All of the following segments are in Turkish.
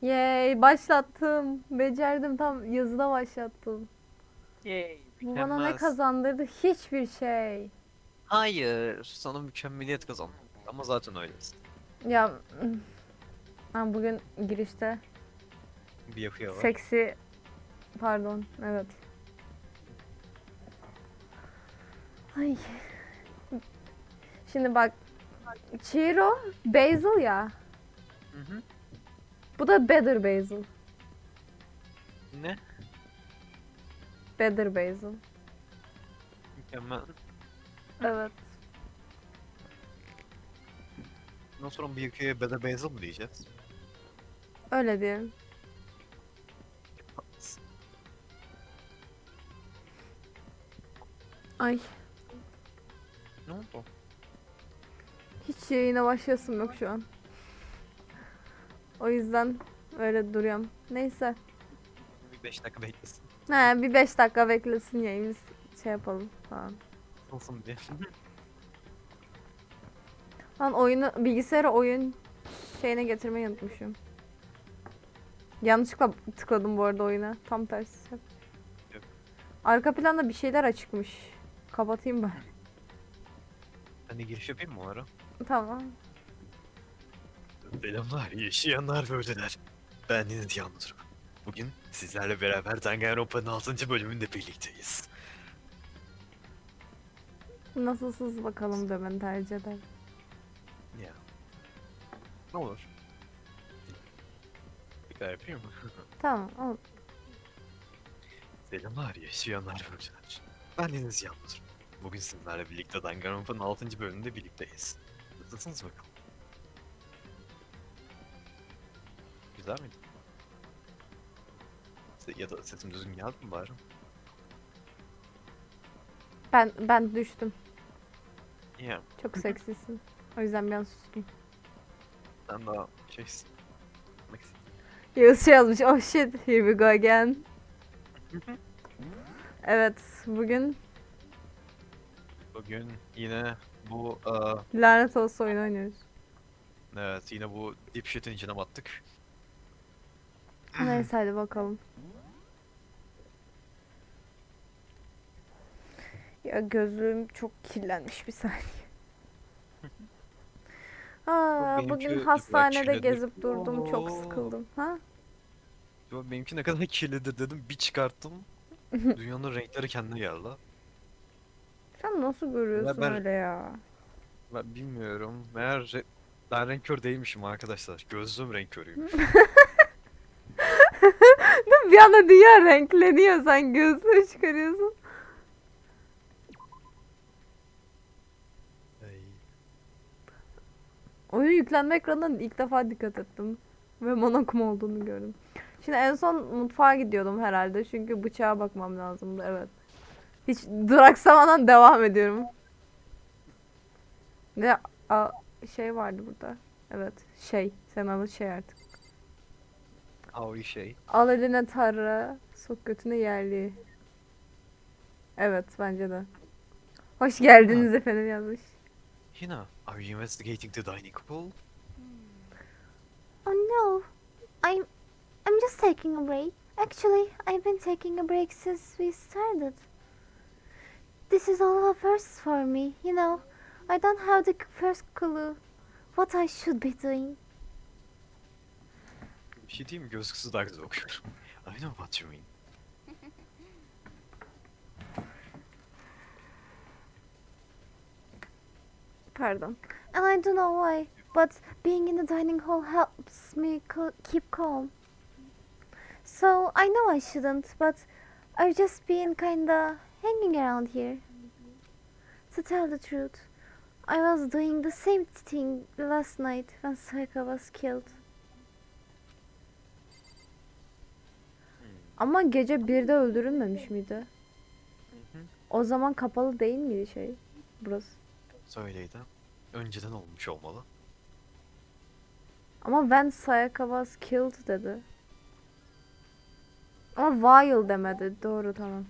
Yay, başlattım. Becerdim, tam yazıda başlattım. Yay, Bu bana ne mükemmel. kazandırdı? Hiçbir şey. Hayır, sana mükemmeliyet kazandın. Ama zaten öylesin. Ya ben bugün girişte Bir yapıya var. seksi, pardon, evet. Ay. Şimdi bak, Chiro Basil ya. Hı hı. Bu da Better Basil. Ne? Better Basil. Mükemmel. Evet. Ondan sonra bu yapıya Better Basil mı diyeceğiz? Öyle diyelim. Ay. Ne oldu? Hiç yayına başlayasım yok şu an. O yüzden öyle duruyorum. Neyse. Bir 5 dakika beklesin. He, bir 5 dakika beklesin yayımız, şey yapalım falan. Nasılsın diye. Lan oyunu, bilgisayara oyun şeyine getirmeyi unutmuşum. Yanlışlıkla tıkladım bu arada oyuna. Tam tersi. Yok. Arka planda bir şeyler açıkmış. Kapatayım ben. Ben de giriş yapayım mı o ara? Tamam. Selamlar, yaşayanlar ve ölenler. Ben Deniz Yalnızım. Bugün sizlerle beraber Danganronpa'nın 6. bölümünde birlikteyiz. Nasılsız bakalım demeni tercih eder. Ya. Ne olur? Tekrar yapayım mı? Tamam. Selamlar yaşayanlar ve ölenler. Ben Deniz Yalnızım. Bugün sizlerle birlikte Danganronpa'nın 6. bölümünde birlikteyiz. Nasılsınız bakalım? Güzel miydi? Ya da sesim düzgün geldi mi bari? Ben düştüm. Ya. Çok seksisin. O yüzden bir an sustum. Sen daha şeysin. Neyse. Yağız şey yazmış. Oh shit, here we go again. Evet, bugün Bugün yine bu lanet olsun oyun oynuyoruz. evet yine bu dipshit'in içine battık. Neyse hadi bakalım. Ya gözlüğüm çok kirlenmiş, bir saniye. Bugün Benimki ne kadar hastanede kirlidir. gezip durdum, çok Oo. sıkıldım. Ha? Benimki ne kadar kirlidir dedim. Bir çıkarttım. Dünyanın renkleri kendine geldi. Sen nasıl Ben, görüyorsun ben, öyle ya? ben bilmiyorum. Ben renk kör değilmişim arkadaşlar. Gözlüğüm renk körüymüş. Bir anda dünya renkleniyor, sen gözlüğü çıkarıyorsun. Ay. Oyun yüklenme ekranına ilk defa dikkat ettim. Ve monokum olduğunu gördüm. Şimdi en son mutfağa gidiyordum herhalde. Çünkü bıçağa bakmam lazımdı, evet. Hiç duraksamadan devam ediyorum. Ne şey vardı burada. Evet, şey. Sen al şey artık. Avi şey. Al eline tarla, sok götüne yerli. Evet, bence de. Hoş Hina. geldiniz efendim yazmış. Hina. Are you investigating the dining pool? Oh no, I'm I'm just taking a break. Actually, I've been taking a break since we started. This is all a first for me, you know. I don't have the first clue what I should be doing. Bir şey diyeyim mi? Gözlüksüz daha güzel okuyorum. I know what you mean. Pardon. And I don't know why, but being in the dining hall helps me keep calm. So I know I shouldn't, but I've just been kinda hanging around here. To tell the truth, I was doing the same thing last night when Saika was killed. Ama gece 1'de öldürülmemiş miydi? Hı hı. O zaman kapalı değil miydi şey? Burası. Söyleydi. Önceden olmuş olmalı. Ama when Sayaka was killed dedi. Ama while demedi. Doğru, tamam.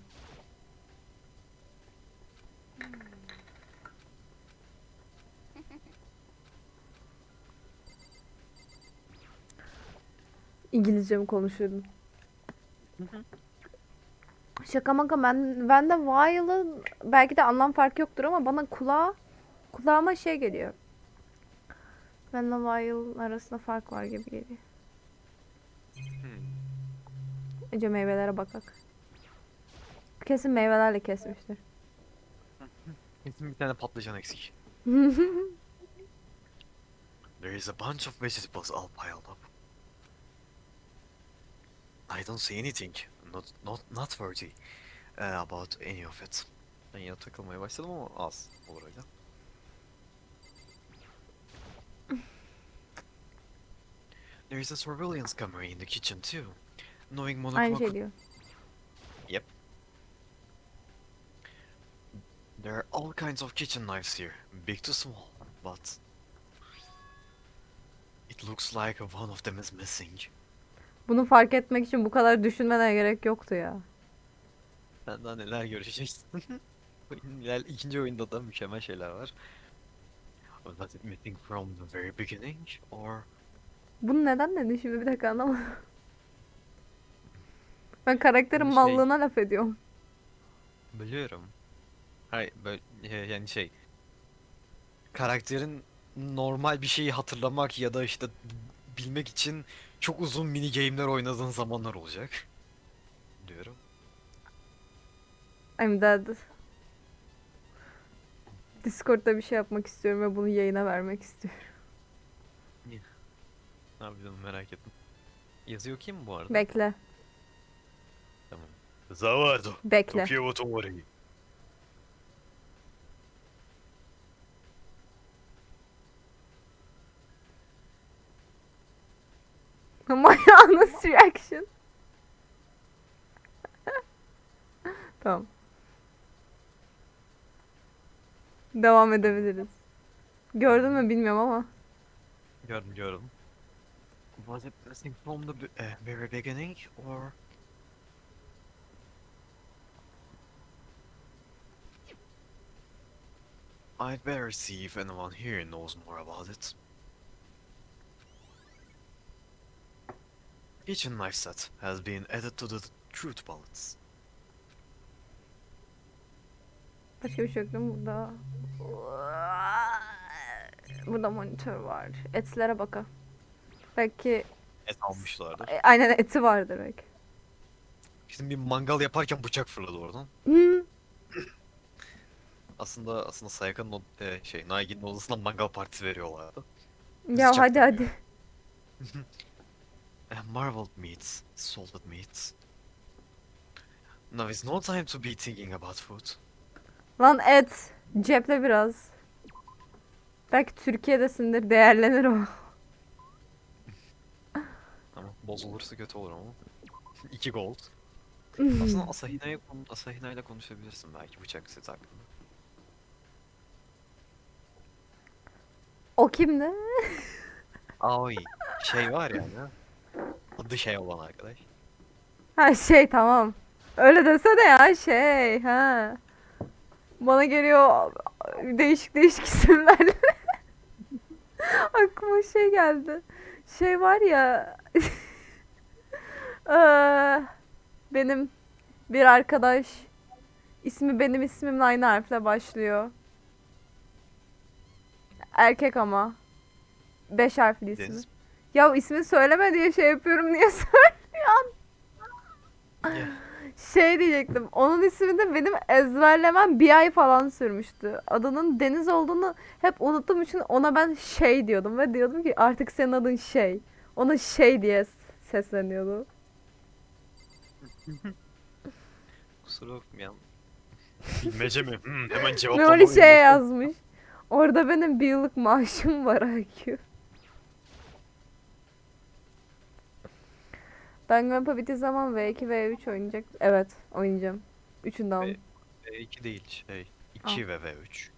İngilizce mi konuşuyordun? Şaka maka ben de while'ın belki de anlam farkı yoktur ama bana kulağıma şey geliyor. Benle while arasında fark var gibi geliyor. Önce meyvelere bakak. Kesin meyvelerle kesmiştir. Kesin bir tane patlıcan eksik. There is a bunch of vegetables all piled up. I don't see anything not worthy about any of it. Ben yine takılmaya başladım ama az olur öyle. There is a surveillance camera in the kitchen too. Knowing Aynı Monokuma şey diyor. Yep. There are all kinds of kitchen knives here, big to small, but it looks like one of them is missing. Bunu fark etmek için bu kadar düşünmene gerek yoktu ya. Sen daha neler göreceksin. İkinci oyunda da mükemmel şeyler var. Was it missing from the very beginning, or Bunu neden dedin şimdi bir dakika anlamadım. Ben karakterin Şey- mallığına laf ediyorum. biliyorum. Hayır, böyle yani karakterin normal bir şeyi hatırlamak ya da işte bilmek için çok uzun mini game'ler oynadığın zamanlar olacak. Diyorum. I'm dead. Discord'da bir şey yapmak istiyorum ve bunu yayına vermek istiyorum. Ne yapacağım merak ettim. Yazı okuyayım mı bu arada? Bekle. Tamam. Zavado. Bekle. Tokyo Otomori. My honest reaction. Tamam. Devam edebiliriz. Gördün mü bilmiyorum ama. Gördüm. Was it missing from the very beginning, or I'd better see if anyone here knows more about it. Kitchen knife set has been added to the truth pallets. Başka bir şey yok değil mi burada? Burada monitör var. Etlere bakalım. Belki Et almışlardır. aynen eti vardır belki. Şimdi bir mangal yaparken bıçak fırladı oradan. Hı. Aslında Sayaka'nın Naigi'nin odasına mangal partisi veriyorlardı. Ya hadi Sıcak hadi. Marbled meats, salted meats. Now is no time to be thinking about food. Lan et. Ceple biraz. Belki Türkiye'desindir değerlenir o. Ama bozulursa kötü olur ama. 2 gold. Aslında Asahina ile konuşabilirsin belki bıçak seti hakkında. O kimdi? Ay var yani. Adı olan arkadaş. Ha şey tamam. Öyle desene ya şey ha. Bana geliyor değişik değişik isimler. Aklıma şey geldi. Şey var ya. Benim bir arkadaş ismi benim ismimle aynı harfle başlıyor. Erkek ama. 5 harfli ismi. Deniz. Ya ismini söyleme diye şey yapıyorum niye söylüyorsun? Yeah. Şey diyecektim. Onun ismini de benim ezberlemem bir ay falan sürmüştü. Adının Deniz olduğunu hep unuttuğum için ona ben şey diyordum ve diyordum ki artık senin adın şey. Ona şey diye sesleniyordu. Kusura bakmayın. Bilmece mi? Hemen Ve cevaplamalıyım. öyle şey yazmış. Orada benim bir yıllık maaşım var IQ. Danganronpa bittiği zaman V2 V3 oynayacak. Evet oynayacağım. Üçünü aldım. V2 değil 2 ve V3.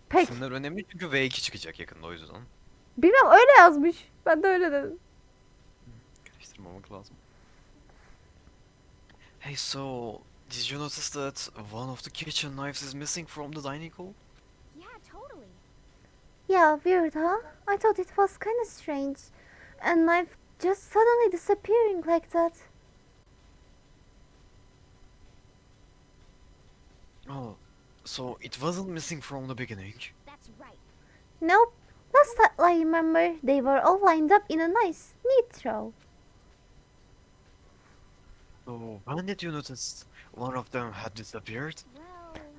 Peki. İsimler önemli çünkü V2 çıkacak yakında o yüzden. Bilmem öyle yazmış. Ben de öyle dedim. Karıştırmamak lazım. Hey, so did you notice that one of the kitchen knives is missing from the dining hall? Yeah, totally. Yeah, weird, huh? I thought it was kind of strange. A knife just suddenly disappearing like that. Oh, so it wasn't missing from the beginning. That's right. Nope. Last time I remember, they were all lined up in a nice, neat row. So when did you notice one of them had disappeared?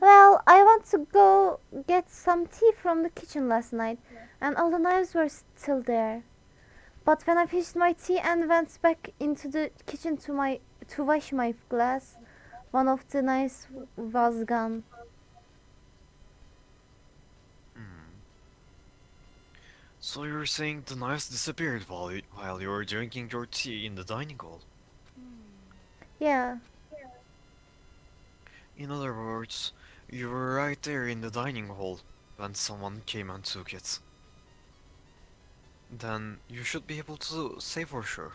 Well, I went to go get some tea from the kitchen last night, and all the knives were still there. But when I finished my tea and went back into the kitchen to wash my glass, one of the knives was gone. Hmm. So you're saying the knives disappeared while you were drinking your tea in the dining hall? Yeah, In other words, you were right there in the dining hall when someone came and took it. Then you should be able to say for sure.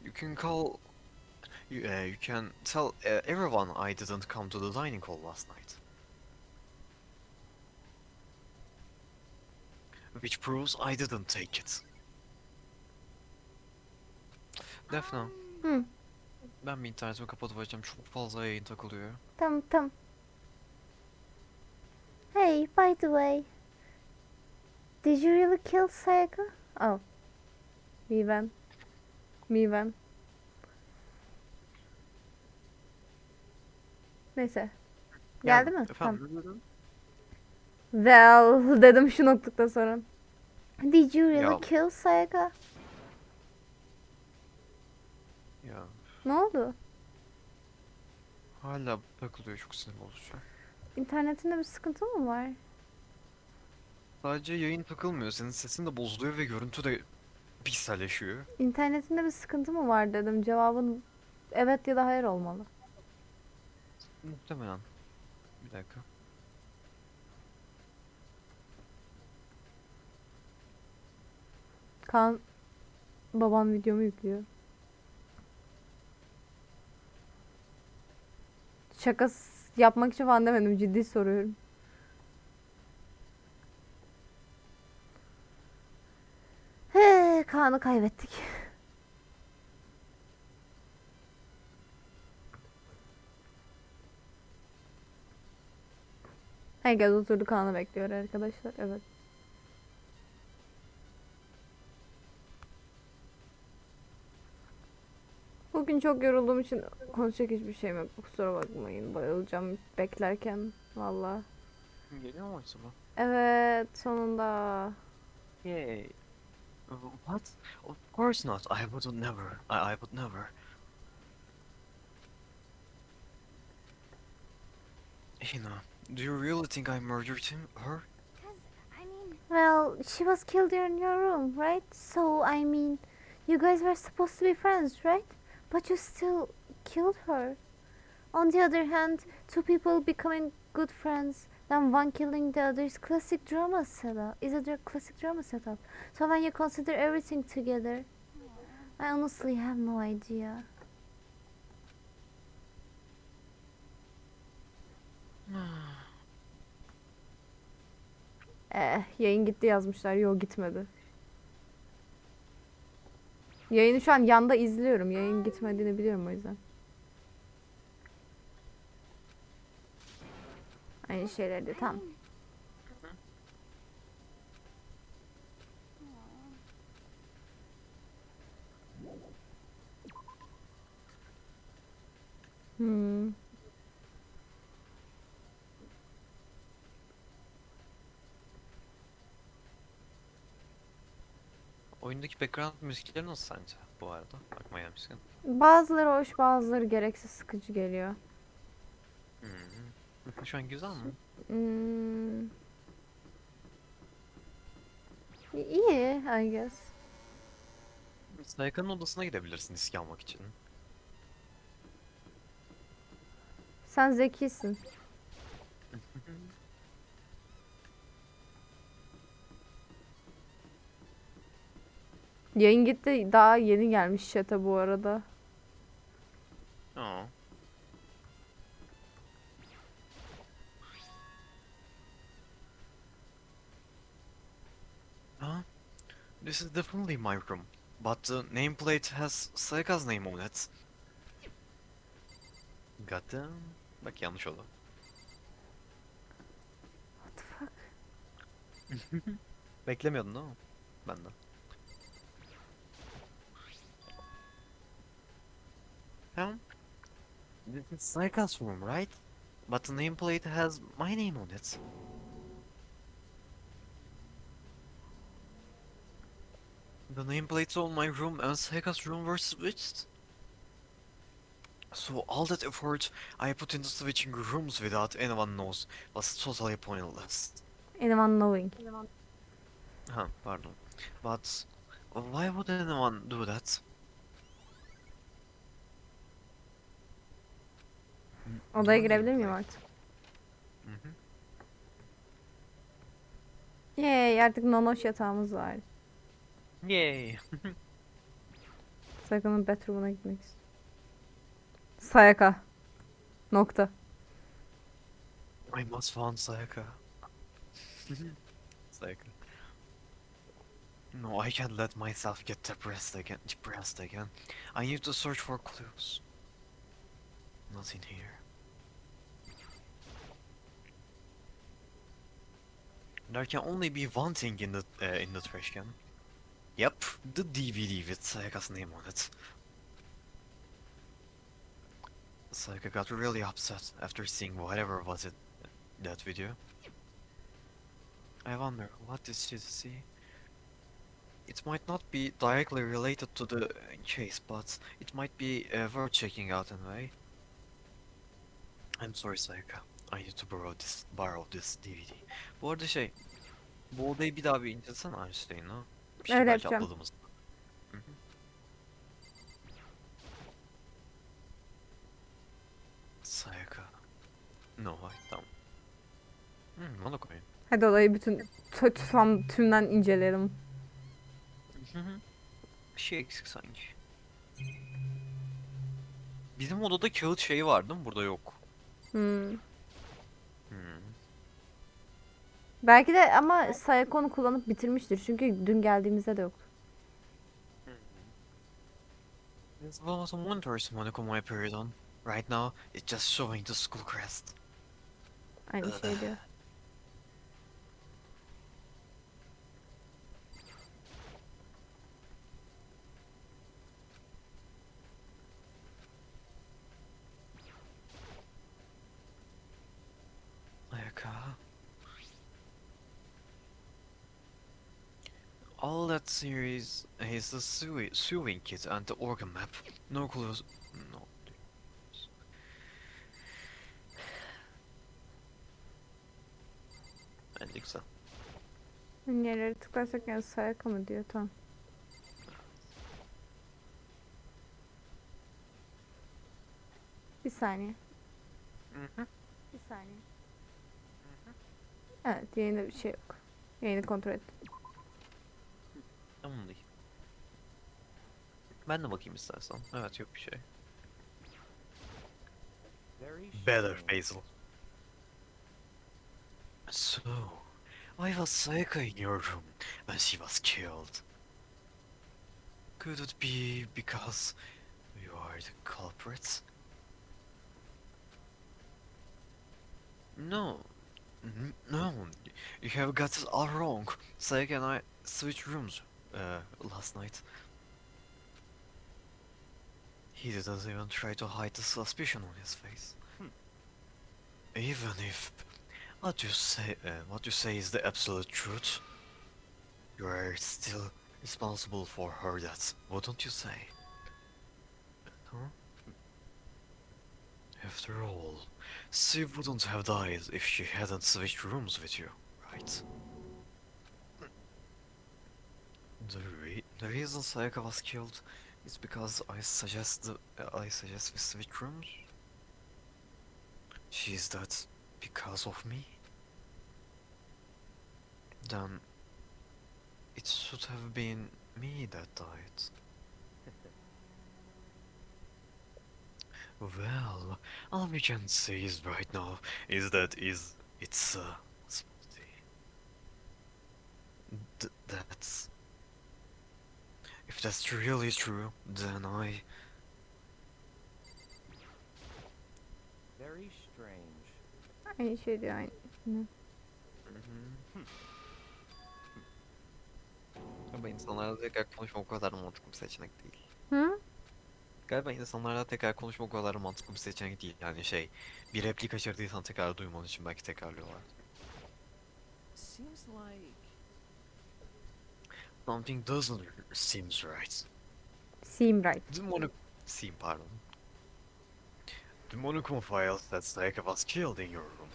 You can call. You can tell everyone I didn't come to the dining hall last night. Which proves I didn't take it. Defne, hmm, ben bir internetimi kapatıvereceğim. Çok fazla yayın takılıyor. tamam. Hey, by the way, did you really kill Saga? Oh. Miven. Miven. Neyse. Geldi mi? Tamam. Efendim? Well dedim şu noktadan sonra. Did you really Ya. kill Saga? Ya Ne oldu? hala takılıyor, çok sinir bozucu. İnternetinde bir sıkıntı mı var? Sadece yayın takılmıyor. Senin sesin de bozuluyor ve görüntü de pikselleşiyor. İnternetinde bir sıkıntı mı var dedim. Cevabın evet ya da hayır olmalı. Muhtemelen. Bir dakika. Kaan baban videomu yüklüyor. Şaka yapmak için falan demedim. Ciddi soruyorum. He, Kaan'ı kaybettik. Herkes oturdu Kaan'ı bekliyor arkadaşlar. Evet. Bugün çok yorulduğum için konuşacak hiçbir şeyim yok. Kusura bakmayın. Bayılacağım beklerken. Valla. Geliyor mu acaba? Evet sonunda. Yay. What? Of course not. I would never. I would never. Hina, do you really think I murdered her? Well, she was killed in your room, right? So, I mean, you guys were supposed to be friends, right? But you still killed her. On the other hand, two people becoming good friends, then one killing the other is classic drama setup. Is a classic drama setup. So when you consider everything together, I honestly have no idea. Yayın gitti yazmışlar. Yok gitmedi. Yayını şu an yanda izliyorum. Yayın gitmediğini biliyorum o yüzden. Aynı şeyler de tamam. Hmm. Oyundaki background müzikleri nasıl sence bu arada? Bakmaya gelmişken. Bazıları hoş, bazıları gereksiz sıkıcı geliyor. Şu an güzel mi? Hmm. İyi, I guess. Saykan'ın odasına gidebilirsin risk almak için. Sen zekisin. Yayın gitti. Daha yeni gelmiş chat'e bu arada. Aa. Huh? This is definitely my room, but the nameplate has Sayaka's name on it. Got them. Bak yanlış oldu. What the fuck? Beklemiyordun değil mi? Ben de. Huh? This is Sayaka's room, right? But the nameplate has my name on it. The nameplates on my room and Sayaka's room were switched. So all that effort I put into switching rooms without anyone knows was totally pointless. Anyone knowing. Huh, pardon. But why would anyone do that? Odaya Your girebilir miyim nameplate. artık? Mhm. Yay, artık nonoş yatağımız var. Yay! Sayaka'nın bedroom'una gitmek istiyorum. Sayaka. Nokta. I must find Sayaka. Sayaka. No, I can't let myself get depressed again. I need to search for clues. Nothing here. There can only be one thing in the trash can. Yep, the DVD with Sayaka's name on it. Sayaka got really upset after seeing whatever was it that video. I wonder, what did she see? It might not be directly related to the chase, but it might be worth checking out anyway. I'm sorry Sayaka. I need to borrow this DVD. Bu arada bu odayı bir daha bir incelesene Einstein, ha? İşte Öyle belki yapacağım. atladığımız. Hı hı. Sayaka. No, hayır, tamam. Onu koyayım. Hadi odayı bütün tümden inceleyelim. Hı hı. Bir şey eksik sanki. Bizim odada kağıt şeyi var değil mi? Burada yok. Hmm. Hmm. Belki de ama Sayaka onu kullanıp bitirmiştir. Çünkü dün geldiğimizde de yoktu. This was a winter Monaco my period on. Right now, it's just showing the school crest. Aynı şey diyor. Sayaka. All that series is the sewing kit and the organ map. No clues. No. Bence güzel. Yerleri tıklarsak yani Sayaka mı diyor, tamam. Bir saniye. Bir saniye. Evet, yayında bir şey yok. Yayını kontrol et. Tamam değil. Ben de bakayım istersen. Evet, yok bir şey. Better Basil. So, why was Sayaka in your room when she was killed? Could it be because you are the culprit? No, no, you have got it all wrong. Sayaka and I switched rooms last night. He didn't even try to hide the suspicion on his face. Even if what you say is the absolute truth, you are still responsible for her death, wouldn't you say? Huh? After all, she wouldn't have died if she hadn't switched rooms with you, right? The reason Sayaka was killed is because I suggest we switch rooms. She's dead because of me. Then it should have been me that died. Well, all we can say is right now is that it's smoothie. That's If that's really true, then I... Very strange. Aynı şey diyor aynı. Galiba insanlarla tekrar konuşmak o kadar mantıklı bir seçenek değil. Hı? Galiba insanlarla tekrar konuşmak o kadar mantıklı bir seçenek değil. Yani şey, bir replik kaçırdıysan tekrar duyman için belki tekrarlıyorlar. Seems like Something doesn't seems right. Seem right. Demonic... Seem, pardon. Demonic files that Snake was killed in your room.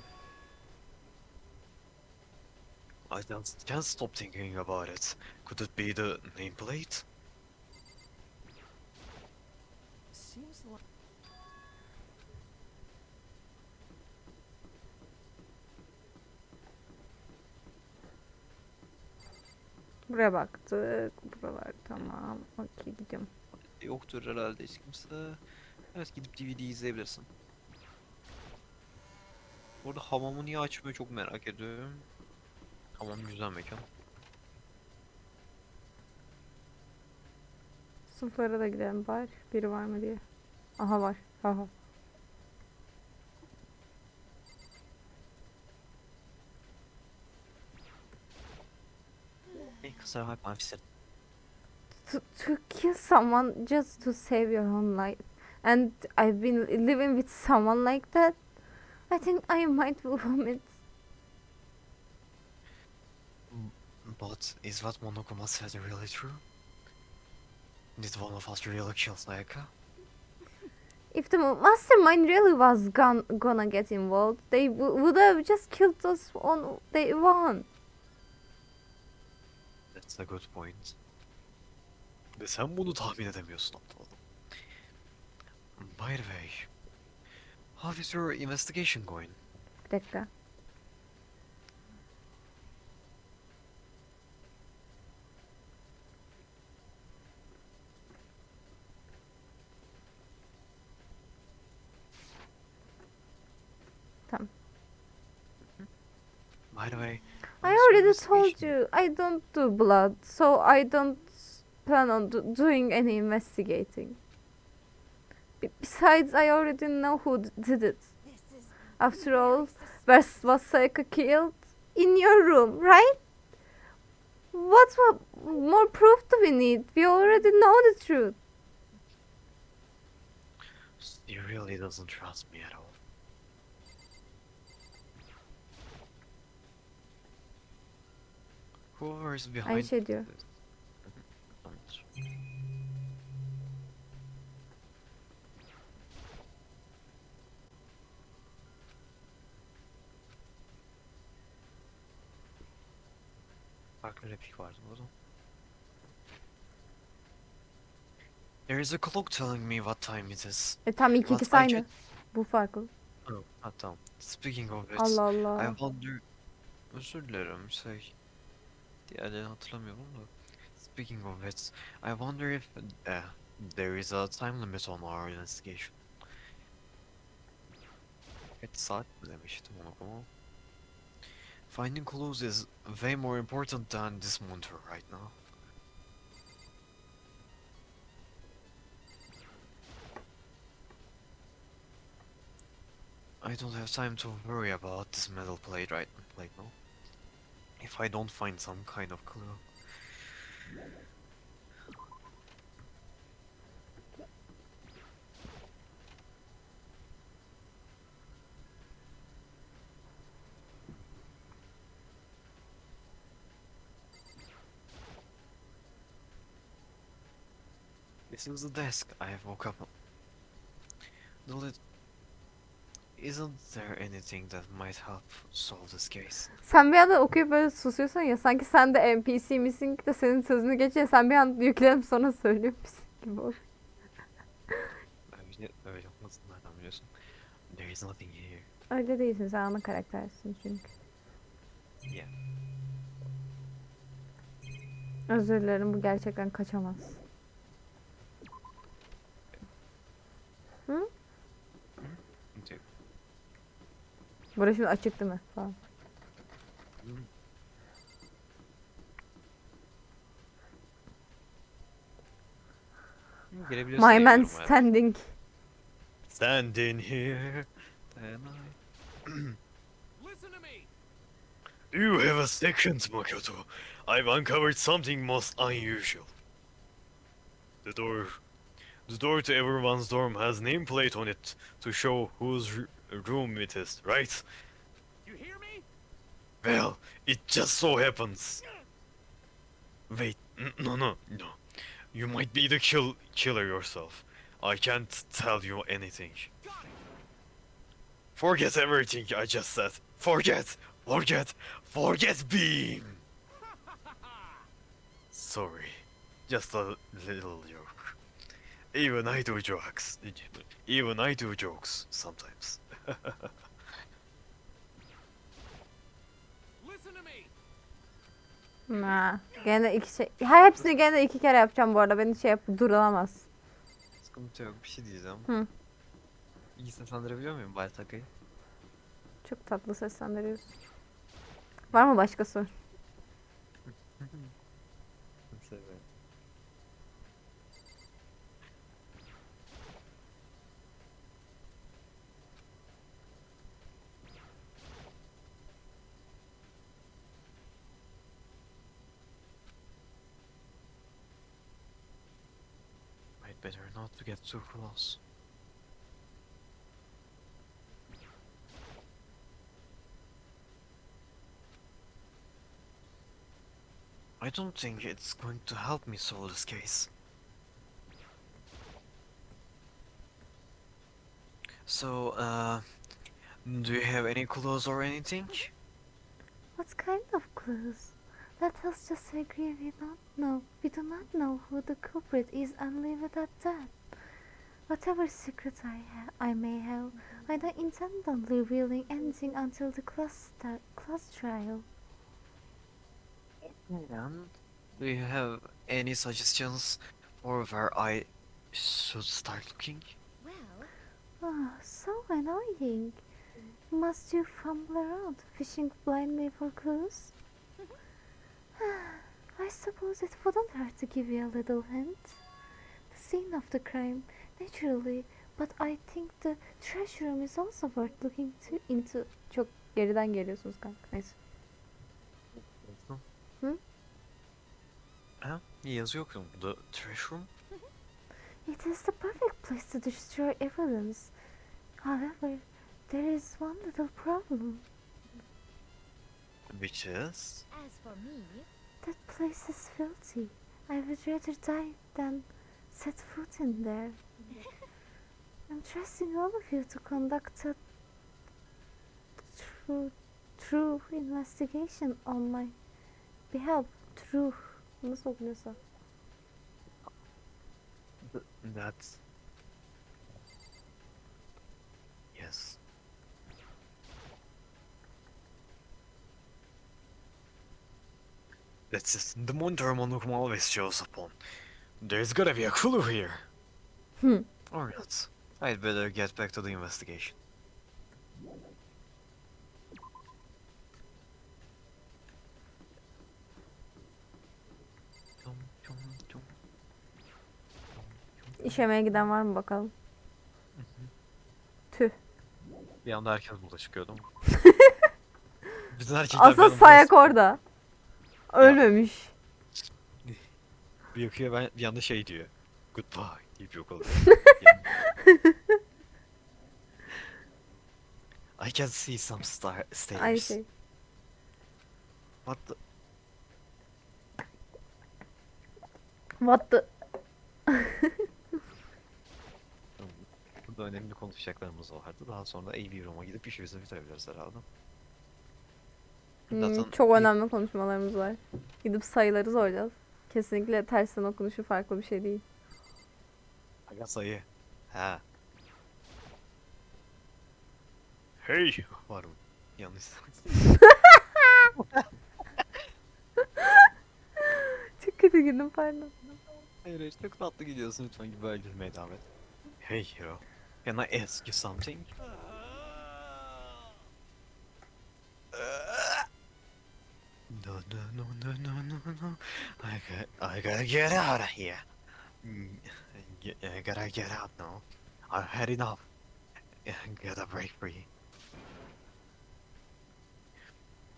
I just can't stop thinking about it. Could it be the nameplate? seems like Buraya baktık. Buralar tamam. Okey gidiyorum. Yoktur herhalde hiç kimse. Evet, gidip DVD izleyebilirsin. Bu arada hamamı niye açmıyor çok merak ediyorum. Hamam güzel mekan. Sınıflara da gidelim bari. Biri var mı diye. Aha var. Aha. Hey, kusura bakma officer. To kill someone just to save your own life. And I've been living with someone like that. I think I might vomit. But is what Monokuma said really true? Did one of us really kill Sayaka? If the mastermind really was gonna get involved, they would have just killed us on day one. That's a good point. Ve sen bunu tahmin edemiyorsun aptal adam. By the way, how is your investigation going? Bir dakika. Tamam. By the way, I how's your already told investigation? you I don't do blood, so I don't plan on doing any investigating. Besides, I already know who did it. After all, was Sayaka killed? In your room, right? What more proof do we need? We already know the truth. He really doesn't trust me at all. Whoever is behind Aynı şey diyor. this. Tamamdır. Farklı replik vardı burada. There is a clock telling me what time it is. Tam ilk But ikisi I aynı. just... Bu farklı. Oh, ha, tamam. Speaking of it, Allah I Allah. wonder... Özür dilerim şey... Diğerlerini hatırlamıyorum da. Speaking of it, I wonder if there is a time limit on our investigation. Kaç saat mi demiştim onu ama. Finding clues is way more important than this monitor right now. I don't have time to worry about this metal plate right now. If I don't find some kind of clue. This is the desk I woke up on. The lid... Isn't there anything that might help solve this case? Sen bir anda okuyup böyle susuyorsun ya, sanki sen de NPC misin ki de senin sözünü geçiyor, sen bir anda yüklenip sonra söylüyormuşsun gibi oluyor. Öyle olmasın, nereden biliyorsun? There is nothing here. Öyle değilsin, sen ana karaktersin çünkü. Yeah. Özür dilerim, bu gerçekten kaçamaz. Hı? Okay. Burası şimdi açık değil mi? Falan. Gelebiliyorsun My diye man biliyorum, evet. standing. Standing here and Listen to me. Do you have a second, Makoto? I've uncovered something most unusual. The door... The door to everyone's dorm has nameplate on it to show whose room it is, right? You hear me? Well, it just so happens. Wait, no. You might be the killer yourself. I can't tell you anything. Got it. Forget everything I just said. Forget being. Sorry, just a little joke. Even I do jokes. Even I do jokes sometimes. Listen to me. Ha, gene iki şey. Her hepsini gene iki kere yapacağım bu arada. Beni şey yap durulamaz. Sıkıntı yok, bir şey diyeceğim. Hı. İyi seslendirebiliyor muyum Baltaka'yı? Çok tatlı seslendiriyorsun. Var mı başka soru? Severim. I'd better not to get too close. I don't think it's going to help me solve this case. So, do you have any clues or anything? What kind of clues? Let us just agree we don't know. We do not know who the culprit is and leave it at that. Whatever secrets I may have, I don't intend on revealing anything until the class trial. And do you have any suggestions for where I should start looking? Oh, so annoying. Must you fumble around, fishing blindly for clues? I suppose it wouldn't hurt to give you a little hint. The scene of the crime, naturally, but I think the treasure room is also worth looking into. Çok geriden geliyorsunuz kanka. Neyse. Hı? Ha? Yazıyor yok mu? The trash room? It is the perfect place to destroy evidence. However, there is one little problem. Which is? As for me, That place is filthy. I would rather die than set foot in there. I'm trusting all of you to conduct a true investigation on my behalf. True. Nasıl okunuyorsa. That's... Yes. That's just the monitor Monokum always shows up on. There's gotta be a clue here. Hmm. Or not. I'd better get back to the investigation. İşemeye giden var mı bakalım? Tüh. Bir anda herkes burada çıkıyordu. Bütün erkekler Asıl benim Sayak burası- orada. Ölmemiş. Bir yakıyor, ben bir anda şey diyor. Goodbye deyip yok oluyor. I can see some stairs. Aynı şey. What the... What the... Burada önemli konuşacaklarımız vardı. Daha sonra AV Room'a gidip işimizi bitirebiliriz herhalde. Zaten Çok ilk- önemli konuşmalarımız var. Gidip sayıları soracağız. Kesinlikle tersten okunuşu farklı bir şey değil. Aga sayı. Ha. Hey! Var mı? Yanlış. Çok kötü güldüm pardon. Hayır hayır, çok tatlı gidiyorsun, lütfen gibi böyle gülmeye devam et. Hey hero, can I ask you something? No. I gotta get out of here. I gotta get out now. I've had enough. Gotta break free.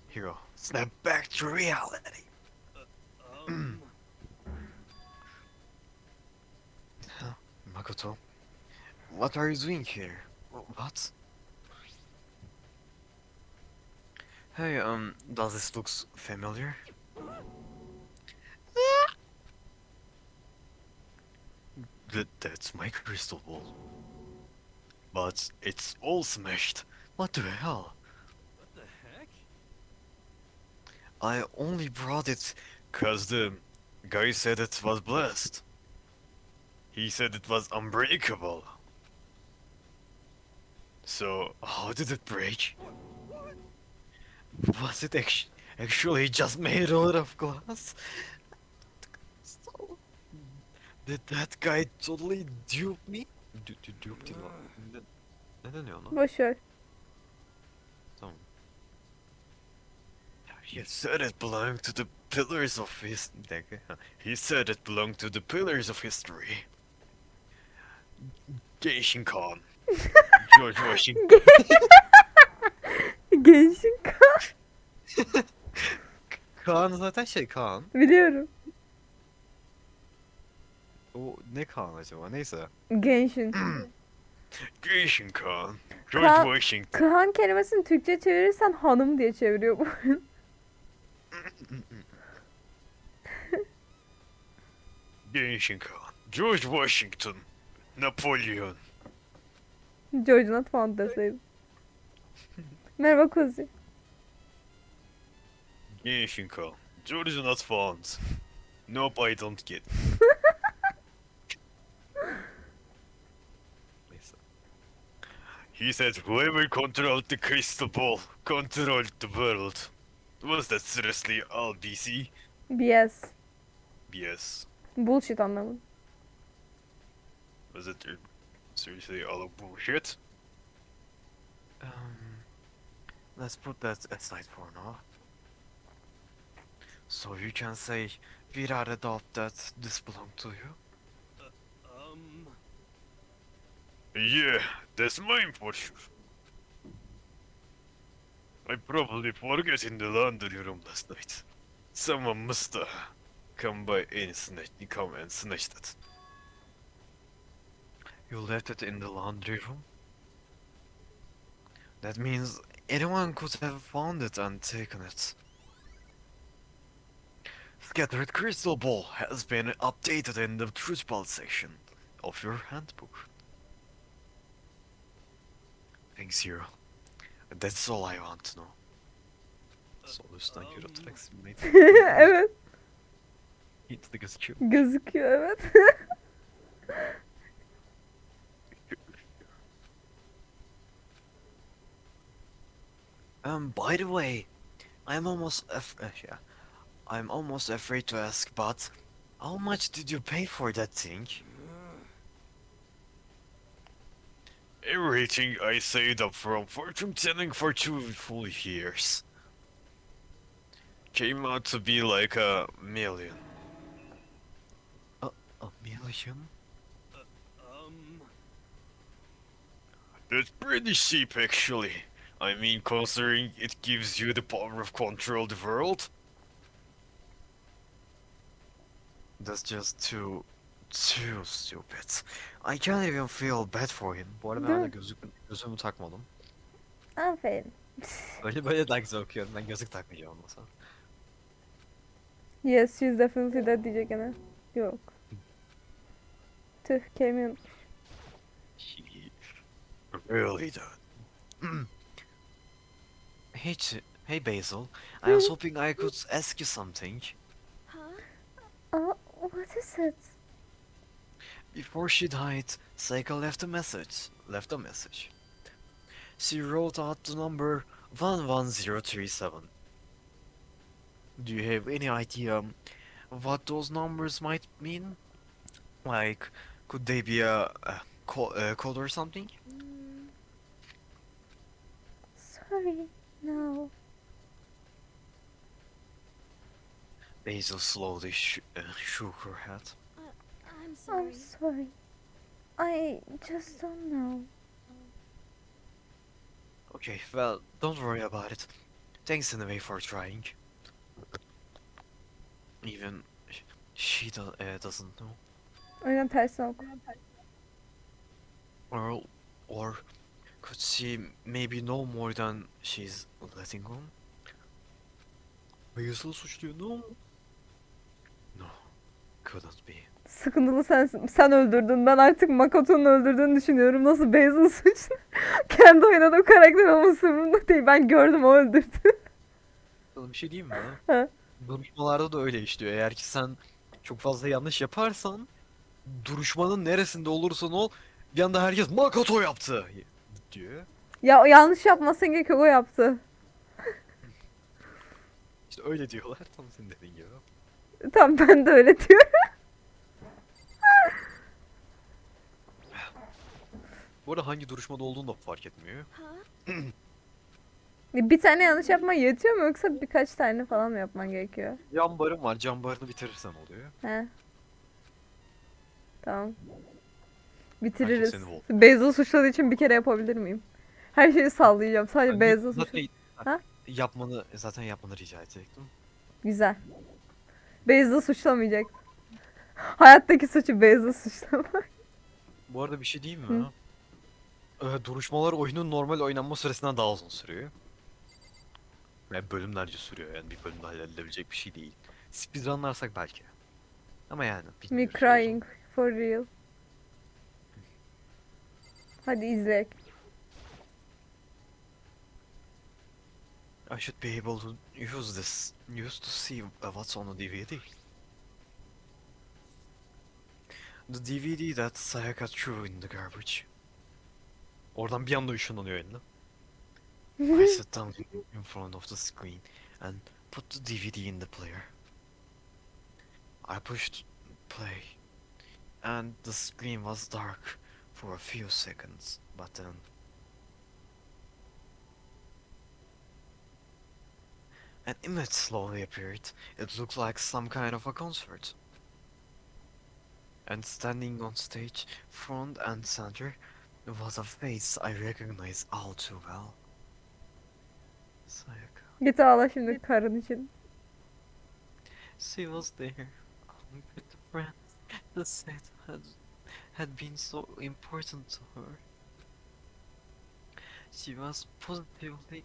Hero, snap back to reality. Huh? Makoto, what are you doing here? What? Hey, does this look familiar? That's my crystal ball. But it's all smashed. What the hell? What the heck? I only brought it 'cause the guy said it was blessed. He said it was unbreakable. So, how did it break? Was it actually just made out of glass? So, did that guy totally dupe me? Dupe değil mi? Ne deniyor ona? Boş ver. Tamam. He said it belonged to the pillars of his... Bir dakika. He said it belonged to the pillars of history. Genshin Khan. George Washington. Gençlik Kaan zaten şey Kaan. biliyorum. O ne Kaan acaba? Neyse. Gençin. Genshin Khan. George Kaan- Washington. Kıhan kelimesini Türkçe çevirirsen hanım diye çeviriyor bu. Genshin Khan. George Washington. Napolyon. George Not Found deseydim. Merhaba Kuzi. Genshin Khan. George not found. Nope, I don't get. Neyse. He said whoever controlled the crystal ball controlled the world. Was that seriously all BC? BS. BS. Bullshit anlamı. Was it seriously all bullshit? Let's put that aside for now. So you can say, without a doubt, that this belonged to you? Yeah, that's mine for sure. I probably forgot in the laundry room last night. Someone must come and snatched it. You left it in the laundry room? That means anyone could have found it and taken it. Scattered crystal ball has been updated in the truth ball section of your handbook. Thanks, Hero. That's all I want to know. Sol üstten Hero Trax Mate. Evet. Hint de gözüküyor. Gözüküyor evet. By the way, I'm almost afraid to ask, but how much did you pay for that thing? Everything I saved up from fortune telling for 2 full years. Came out to be like $1 million. A million? That's pretty cheap actually. I mean, considering it gives you the power of control the world. That's just too stupid. I can't even feel bad for him. Bu arada ben de gözümü takmadım. Aferin. Böyle daha güzel okuyorum. Ben gözlük takmayacağım olmasa. Yes, she's definitely dead diyecek gene. Yok. Tüh kelimeyi unutmuş. He really done. Hey Basil, I was hoping I could ask you something. Oh, what is it? Before she died, Seika left a message. She wrote out the number 11037. Do you have any idea what those numbers might mean? Like, could they be a code or something? Sorry, no. Basil slowly shook her head. I'm sorry. I just don't know. Okay, well, don't worry about it. Thanks anyway for trying. Even doesn't know. O yüzden tersine oku. Or could she maybe know more than she's letting on? Basil suçluyor, no? No, couldn't be. Sıkıntılı sensin. Sen öldürdün. Ben artık Makoto'nun öldürdüğünü düşünüyorum. Nasıl Basil suçlu? Kendi oynadığım karakter olması umurumda değil. Ben gördüm, o öldürdü. Sana bir şey diyeyim mi? Ha. Duruşmalarda da öyle işliyor. Eğer ki sen çok fazla yanlış yaparsan duruşmanın neresinde olursan ol bir anda herkes Makoto yaptı diyor. Ya o yanlış yapmasın gerek yok, o yaptı. İşte öyle diyorlar tam senin dediğin gibi. Tamam, ben de öyle diyorum. Bu arada hangi duruşmada olduğunu da fark etmiyor. Bir tane yanlış yapman yetiyor mu, yoksa birkaç tane falan mı yapman gerekiyor? Can barım var. Can barını bitirirsen oluyor. He. Tamam. Herkes Bitiririz. seni bul. Basil suçladığı için bir kere yapabilir miyim? Her şeyi sallayacağım. Sadece Ben Basil suçladı. zaten Ha? yapmanı rica edecektim. Güzel. Basil suçlamayacak. Hayattaki suçu Basil suçlamak. Bu arada bir şey diyeyim mi? Duruşmalar oyunun normal oynanma süresinden daha uzun sürüyor. Yani bölümlerce sürüyor, yani bir bölümde halledilebilecek bir şey değil. Speedrunlarsak belki. Ama yani Me bilmiyoruz. crying for real. Hadi izleyek. I should be able to use to see what's on the DVD. The DVD that Sayaka threw in the garbage. Oradan bir anda ışınlanıyor eline. I sat down in front of the screen and put the DVD in the player. I pushed play, and the screen was dark for a few seconds, but then an image slowly appeared. It looked like some kind of a concert. And standing on stage, front and center, was a face I recognized all too well. Sayaka. Git ağla şimdi karın için. She was there, along with the friends the set had been so important to her. She was positively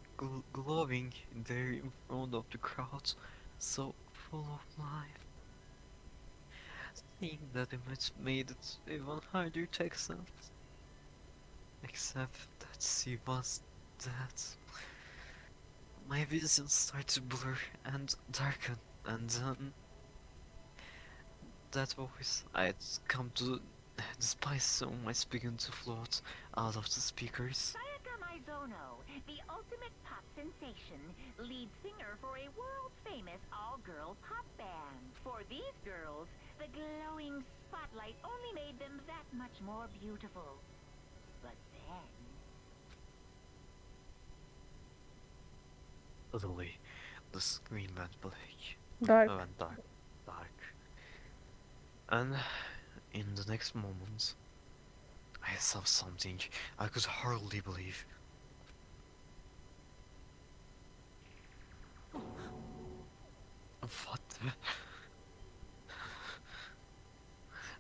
glowing there in front of the crowd, so full of life. Seeing that image made it even harder to accept. Except that she was dead. My vision started to blur and darken, and then that voice I'd come to despise so much began to float out of the speakers. Sayaka Mizono, the ultimate pop sensation, lead singer for a world-famous all-girl pop band. For these girls, the glowing spotlight only made them that much more beautiful. But then... Suddenly, the screen went black. Dark. Went dark. And in the next moment, I saw something I could hardly believe. What the...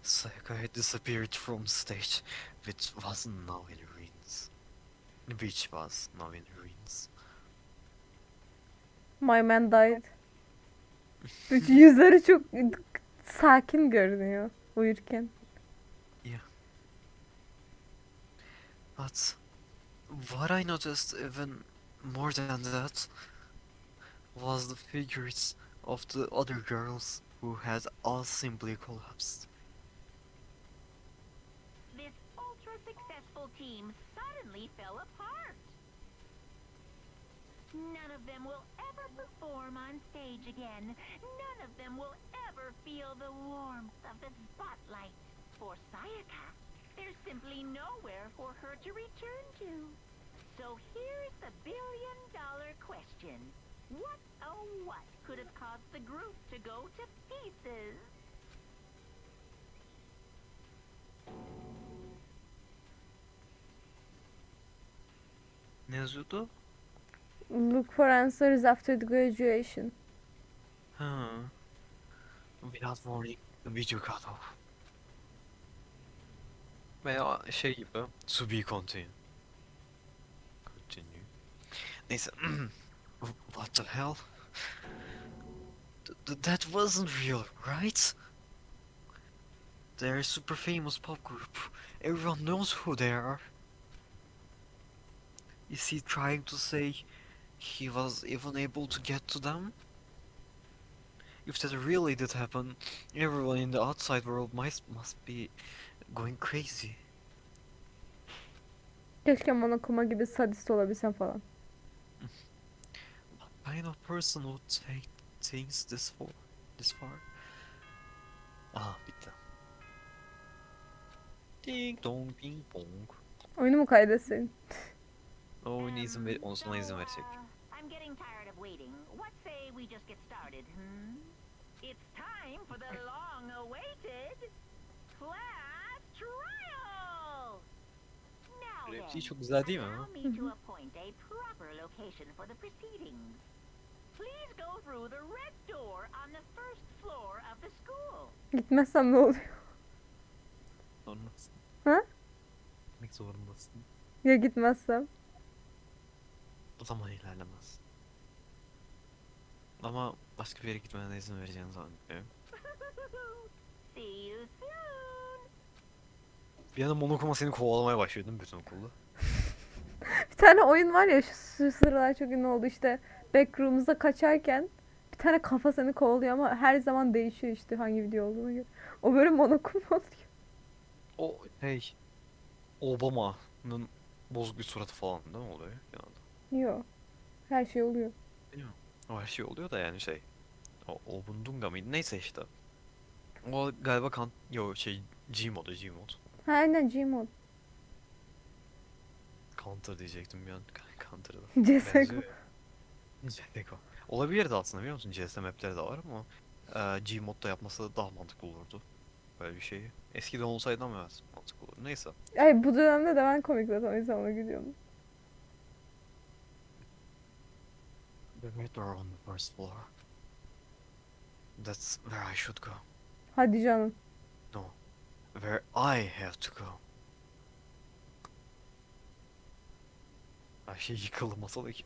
Sayaka had disappeared from stage, which was now in ruins. My man died. Yüzleri çok sakin görünüyor uyurken. But what I noticed even more than that was the figures of the other girls who had all simply collapsed. This ultra-successful team suddenly fell apart. None of them will ever perform on stage again. None of them will ever feel the warmth of the spotlight. For Sayaka, there's simply nowhere for her to return to. So here's the billion-dollar question. What, oh what, could have caused the group to go to pieces? Ne yazıyordu? Look for answers after the graduation. Ha. Without warning, the video cut off. Veya şey gibi, to be continued. Continue. Neyse. What the hell? That wasn't real, right? They're a super famous pop group. Everyone knows who they are. Is he trying to say he was even able to get to them? If that really did happen, everyone in the outside world must be going crazy. Keşke Monokuma gibi sadist olabilsem falan. What kind of person would take things this far? Aha, bitti. Ding dong ping pong. Oyunu mu kaydetsin? Onu sana izin verecek. I'm getting tired of waiting. What say we just get started, It's time for the long-awaited class trial! Now Repliği then, çok güzel değil mi? allow me to appoint a proper location for the proceedings. Please go through the red door on the first floor of the school. Gitmezsem ne oluyor? Zorundasın. Ha? Gitmek zorundasın. Ya gitmezsem? O zaman ilerlemez. Ama başka bir yere gitmene izin vereceğini zannediyorum. See you soon. Bir anda Monokuma seni kovalamaya başlıyor değil mi bütün okulda? Bir tane oyun var ya şu sıralar çok ünlü oldu işte. Backrooms'da kaçarken bir tane kafa seni kovalıyor ama her zaman değişiyor işte hangi video olduğuna göre. O böyle Monokuma oluyor. O hey, Obama'nın bozuk bir suratı falan değil mi oluyor genelde? Yok. Her şey oluyor. Bilmiyorum. O her şey oluyor da yani şey. O Bundunga mıydı? Neyse işte. O galiba Gmod. Ha aynen Gmod. Counter diyecektim bir an. Counter'da. CSGO. Benziyor ya. CSGO. Olabilirdi aslında biliyor musun? CS mapleri de var ama Gmod'da yapması daha mantıklı olurdu. Böyle bir şeyi. Eskiden olsaydı ama evet mantıklı olurdu. Neyse. Ay bu dönemde de ben komik zaten o yüzden ona gidiyorum. The red door on the first floor. That's where I should go. Hadi canım. No. Where I have to go. Her şey yıkıldı masadaki.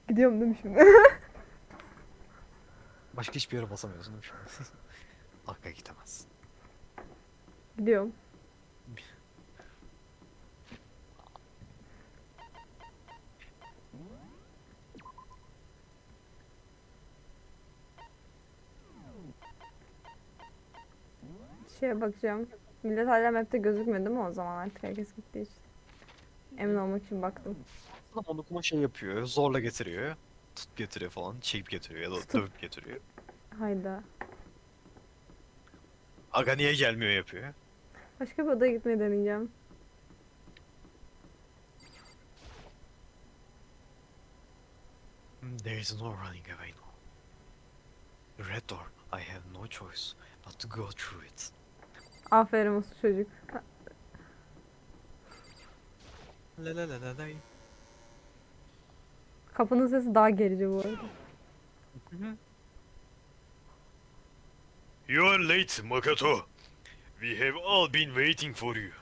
Gidiyorum değil mi şimdi? Başka hiçbir yere basamıyorsun değil mi şu an? Hakka gidemez. Gidiyorum. Şeye bakacağım. Millet hala map'te gözükmüyor değil mi o zaman artık herkes gittiği için. Emin olmak için baktım. Adam Monokuma şey yapıyor, zorla getiriyor. Tut getiriyor falan, çekip getiriyor ya da dövüp getiriyor. Hayda. Aga niye gelmiyor yapıyor. Başka bir odaya gitmeyi deneyeceğim. There is no running away now. The red door, I have no choice but to go through it. Aferin uslu çocuk. La la la la la. Kapının sesi daha gerici bu arada. You are late, Makoto. We have all been waiting for you.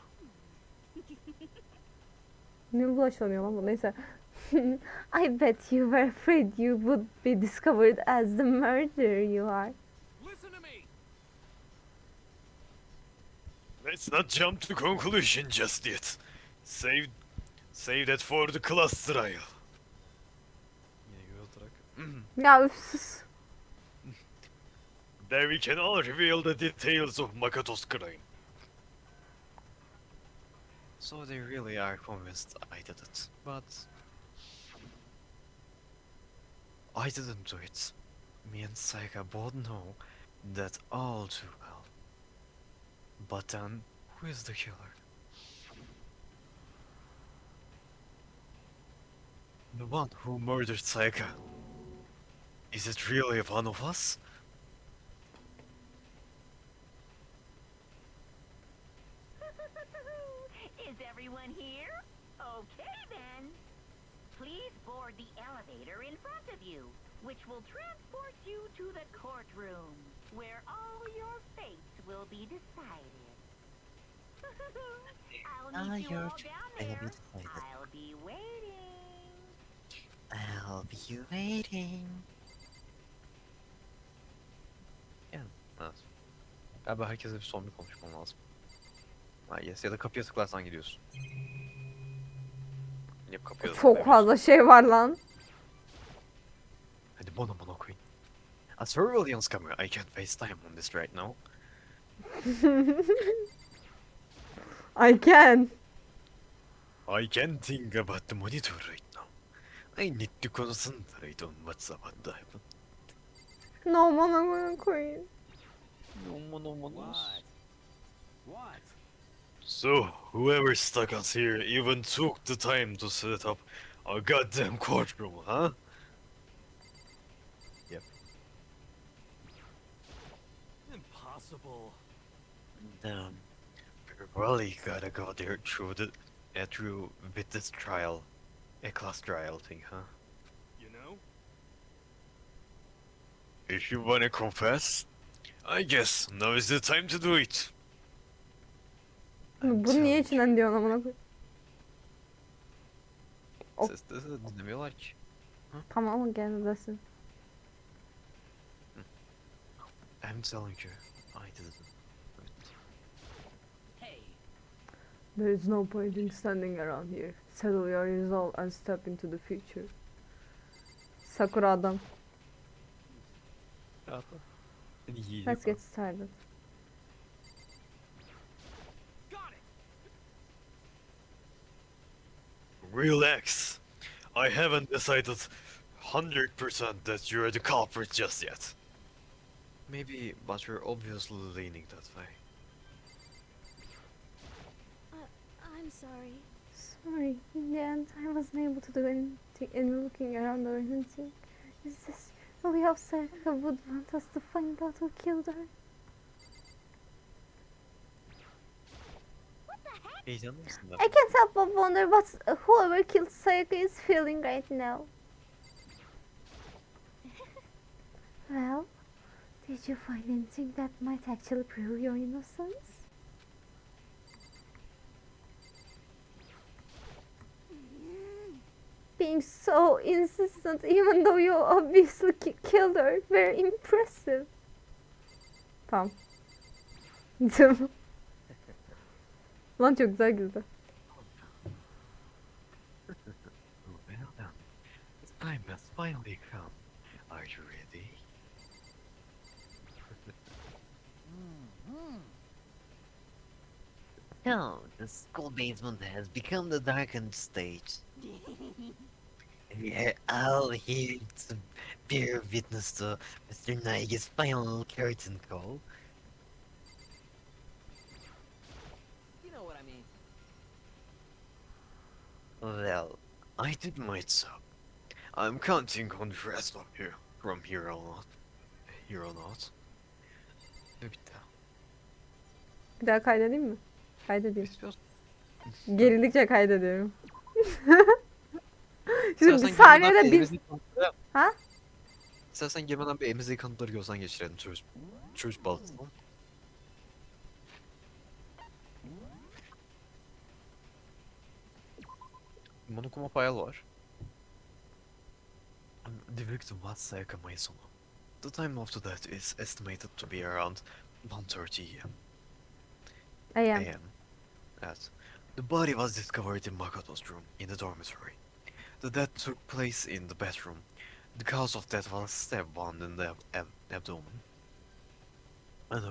Ne bulaşamıyor lan bu neyse. I bet you were afraid you would be discovered as the murderer you are. Listen to me. Let's not jump to conclusion just yet. Save that for the class trial. Ya üf sus. There we can all reveal the details of Makoto's crime. So they really are convinced I did it, but I didn't do it. Me and Saika both know that all too well. But then, who is the killer? The one who murdered Saika. Is it really one of us? Is everyone here? Okay then. Please board the elevator in front of you, which will transport you to the courtroom, where all your fates will be decided. I'll meet you all down there. I'll be waiting. I'll be waiting. Yani, evet. Galiba herkese bir son bir konuşmam lazım. Ha, yes. Ya da kapıya tıklarsan gidiyorsun. Yine kapıya da Çok tıklayabiliyorsun. fazla şey var lan. Hadi bana koyun. A surveillance camera. I can't FaceTime on this right now. I can. I can't think about the monitor right now. I need to concentrate on what's about to happen. No amına koyayım. What? What? So, whoever stuck us here even took the time to set up a goddamn courtroom, huh? Impossible. Damn. We really gotta go there through witness trial. A class trial thing, huh? You know? If you wanna confess, I guess now is the time to do it. I'm Bu niye telling içinden diyorsun amına koyayım? you. Sesleri de dinlemiyorlar ki. Tamam gel desin. I'm telling you, I didn't. Hey, There is no point in standing around here. Settle your resolve and step into the future. Sakura adam. Seni yiyecek Let's o. get started. got it. Relax. I haven't decided 100% that you're the culprit just yet. Maybe, but you're obviously leaning that way. I'm sorry. Sorry, in the end I wasn't able to do anything, any looking around or anything. Is this really how Sayaka would want us to find out who killed her? Heyecanlı mısın da? I can't help but wonder what whoever killed Sayaka is feeling right now. Well, did you find anything that might actually prove your innocence? Being so insistent even though you obviously killed her. Very impressive. Tamam. Lan çok güzel güldü. Well then, the time has finally come. Are you ready? So, the school basement has become the darkened stage. We are all here to bear witness to Mr. Naige's final curtain call. You know what I mean. Well, I did my job. I'm counting on the rest of you from here on out. Here on out. Ve bitti. Bir daha kaydedeyim mi? Kaydedeyim. İstiyorsan. Gerildikçe kaydediyorum. Şimdi bir İstersen saniyede girmeden bir... elimizdeki kanıtları- Ha? İstersen girmeden bir elimizdeki kanıtları gözden geçirelim. Çocuk balığı. Monokuma file var. The victim was Sayaka Maisono. The time of the death is estimated to be around 1:30 AM. a.m. Yes. The body was discovered in Makoto's room in the dormitory. The death took place in the bedroom. The cause of death was a stab wound in the abdomen. And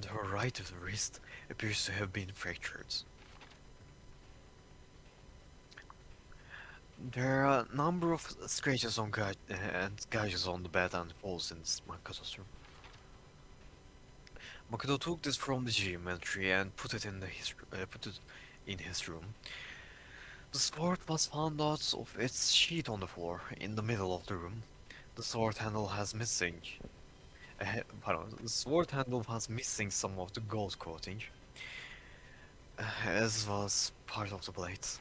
her right wrist appears to have been fractured. There are a number of scratches on and gashes on the bed and walls in Makoto's room. Makoto took this from the gym entry and put it in his room. The sword was found out of its sheath on the floor in the middle of the room. The sword handle has missing. The sword handle was missing some of the gold coating. as was part of the blades.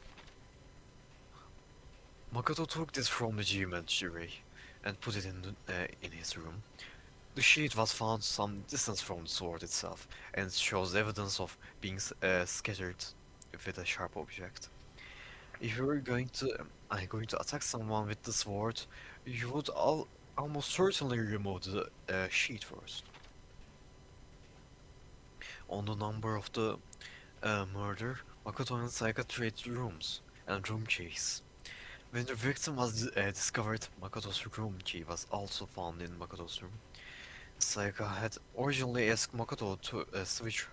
Makoto took this from the geometry and put it in his room. The sheet was found some distance from the sword itself, and shows evidence of being scattered with a sharp object. If you were going to attack someone with the sword, you would almost certainly remove the sheet first. On the number of the murder, Makoto and Saika traded rooms and room keys. When the victim was discovered, Makoto's room key was also found in Makoto's room. Saika had originally asked Makoto to switch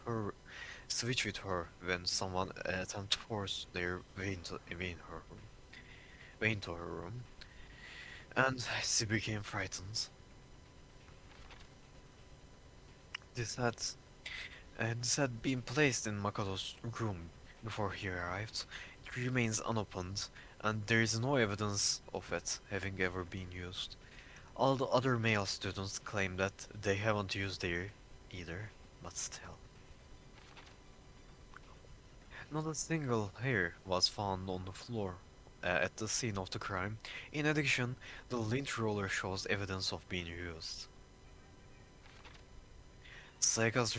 with her when someone attempted to force their way into her room, and she became frightened. This had this had been placed in Makoto's room before he arrived. It remains unopened, and there is no evidence of it having ever been used. All the other male students claim that they haven't used it either, but still. Not a single hair was found on the floor at the scene of the crime. In addition, the lint roller shows evidence of being used. Saika's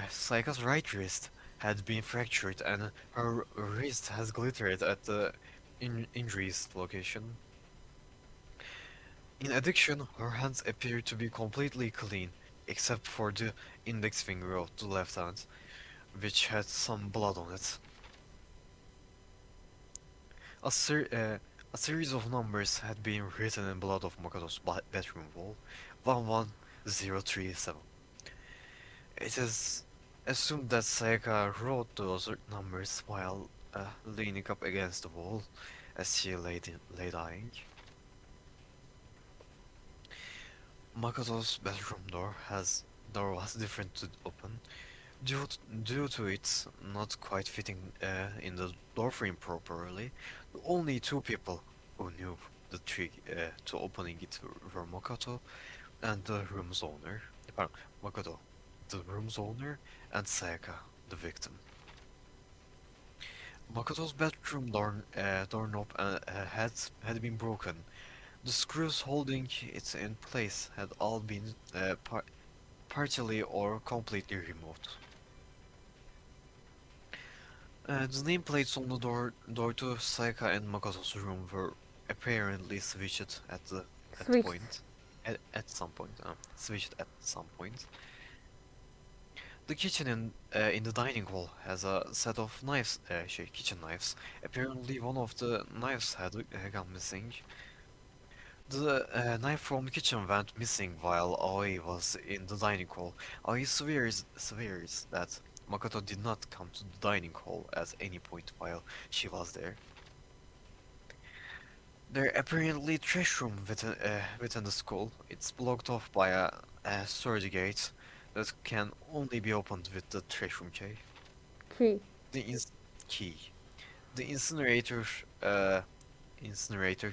Saika's right wrist had been fractured and her wrist has glittered at the injury's location. In addition, her hands appear to be completely clean, except for the index finger of the left hand, which had some blood on it. A, ser a series of numbers had been written in blood of Makoto's bedroom wall, 11037. It is assumed that Sayaka wrote those numbers while leaning up against the wall as she lay dying. Makoto's bedroom door was different to open due to it not quite fitting in the doorframe properly. The only two people who knew the trick to opening it were Makoto and the room's owner. Makoto, the room's owner, and Sayaka, the victim. Makoto's bedroom doorknob had been broken. The screws holding it in place had all been partially or completely removed. The nameplates on the door to Sayaka and Makoto's room were apparently switched Switched. at some point. Switched at some point. The kitchen in the dining hall has a set of knives, kitchen knives. Apparently, one of the knives had gone missing. The knife from the kitchen went missing while Aoi was in the dining hall. Aoi swears that Makoto did not come to the dining hall at any point while she was there. There apparently trash room within the school. It's blocked off by a sturdy gate that can only be opened with the trash room key. Key. The key. The incinerator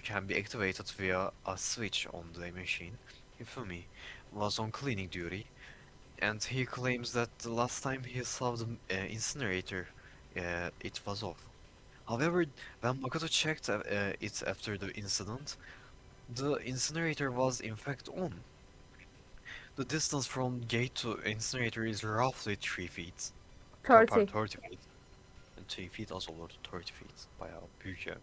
can be activated via a switch on the machine. Hifumi was on cleaning duty, and he claims that the last time he saw the incinerator, it was off. However, when Makoto checked it after the incident, the incinerator was in fact on. The distance from gate to incinerator is roughly 3 feet. 30. 30 feet. And 3 feet also olur, 30 feet. Bayağı büyük yani.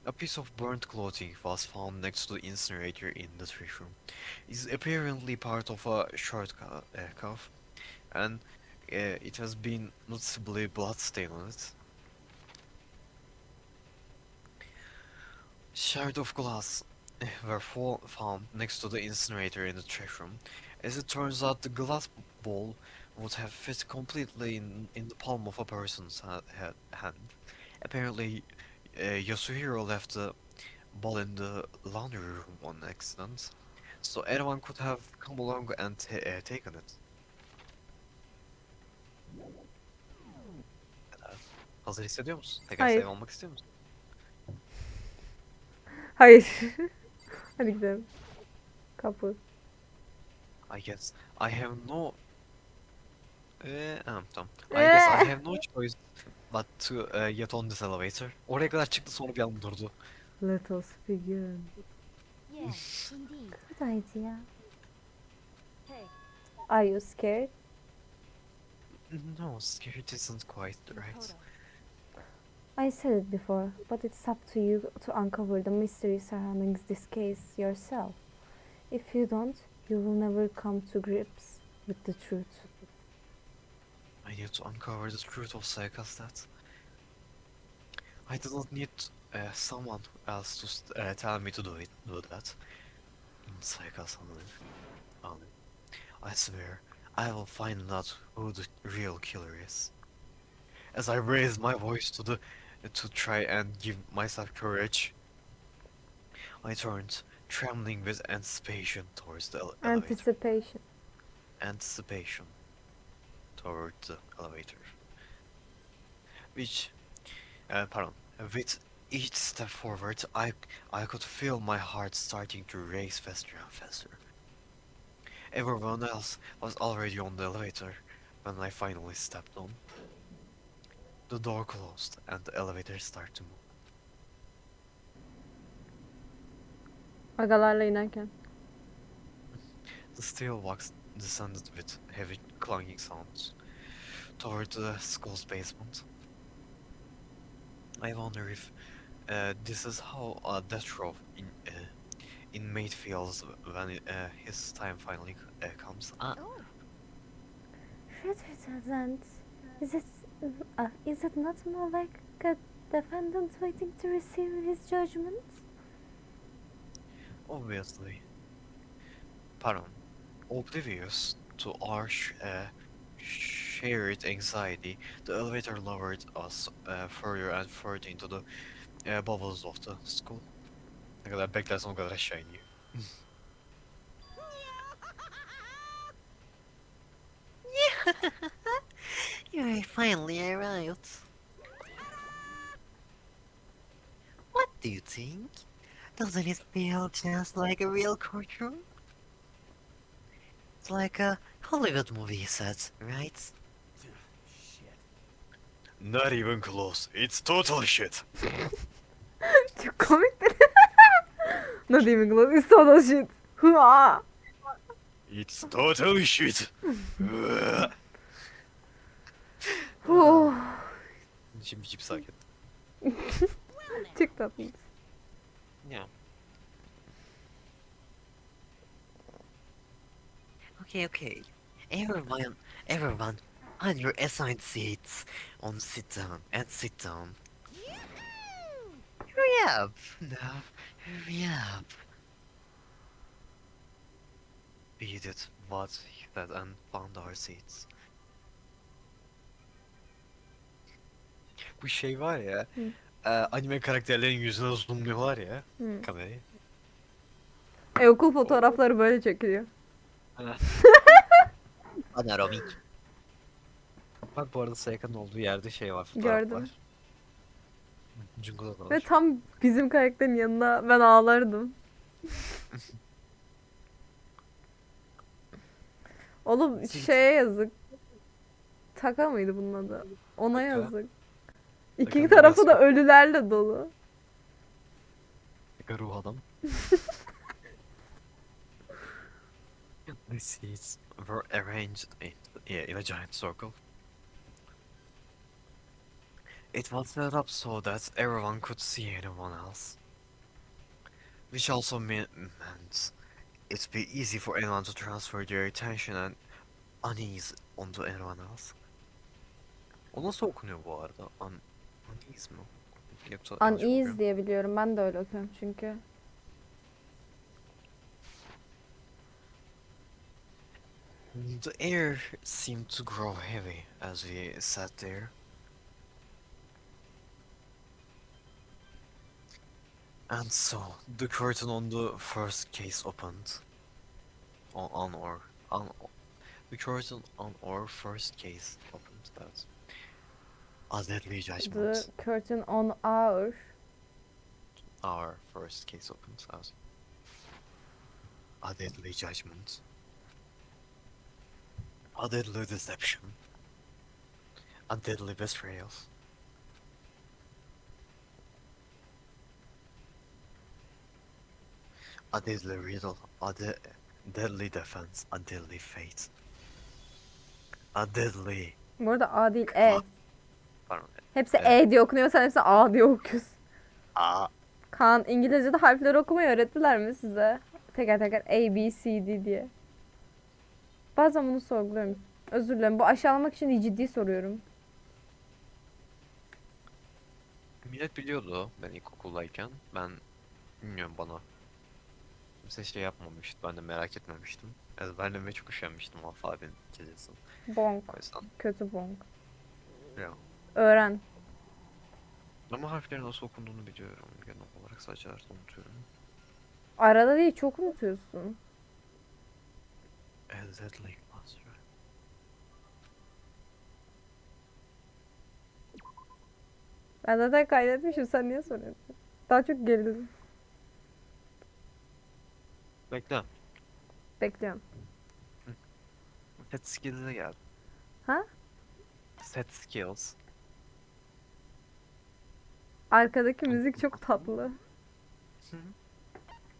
A piece of burnt clothing was found next to the incinerator in the trash room. It's apparently part of a short cuff, and it has been noticeably bloodstained on it. Shards of glass were found next to the incinerator in the trash room. As it turns out, the glass ball would have fit completely in the palm of a person's hand. Apparently, Yasuhiro left the ball in the laundry room on accident, so anyone could have come along and taken it. Hazır hissediyor musun? Tekrar Hayır. save almak istiyor musun? Hayır. Hadi gidelim. Kapı. I guess I have no Tamam. I guess I have no choice but to get on this elevator. Oraya kadar çıktı sonra bir anda durdu. Let us begin. Yes, indeed. Good idea. Hey, Are you scared? No, scared isn't quite right. Makoto. I said it before, but it's up to you to uncover the mystery surrounding this case yourself. If you don't, you will never come to grips with the truth. I need to uncover the truth of Sayaka's death. I do not need someone else to tell me to do that. Sayaka's honor. I swear, I will find out who the real killer is. As I raise my voice to try and give myself courage, I turned, trembling with anticipation towards the elevator. Anticipation toward the elevator. With each step forward, I could feel my heart starting to race faster and faster. Everyone else was already on the elevator when I finally stepped on. The door closed and the elevator started to move. Agalarla inerken. The steel walks descended with heavy clanging sounds toward the school's basement. I wonder if this is how a death row inmate feels when his time finally comes. Rather than is it not more like a defendant waiting to receive his judgment? Obviously. Oblivious to our shared anxiety, the elevator lowered us further and further into the bubbles of the school. Ne kadar beklersen o kadar aşağı iniyor. You finally arrived. What do you think? Doesn't it feel just like a real courtroom? It's like a Hollywood movie set, right? Shit. Not even close. It's total shit. Çok komikti. Not even close. It's total shit. Hıa. It's total shit. Oh, Şimdi cip sakin. çok tatlıyız. Yeah. Okay. Everyone, on your assigned seats. Sit down. Hurry up! Now, hurry up. We did what he said and found our seats. Bu şey var ya, anime karakterlerin yüzüne zoomluyorlar ya Hı. kamerayı. Okul fotoğrafları böyle çekiliyor. Anaerobik. Bak bu arada Sayaka'nın olduğu yerde şey var, fotoğraf Gördüm. var. Jungle'da da Ve var. tam bizim karakterin yanında ben ağlardım. Oğlum şeye yazık. Taka mıydı bunun adı? Ona Taka. yazık. İki Taka'nın tarafı da yazık. ölülerle dolu. Sayaka ruh adam. The seats were arranged in a giant circle. It was set up so that everyone could see anyone else. Which also meant it'd be easy for anyone to transfer their attention and unease onto anyone else. O nasıl okunuyor bu arada? Unease mi? Yoksa yanlış mı Unease okuyorum? diye biliyorum. Ben de öyle okuyorum çünkü. The air seemed to grow heavy as we sat there. And so, the curtain on the first case opened. The curtain on our first case opened. That's a deadly judgment. The curtain on Our first case opened. That's a deadly judgment. A deadly deception. A deadly betrayal. A deadly riddle. Deadly defense. A deadly fate. A deadly... Bu arada A değil E. Pardon. Hepsi Evet. E diye okunuyor, sen hepsi A diye okuyorsun. A. Kaan, İngilizce'de harfleri okumayı öğrettiler mi size? Teker teker A, B, C, D diye. Bazen bunu sorguluyorum. Özür dilerim. Bu aşağılamak için ciddi soruyorum. Millet biliyordu ben ilkokuldayken. Ben bilmiyorum bana. Kimse şey yapmamıştı. Ben de merak etmemiştim. Ezberlemeye çok üşenmiştim alfabenin İngilizcesini. Bonk. O yüzden. Kötü bonk. Ya. Öğren. Ama harflerin nasıl okunduğunu biliyorum. Genel olarak sadece harfleri unutuyorum. Arada değil, çok unutuyorsun. Deadly monster. Ben zaten kaydetmişim, sen niye soruyorsun? Daha çok gerildim. Bekle. Bekliyorum. Set skills'e gel. Ha? Set skills. Arkadaki müzik çok tatlı.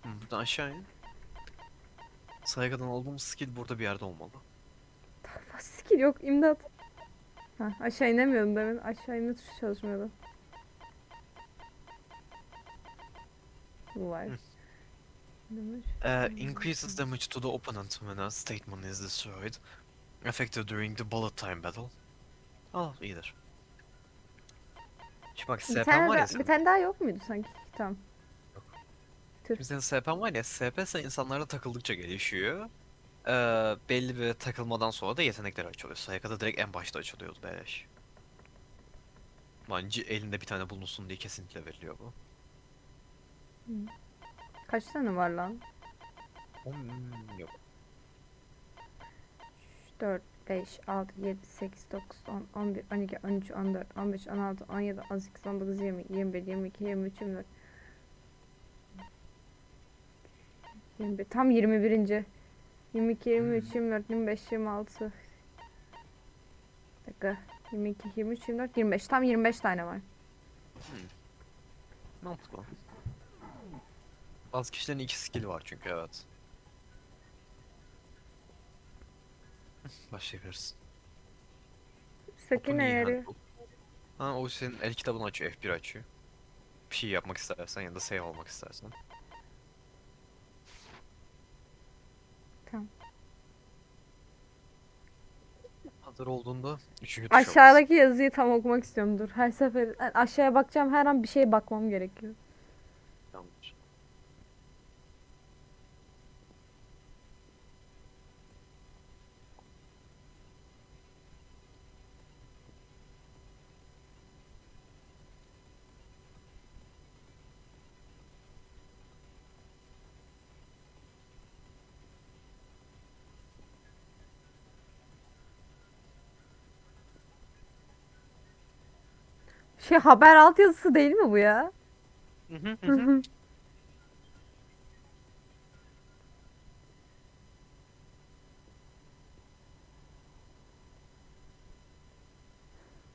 Buradan aşağı in. Saygıdan olduğumuz skill burada bir yerde olmalı. Skill yok, imdat. Ha, aşağı inemiyordum demin. Aşağı inme tuşu çalışmıyordu. Bu var. Increases damage to the opponent when a statement is destroyed. Effective during the bullet time battle. İyidir. Şimdi bak Bir SP'n tane, var ya daha, senin. bir tane daha yok muydu sanki? Tamam. Şimdi senin SP'n var ya, SP sen insanlarla takıldıkça gelişiyor. Belli bir takılmadan sonra da yetenekler açılıyor. Sayakada direkt en başta açılıyordu beleş. Bence elinde bir tane bulunsun diye kesinlikle veriliyor bu. Kaç tane var lan? Yok. 4, 5, 6, 7, 8, 9, 10, 11, 12, 13, 14, 15, 16, 17, 18, 19, 20, 21, 22, 23, 24. 21. Tam 21. 22, 23, 24, 25, 26. Bir dakika. 22, 23, 24, 25. Tam 25 tane var. Mantıklı. Bazı kişilerin 2 skill var çünkü, evet. Başlayabiliriz. Saki ne Open yarıyor? O senin el kitabını açıyor, F1 açıyor. Bir şey yapmak istersen ya da save almak istersen. Tamam. Hazır olduğunda 3. tuşa bas. Aşağıdaki yazıyı tam okumak istiyorum, dur. Her sefer aşağıya bakacağım, her an bir şeye bakmam gerekiyor. Tamamdır. Haber altyazısı değil mi bu ya?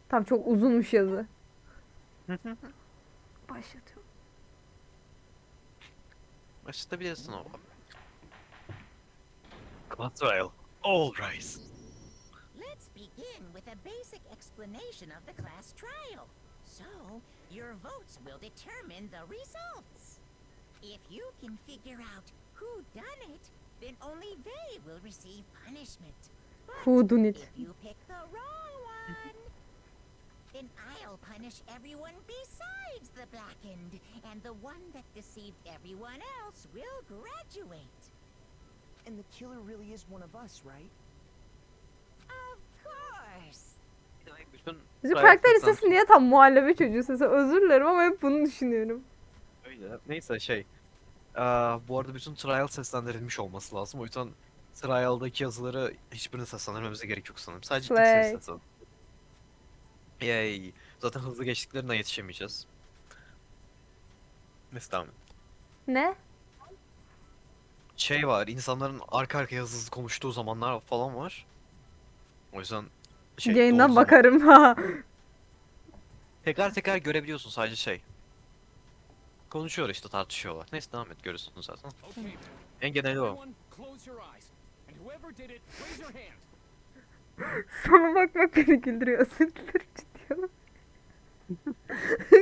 Tam çok uzunmuş yazı. Başlatıyorum. Başlatabilirsin o. Class trial. All rise. Let's begin with a basic explanation of the class trial. So, your votes will determine the results. If you can figure out who done it, then only they will receive punishment. But Who done it? if you pick the wrong one, then I'll punish everyone besides the blackened, and the one that deceived everyone else will graduate. And the killer really is one of us, right? Of course. Bütün Bizim trial karakter sesler- listesi niye tam muhallebi çocuğu sesi? Özür dilerim ama hep bunu düşünüyorum. Öyle. Neyse bu arada bütün trial seslendirilmiş olması lazım. O yüzden trial'daki yazıları hiçbirini seslendirmemize gerek yok sanırım. Sadece tek Slay. ses seslen. Yay. Zaten hızlı geçtiklerinden yetişemeyeceğiz. Neyse tamam. Ne? Var, insanların arka arkaya hızlı konuştuğu zamanlar falan var. O yüzden Şey, Yayından doğru zaman. bakarım. Ha. Tekrar tekrar görebiliyorsun sadece şey. Konuşuyor işte tartışıyorlar. Neyse devam et görürsün zaten. En geneli o. Everyone, close your eyes. And whoever did it, raise your hand. Sana bakmak beni güldürüyor. Özür dilerim ciddi.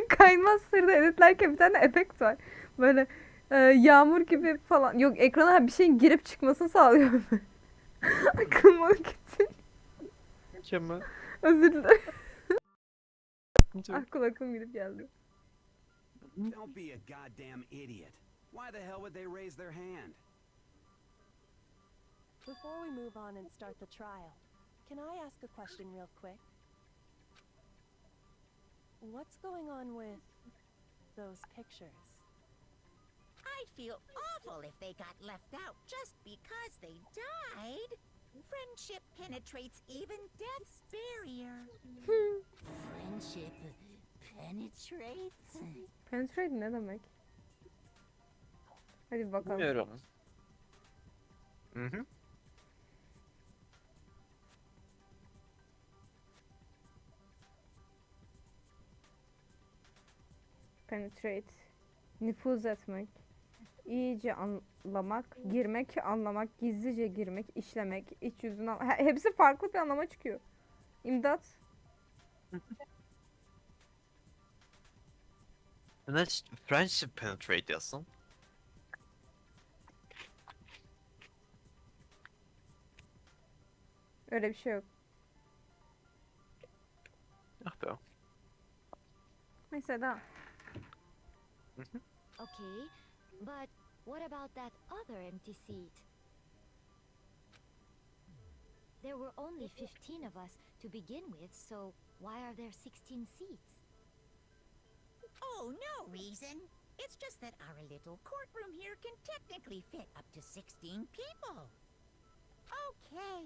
Kaymaz sırada editlerken bir tane efekt var. Böyle yağmur gibi falan. Yok, ekrana bir şeyin girip çıkmasını sağlıyor. Aklıma gitti. Mükemmel. Özür dilerim. Ah, kulaklığım gidip geldi. Don't be a goddamn idiot. Why the hell would they raise their hand? Before we move on and start the trial, can I ask a question real quick? What's going on with those pictures? I'd feel awful if they got left out just because they died. Friendship penetrates even death's barrier. Friendship penetrates. Penetrate ne demek? Hadi bakalım. Bilmiyorum. Hı hı. Penetrate. Nüfuz etmek. İyice anlamak, girmek, anlamak, gizlice girmek, işlemek, iç yüzüne hepsi farklı bir anlama çıkıyor. İmdat. Neden friendship penetrate diyorsun? Öyle bir şey yok. Ah be. Neyse daha. Okay, but what about that other empty seat? There were only 15 of us to begin with, so why are there 16 seats? Oh, no reason. It's just that our little courtroom here can technically fit up to 16 people. Okay,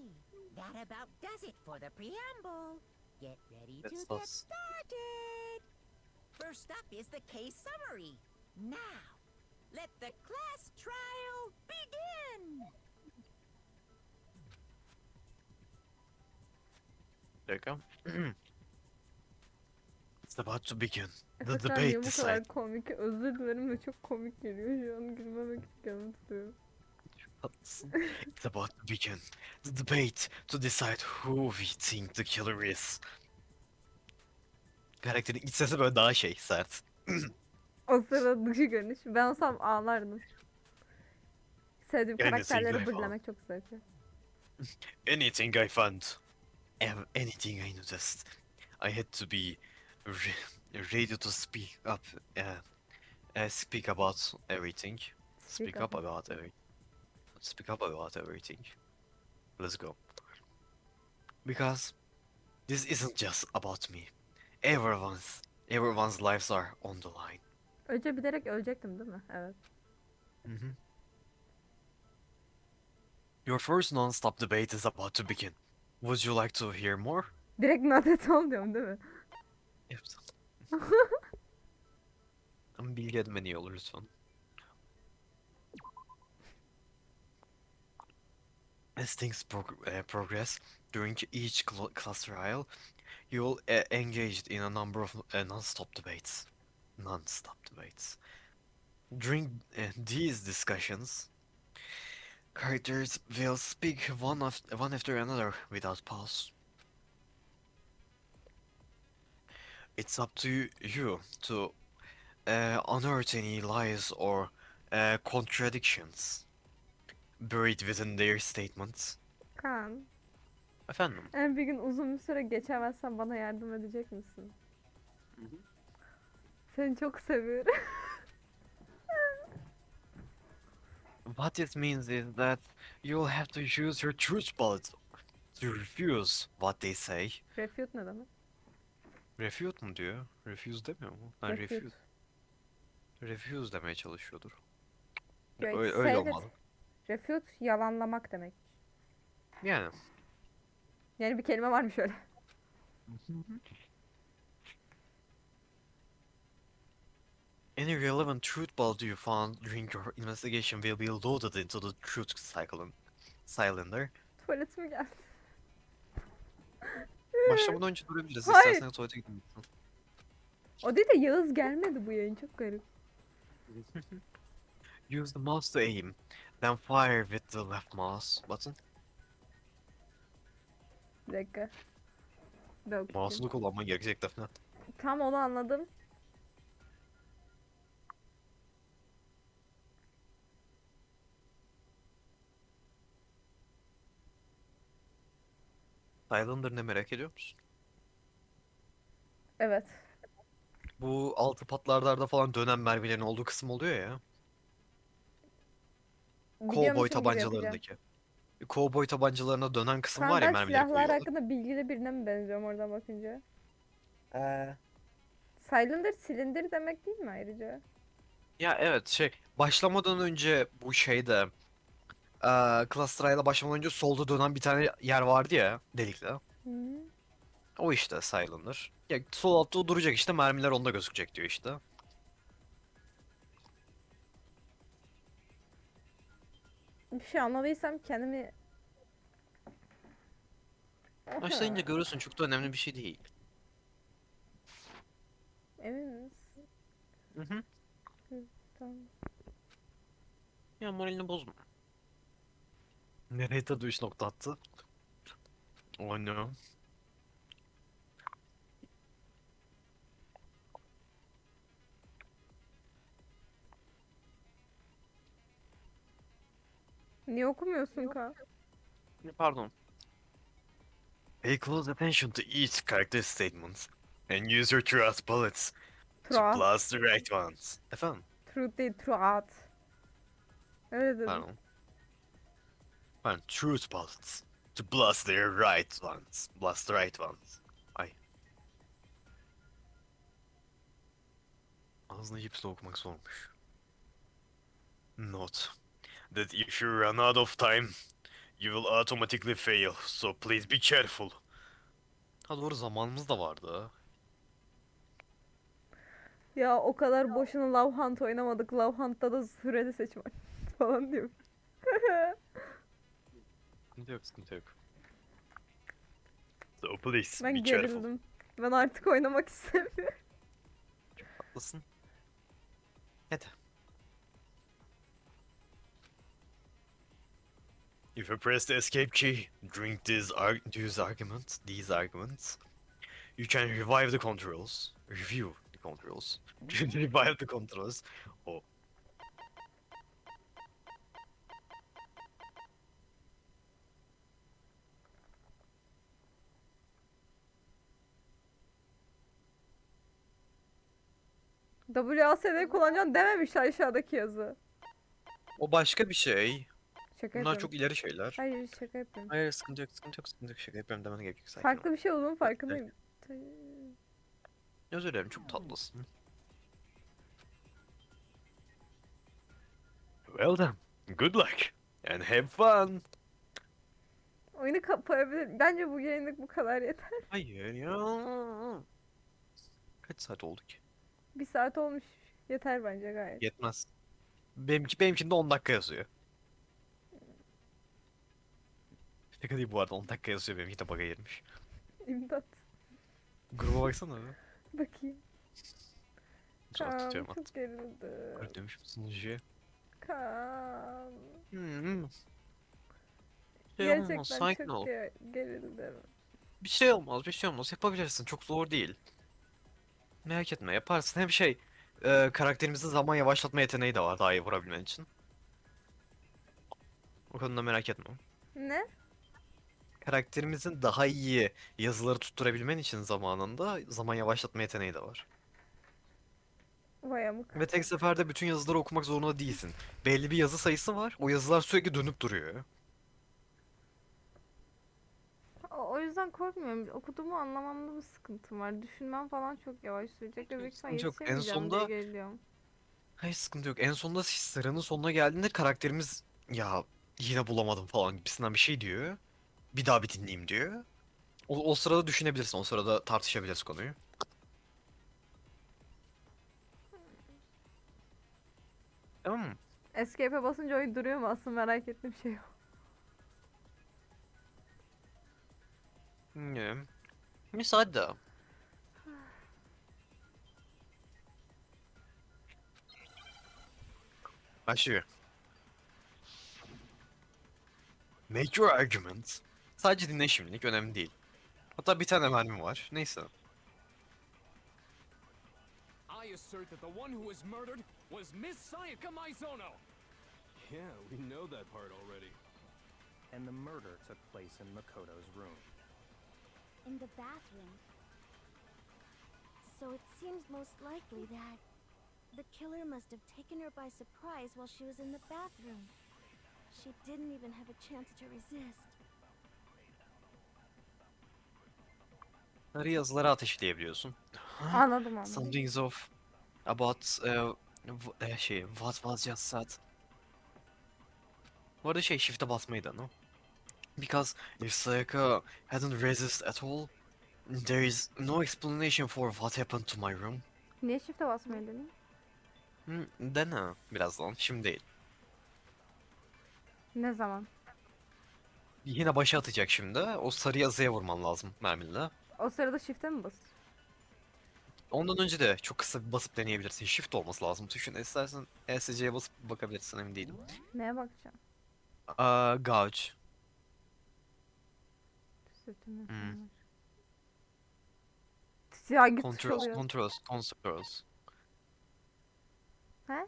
that about does it for the preamble. Get ready to That's get us. started. First up is the case summary. Now, let the class trial begin. There you go. It's about to begin. The Efektler debate niye bu kadar decide. komik? Özür dilerim de çok komik geliyor şu an, gülmemek için tutuyorum. Haklısın. It's about to begin. The debate to decide who we think the killer is. Karakterin iç sesi böyle daha şey sert. O sırada dışı görünüş. Ben olsam ağlardım. Sevdiğim Yani karakterleri Singay falan. bırlamak çok zevkli. Anything I found, anything I noticed, I had to be ready to speak up, speak about everything. Speak up about everything. Speak up about everything. Let's go. Because this isn't just about me. Everyone's lives are on the line. Önce bilerek ölecektim değil mi? Evet. Your first non-stop debate is about to begin. Would you like to hear more? Direkt nadet ol diyorum değil mi? Evet. Ama bilgi edinmen iyi olur lütfen. As things progress during each class trial, you'll engaged in a number of non-stop debates. Non-stop debates. During these discussions, characters will speak one after another without pause. It's up to you to unearth any lies or contradictions buried within their statements. Kaan, Efendim? eğer bir gün uzun bir süre geçemezsen bana yardım edecek misin? Seni çok seviyorum. What it means is that you'll have to use your truth bullet to refuse what they say. Refute ne demek? Refute mu diyor? Refuse demiyor mu? Ha, refuse. Refuse demeye çalışıyordur. Yo, Öyle, say öyle that. olmalı. Refute yalanlamak demek. Yani. Yani bir kelime varmış öyle. Any relevant truth bullet you found during your investigation will be loaded into the truth cylinder. Tuvaletim geldi. Başlamadan önce durabiliriz. Hayır. İstersen tuvalete gidebilirsin. O değil de Yağız gelmedi bu yayın, çok garip. Use the mouse to aim. Then fire with the left mouse button. Bir dakika. Bakayım. Mouse'unu kullanman gerekecek Defne. Tam onu anladım. Highlander ne merak ediyor musun? Evet. Bu altı patlarlarda falan dönen mermilerin olduğu kısım oluyor ya. Kovboy Biliyormuşum gibi yapacağım. tabancalarındaki. Kovboy tabancalarına dönen kısım var ya, Standart mermileri silahlar koyuyorlar. hakkında bilgili birine mi benziyorum oradan bakınca? Ee, Cylinder silindir demek değil mi ayrıca? Ya evet, başlamadan önce bu şeyde Class Trial'a başlamadan önce solda dönen bir tane yer vardı ya, delikli. Hı. O işte Cylinder. Ya sol altta o duracak işte, mermiler onda gözükecek diyor işte. Bir şey anladıysam kendimi... Başlayınca görürsün, çok da önemli bir şey değil. Emin misin? Hı hı. Tamam. Ya moralini bozma. Nereye tadı 3 nokta attı? Oh no. Niye okumuyorsun Ka? Pardon. Pay close attention to each character statements and use your truth bullets to Truat. blast the right ones. Efendim? Truth değil, truat. Öyle dedim. Pardon. Pardon, truth bullets to blast their right ones. Blast the right ones. Ay. Ağzını hipsle okumak zormuş. Note that if you run out of time, you will automatically fail, so please be careful. Ha doğru, zamanımız da vardı. Ya o kadar boşuna Love Hunt oynamadık. Love Hunt'ta da süreli seçim var falan diyor. Sıkıntı yok, sıkıntı yok. So please Ben be careful. gerildim. Ben artık oynamak istemiyorum. Haklısın. Hadi. If you press the escape key during these arguments, you can revive the controls. Review the controls. Revive the controls. Oh. WASD kullanacaksın dememişler aşağıdaki yazı. O başka bir şey. Şaka Bunlar yapıyorum. çok ileri şeyler. Hayır şaka yapıyorum. Hayır, sıkıntı yok, sıkıntı yok, sıkıntı yok. Şaka yapıyorum demene gerek yok. Sakin ol. Farklı bir şey olduğunun farkındayım. Özür dilerim, çok tatlısın. Well then, good luck and have fun. Oyunu kapayabilir. Bence bu yayınlık bu kadar yeter. Hayır ya. Kaç saat oldu ki? 1 saat olmuş. Yeter bence gayet. Yetmez. Benimkinde 10 dakika yazıyor. Şaka değil bu arada, 10 dakika yazıyor, benimki de bug'a girmiş. İmdat. Gruba baksana be. Bakayım. Zor Kaan tutuyorum çok hatta. gerildi. Ödemiş misin J? Kaan. Şey Gerçekten olmaz, sakin çok ol. gerildim. Bir şey olmaz, bir şey olmaz. Yapabilirsin, çok zor değil. Merak etme, yaparsın. Hem karakterimizin zaman yavaşlatma yeteneği de var daha iyi vurabilmen için. O konuda merak etme. Ne? Karakterimizin daha iyi yazıları tutturabilmen için zamanında zaman yavaşlatma yeteneği de var. Vay amık. Ve tek seferde bütün yazıları okumak zorunda değilsin. Belli bir yazı sayısı var. O yazılar sürekli dönüp duruyor. O yüzden korkmuyorum. Okuduğumu anlamamda bir sıkıntım var. Düşünmem falan çok yavaş sürecek ve büyük ihtimalle Sıkıntı yok. En yetişemeyeceğim diye sonunda geriliyorum. hayır, sıkıntı yok. En sonunda sıranın sonuna geldiğinde karakterimiz ya yine bulamadım falan gibisinden bir şey diyor. Bir daha bir dinleyeyim diyor. O sırada düşünebilirsin. O sırada tartışabiliriz konuyu. Tamam mı? Escape'e basınca oyun duruyor mu aslında, merak ettiğim şey o. Hmm. Müsaade. Başlıyor. Make your argument. Sadece dinle şimdilik, önemli değil. Hatta bir tane mermi var. Neyse. I assert that the one who was murdered was Miss Sayaka Maizono. Yeah, we know that part already. And the murder took place in Makoto's room. In the bathroom. So it seems most likely that the killer must have taken her by surprise while she was in the bathroom. She didn't even have a chance to resist. Sarı yazıları ateşleyebiliyorsun. Anladım. Something's off about what was just said. Bu arada shift'e basmaydı, no? Because if Sayaka hadn't resisted at all, there is no explanation for what happened to my room. Niye shift'e basmayı deneyim? Dene birazdan, şimdi değil. Ne zaman? Yine başa atacak şimdi. O sarı yazıya vurman lazım merminle. O sırada shift'e mi bas? Ondan önce de çok kısa basıp deneyebilirsin. Shift olması lazım. Tuşuna istersen ESC'ye basıp bakabilirsin, emin değilim. Neye bakacağım? Gauge. Sırtımda Hmm. falan var. Ya git Controls. He?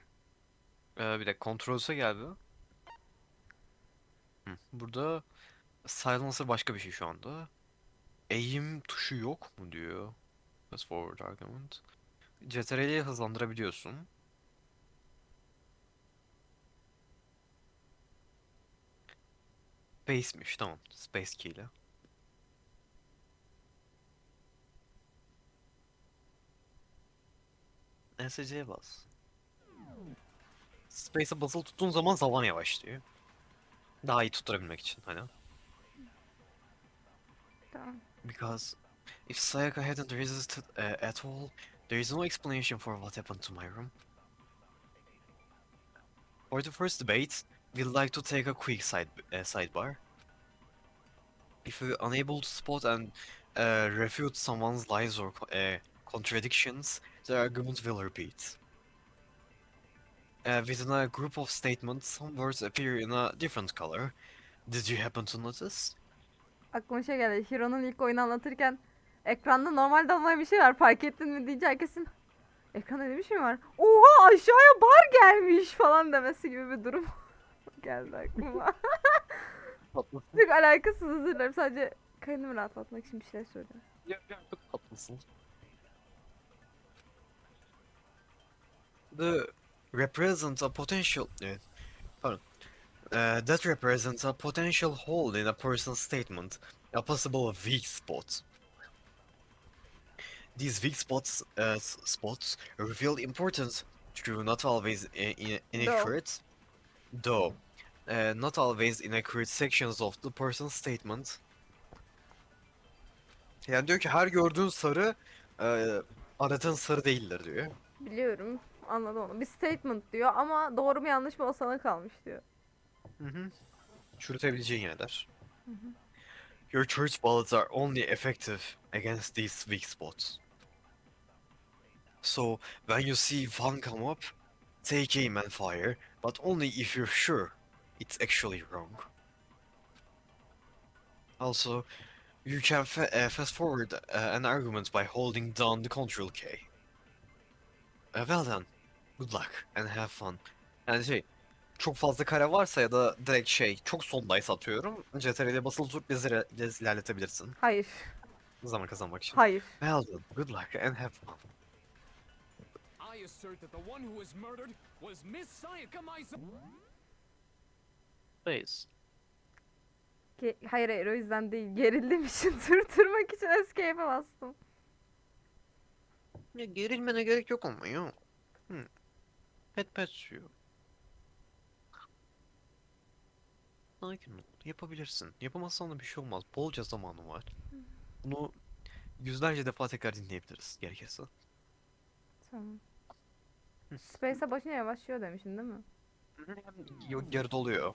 Bir de Controls'a gel bir. Burada Silencer başka bir şey şu anda. Aim tuşu yok mu diyor. Fast forward argument. CTRL'yi hızlandırabiliyorsun. Space'miş, tamam. Space key ile. ESC'ye bas. Space'e basılı tuttuğun zaman zaman yavaşlıyor. Daha iyi tutturabilmek için hani. Tamam. Because if Sayaka hadn't resisted at all, there is no explanation for what happened to my room. For the first debate, we'd like to take a quick sidebar. If you're unable to spot and refute someone's lies or contradictions, the argument will repeat. Within a group of statements, some words appear in a different color. Did you happen to notice? Aklıma şey geldi. Hiro'nun ilk oyunu anlatırken ekranda normalde olmayan bir şey var. Fark ettin mi diyince herkesin ekranda ne bir şey var? Oha aşağıya bar gelmiş falan demesi gibi bir durum geldi aklıma. Çok alakasız, özür dilerim. Sadece kendimi rahatlatmak için bir şeyler söylüyorum. Çok tatlısın. The represents a potential that represents a potential hole in a person's statement, a possible weak spot. These weak spots reveal important, true, not always inaccurate, though not always inaccurate sections of the person's statement. Yani diyor ki her gördüğün sarı aradığın sarı değildir diyor. Biliyorum. Anladım onu. Bir statement diyor ama doğru mu yanlış mı o sana kalmış diyor. Çürütebileceğin yerler. Your church ballots are only effective against these weak spots. So, when you see one come up, take aim and fire, but only if you're sure it's actually wrong. Also, you can fast forward an argument by holding down the control key. Well then, good luck and have fun. Yani çok fazla kare varsa ya da direkt çok sondaysa atıyorum, CTRL'ye basılı tutup biraz ilerletebilirsin. Hayır. Zaman kazanmak için. Hayır. Well then, good luck and have fun. I assert that the one who was murdered was Miss Sayaka Maizono. Base. Hayır o yüzden değil. Gerildiğim için durdurmak için escape'e bastım. Ya gerilmene gerek yok ama ya. Pet suyu. Sakin ol. Yapabilirsin. Yapamazsan da bir şey olmaz. Bolca zamanı var. Bunu yüzlerce defa tekrar dinleyebiliriz gerekirse. Tamam. Space'e başına yavaşlıyor demişsin değil mi? Yok, geri doluyor.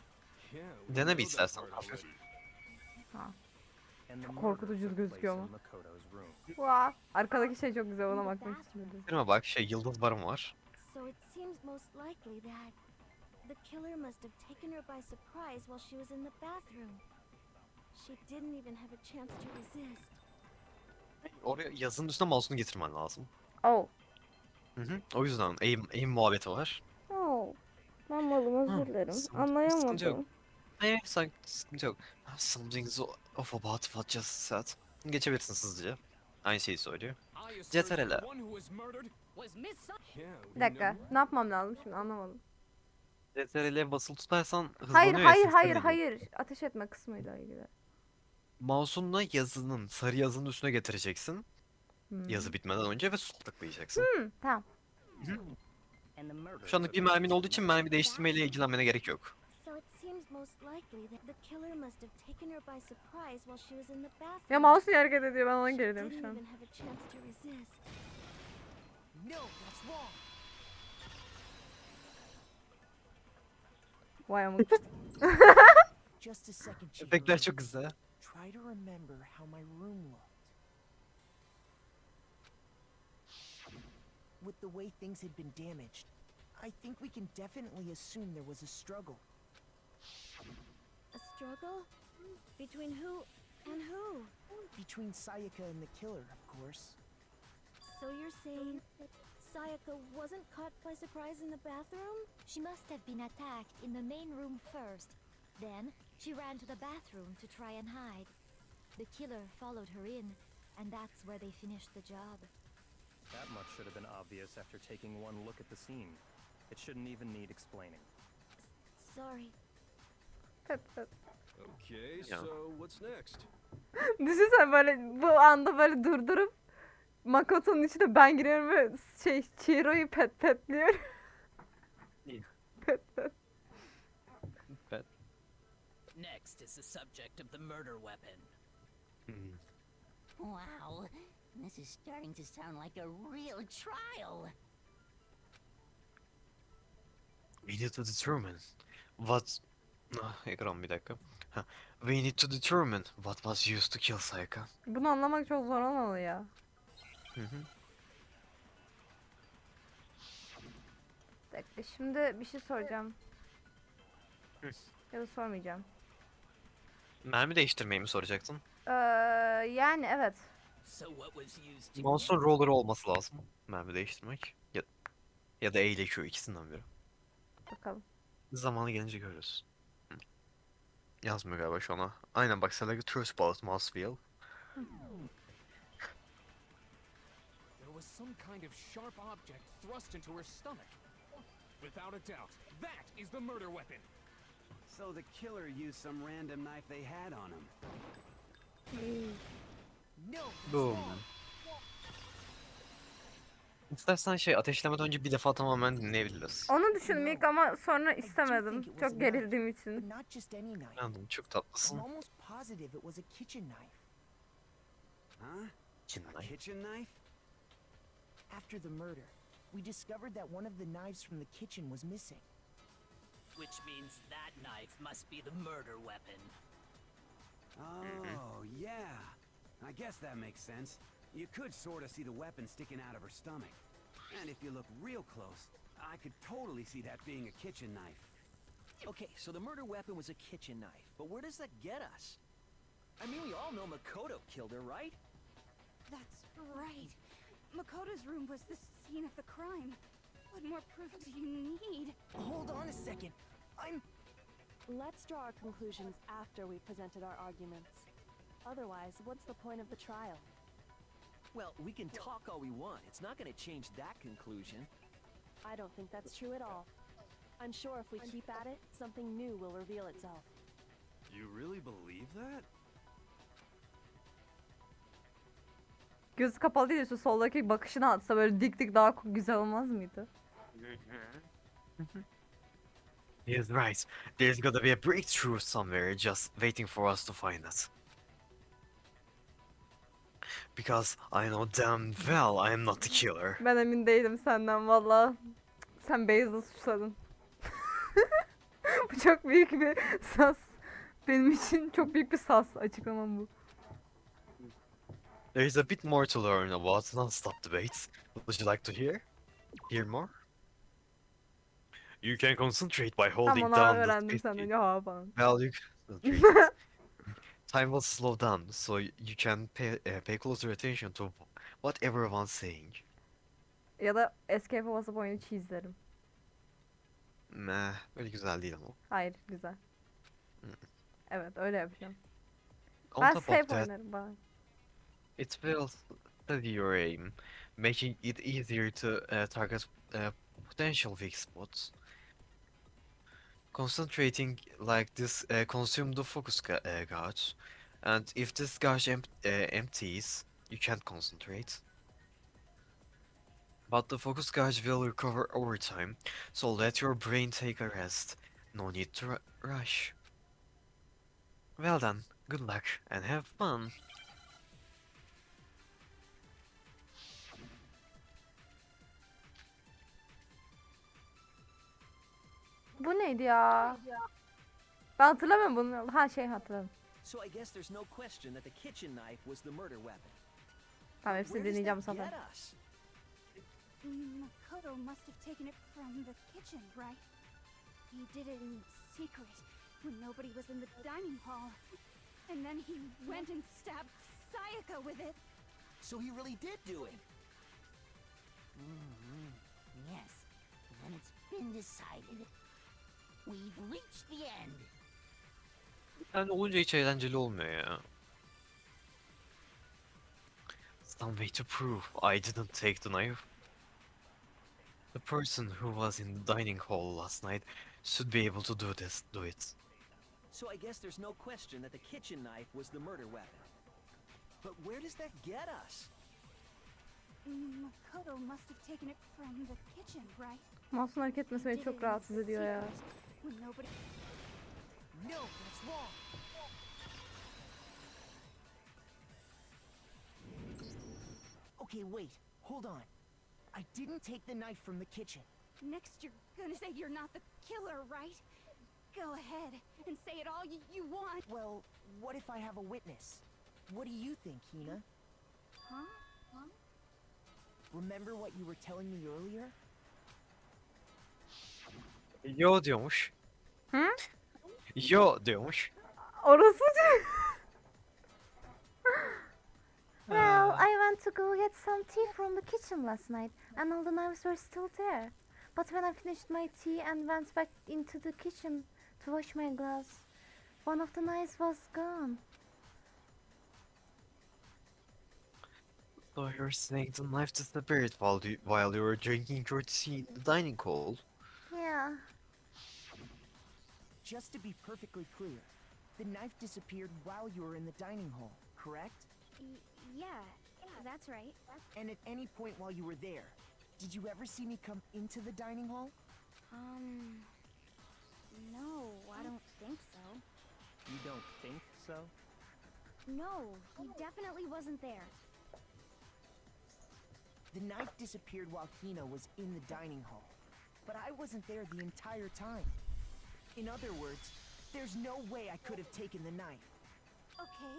Dene bir istersen hafif. and the Çok murder korkutucu took place gözüküyor ama. in Makoto's room. Vaa. Arkadaki şey çok güzel, ona bakmak istedim. Firma bak yıldız barım var. So it seems most likely that the killer must have taken her by surprise while she was in the bathroom. She didn't even have a chance to resist. Oraya yazının üstüne mouse'unu getirmen lazım. Oh. O yüzden aim muhabbeti var. Oh. Ben malım, özür dilerim. Sıkıntı yok. Anlayamadım. Sıkıntı yok. Something's off about what just said. Geçebilirsin hızlıca. Aynı şeyi söylüyor. I assert Yeter that hele. the one who was murdered was Miss Yeah, Bir dakika. Ne yapmam lazım şimdi, anlamadım. CTRL'e basılı tutarsan Hayır, hızlanıyor ya, hayır, ses hayır, geliyor. hayır. Ateş etme kısmıyla ilgili. Mouse'unla yazının, sarı yazının üstüne getireceksin. Yazı bitmeden önce ve sol tıklayacaksın. Tamam. And the murder Şu anlık bir took mermin place olduğu in için Makoto's mermi değiştirmeyle ilgilenmene gerek yok. So it seems most likely that the killer must have taken her by surprise while she was in the bathroom. Ya mouse niye hareket ediyor, ben ona She geri dedim didn't şu an. even have a chance to resist. No, that's wrong. Vay amık. Just a second, Chief. Efektler çok güzel. Try to remember how my room looked. With the way things had been damaged, I think we can definitely assume there was a struggle. A struggle? Between who and who? Between Sayaka and the killer, of course. So you're saying Sayaka wasn't caught by surprise in the bathroom? She must have been attacked in the main room first. Then she ran to the bathroom to try and hide. The killer followed her in, and that's where they finished the job. That much should have been obvious after taking one look at the scene. It shouldn't even need explaining. Sorry. Okay, Yeah. so what's next? Düşünsene böyle bu anda böyle durdurup Makoto'nun içine ben giriyorum ve Chihiro'yu petliyor. İyi. Pet. Next is the subject of the murder weapon. Wow, this is starting to sound like a real trial. We need to determine what... ekran bir dakika. We need to determine what was used to kill Sayaka. Bunu anlamak çok zor olmalı ya. Bir dakika, şimdi bir şey soracağım. Ya da sormayacağım. Mermi değiştirmeyi mi soracaksın? Yani evet. So what was used to Mouse'un roller olması lazım. Mermi değiştirmek. Ya da E ile Q, ikisinden biri. Bakalım. Zamanı gelince görürüz. Yazmıyor galiba şu ana. Aynen bak, select true spot, mouse wheel. there was some kind of sharp object thrust into her stomach. Without a doubt, that is the murder weapon. So the killer used some random knife they had on him. No, that's Boom. wrong. İstersen ateşlemeden önce bir defa tamamen dinleyebiliriz. Onu düşündüm ilk ama sonra I do istemedim. think it was Çok a gerildiğim knife, için. but not just any knife. Anladım, çok I'm tatlısın. almost positive it was a kitchen knife. Huh? Kitchen A knife. kitchen knife? After the murder, we discovered that one of the knives from the kitchen was missing. Which means that knife must be the murder weapon. Oh, yeah. I guess that makes sense. You could sort of see the weapon sticking out of her stomach. And if you look real close, I could totally see that being a kitchen knife. Okay, so the murder weapon was a kitchen knife, but where does that get us? I mean, we all know Makoto killed her, right? That's right. Makoto's room was the scene of the crime. What more proof do you need? Hold on a second. Let's draw our conclusions after we've presented our arguments. Otherwise, what's the point of the trial? Well, we can talk all we want. It's not going to change that conclusion. I don't think that's true at all. I'm sure if we keep at it, something new will reveal itself. You really believe that? Gözü kapalı değil de şu soldaki bakışını atsa böyle dik daha güzel olmaz mıydı? He's right. There's gotta be a breakthrough somewhere just waiting for us to find it. Because I know damn well I am not the killer. Ben emin değilim senden valla. Sen Basil'i suçladın. Bu çok büyük bir sas. Benim için çok büyük bir sas, açıklamam bu. There is a bit more to learn about non-stop debates. Would you like to hear? Hear more? You can concentrate by Tam holding onu down the öğrendim space senden key. önce ha falan. Well, you concentrate it. Time will slow down, so you can pay closer attention to what everyone's saying. Ya da escape basıp oyunu çizlerim. Meh, öyle güzel değil ama. Hayır güzel. Evet öyle yapacağım. On Ben top of safe that, oynarım bana. it will steady your aim, making it easier to target potential weak spots. Concentrating like this consume the focus gauge, and if this gauge empties, you can't concentrate. But the focus gauge will recover over time, so let your brain take a rest. No need to rush. Well then, good luck and have fun. Bu neydi ya? Ben hatırlamıyorum bunu. Ha şey hatırladım. So I guess there's no question that the kitchen knife was the murder weapon. Tamam hepsini Where does dinleyeceğim that sonra. get us? Makoto must have taken it from the kitchen, right? He did it in secret when nobody was in the dining hall. And then he went and stabbed Sayaka with it. So he really did do it. Yes, then it's been decided. We've reached the end. Yani olunca hiç eğlenceli olmuyor ya. Some way to prove I didn't take the knife. The person who was in the dining hall last night should be able to do it. So I guess there's no question that the kitchen knife was the murder weapon. But where does that get us? Makoto must have taken it from the kitchen, right? Mouse'un hareket etmesi beni çok rahatsız ediyor ya. When nobody... No, that's wrong. Okay, wait. Hold on. I didn't take the knife from the kitchen. Next you're gonna say you're not the killer, right? Go ahead and say it all you want. Well, what if I have a witness? What do you think, Hina? Huh? Remember what you were telling me earlier? Yo diyormuş. Hı? Yo diyormuş. Orası Well, I went to go get some tea from the kitchen last night, and all the knives were still there. But when I finished my tea and went back into the kitchen to wash my gloves, one of the knives was gone. So you're saying the knife disappeared while you were drinking your tea in the dining hall? Yeah. Just to be perfectly clear, the knife disappeared while you were in the dining hall, correct? Yeah, that's right. And at any point while you were there, did you ever see me come into the dining hall? No, I don't think so. You don't think so? No, he definitely wasn't there. The knife disappeared while Hina was in the dining hall, but I wasn't there the entire time. In other words, there's no way I could have taken the knife. Okay,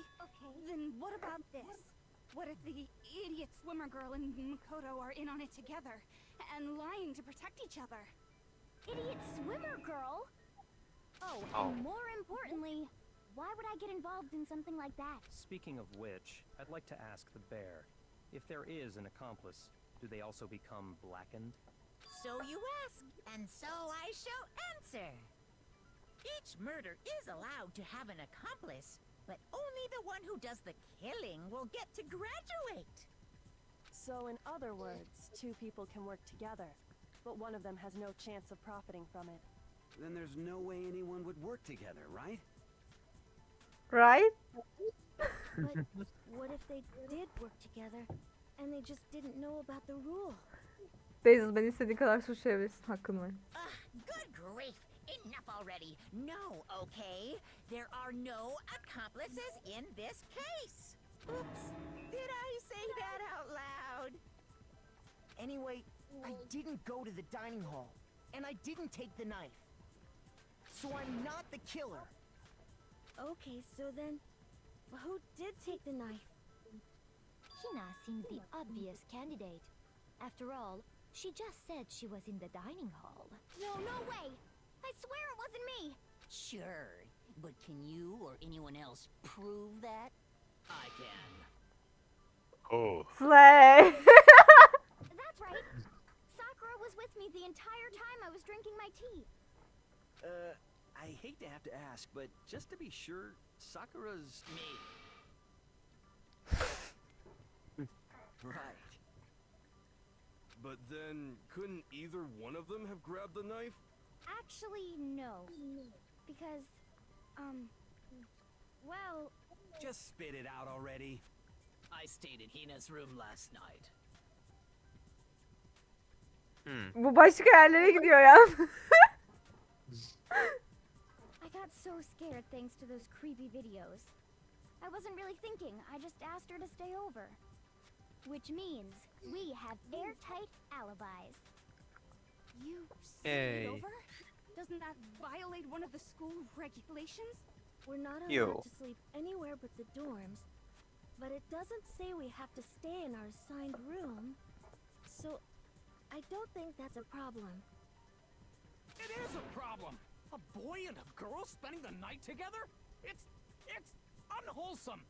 then what about this? What if the idiot swimmer girl and Makoto are in on it together and lying to protect each other? Idiot swimmer girl? Oh, Oh. and more importantly, why would I get involved in something like that? Speaking of which, I'd like to ask the bear, if there is an accomplice, do they also become blackened? So you ask, and so I shall answer. Each murder is allowed to have an accomplice, but only the one who does the killing will get to graduate. So in other words, two people can work together, but one of them has no chance of profiting from it. Then there's no way anyone would work together, right? Right? But what if they did work together and they just didn't know about the rule? Basil beni istediğin kadar suçlayabilirsin. Hakkın var. Good grief! Enough already! No, okay? There are no accomplices in this case! Oops! Did I say that out loud? Anyway, I didn't go to the dining hall, and I didn't take the knife. So I'm not the killer. Okay, so then, who did take the knife? Hina seems the obvious candidate. After all, she just said she was in the dining hall. No, no way! I swear it wasn't me! Sure, but can you or anyone else prove that? I can. Oh. Slay. That's right! Sakura was with me the entire time I was drinking my tea. I hate to have to ask, but just to be sure, Sakura's... Me. Right. But then, couldn't either one of them have grabbed the knife? Actually, no. Because, well... Just spit it out already. I stayed in Hina's room last night. Bu başka yerlere gidiyor ya. I got so scared thanks to those creepy videos. I wasn't really thinking, I just asked her to stay over. Which means we have airtight alibis. You Hey. stayed over? Doesn't that violate one of the school regulations? We're not allowed Yo. to sleep anywhere but the dorms, but it doesn't say we have to stay in our assigned room, so I don't think that's a problem. It is a problem. A boy and a girl spending the night together? It's unwholesome.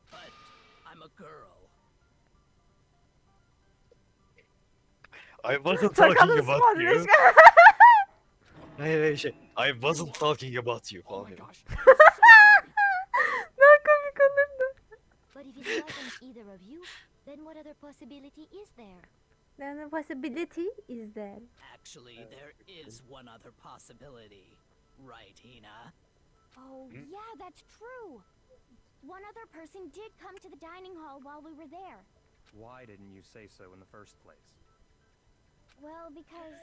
But I'm a girl. I wasn't talking Sakalın about sıvadı you. başka. Hayır şey. I wasn't talking about you Oh falan my diyor. gosh. Daha komik olurdu. But if it wasn't either of you, then what other possibility is there? Then the possibility is there. Actually, there is one other possibility. Right, Hina? Oh, yeah, that's true. One other person did come to the dining hall while we were there. Why didn't you say so in the first place? Well, because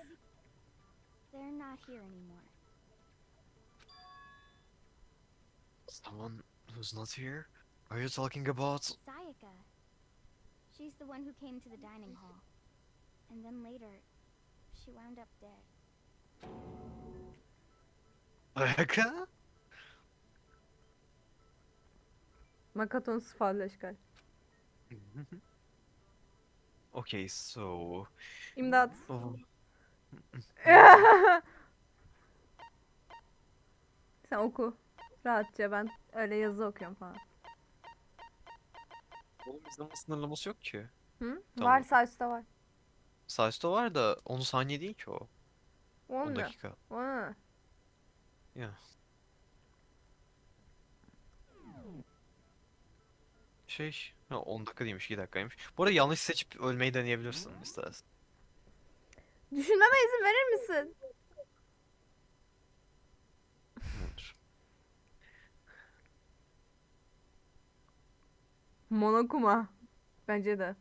they're not here anymore. Someone who's not here? Are you talking about? Sayaka. She's the one who came to the dining hall. And then later, she wound up dead. Ayaka? Makaton sıfırlaşkar. Okay, so... İmdat. Oh. Sen oku. Rahatça, ben öyle yazı okuyorum falan. Oğlum izleme sınırlaması yok ki. Hı? Tamam. Var, sağ üstte var. Sağ üstte var da 10 saniye değil ki o. 10 10 dakika. Ha. Ya. Ha, 10 dakika değilmiş, 2 dakikaymış. Bu arada yanlış seçip ölmeyi deneyebilirsin istersen. Düşünmeme izin verir misin? Tamamdır. Monokuma. Bence de.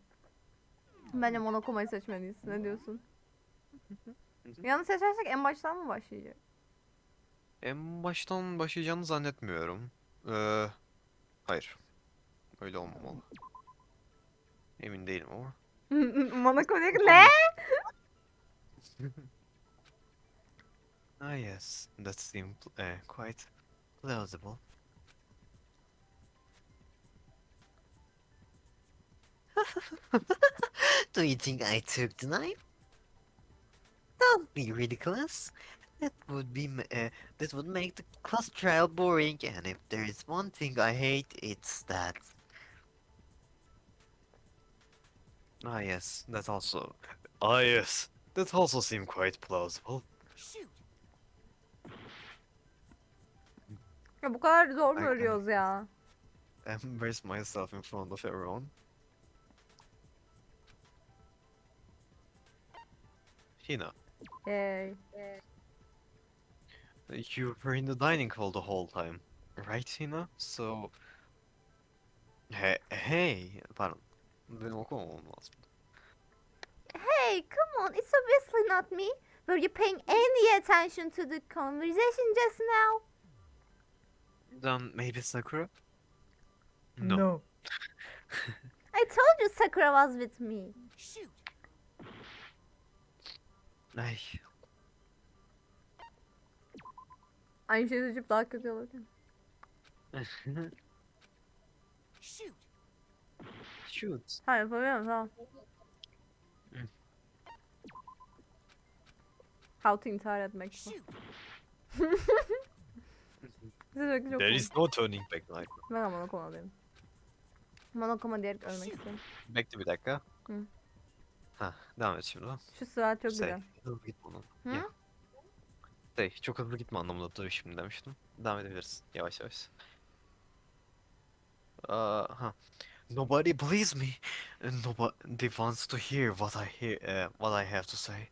Bence Monokuma'yı seçmeliyiz. Ne diyorsun? Yanlış seçersek en baştan mı başlayacak? En baştan başlayacağını zannetmiyorum. Hayır. Öyle olmamalı. Emin değilim ama. Monokuma diyor ki ne? Ah yes, that seems quite plausible. Do you think I took the knife? Don't be ridiculous. That would be that would make the class trial boring, and if there is one thing I hate, it's that. Ah yes, that also. Ah yes, that also seems quite plausible. Shoot! Ya bu kadar zor mu I- ölüyoruz ya? Embarrass myself in front of everyone. Hina, Hey. you were in the dining hall the whole time, right Hina? So... Hey, pardon. Benim okumamam lazım. Hey, come on, it's obviously not me. Were you paying any attention to the conversation just now? Then maybe Sakura? No. I told you Sakura was with me. Shoot! Ay, Aynı şeyi seçip daha kötü olurken. Shoot! shoot. Ha yapamıyorum tamam. How to intihar etmek. Sürekli çok There komik. is no turning back like. Ben ama monokoma alayım. Monokoma diyerek ölmek istiyorum. Bekle bir dakika. Hı. Ha, devam et şimdi. Şu sıra çok güzel. Hızlı gitme oğlum. Hı? Ya. Çok hızlı gitme anlamında tabii şimdi demiştim. Devam edebiliriz. Yavaş yavaş. Ha. Nobody believes me. Nobody wants to hear what I have to say.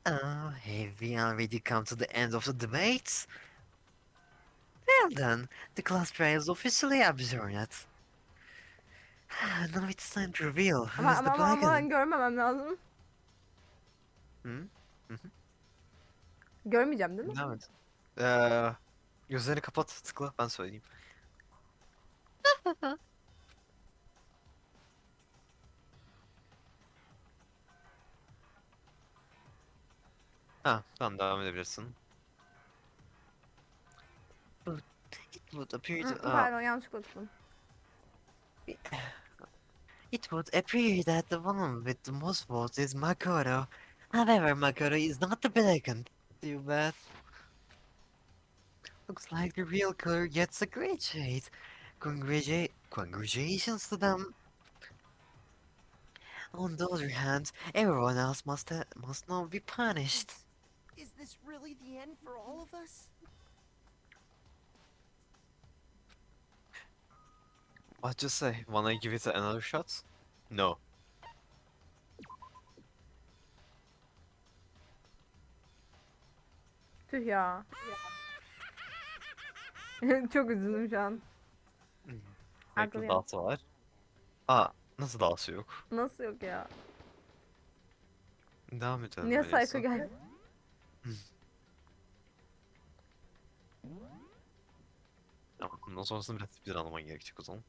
Oh, have we already come to the end of the debate? Well then, the class trial is officially adjourned. Now it's time to reveal who is the black Ben görmemem lazım. Hı? Hı hı. Görmeyeceğim değil mi? Devam et. Gözlerini kapat, tıkla, ben söyleyeyim. Ha, tamam devam edebilirsin. It would appear Pardon yanlışlıkla tuttum. It would appear that the one with the most votes is Makoto. However, Makoto is not the second. Too bad. Looks like the real killer gets a great shade. Congratulations to them. On the other hand, everyone else must now be punished. Is this really the end for all of us? What you say? Wanna give it another shot? No. Tüh ya. Çok üzüldüm şu an. Bekle Haklıyım. dahası var. Aa, nasıl dahası yok? Nasıl yok ya? Devam edelim. Niye öyleyse. Psycho geldi? Tamam, bundan sonrasını biraz bir anlaman gerekecek o zaman.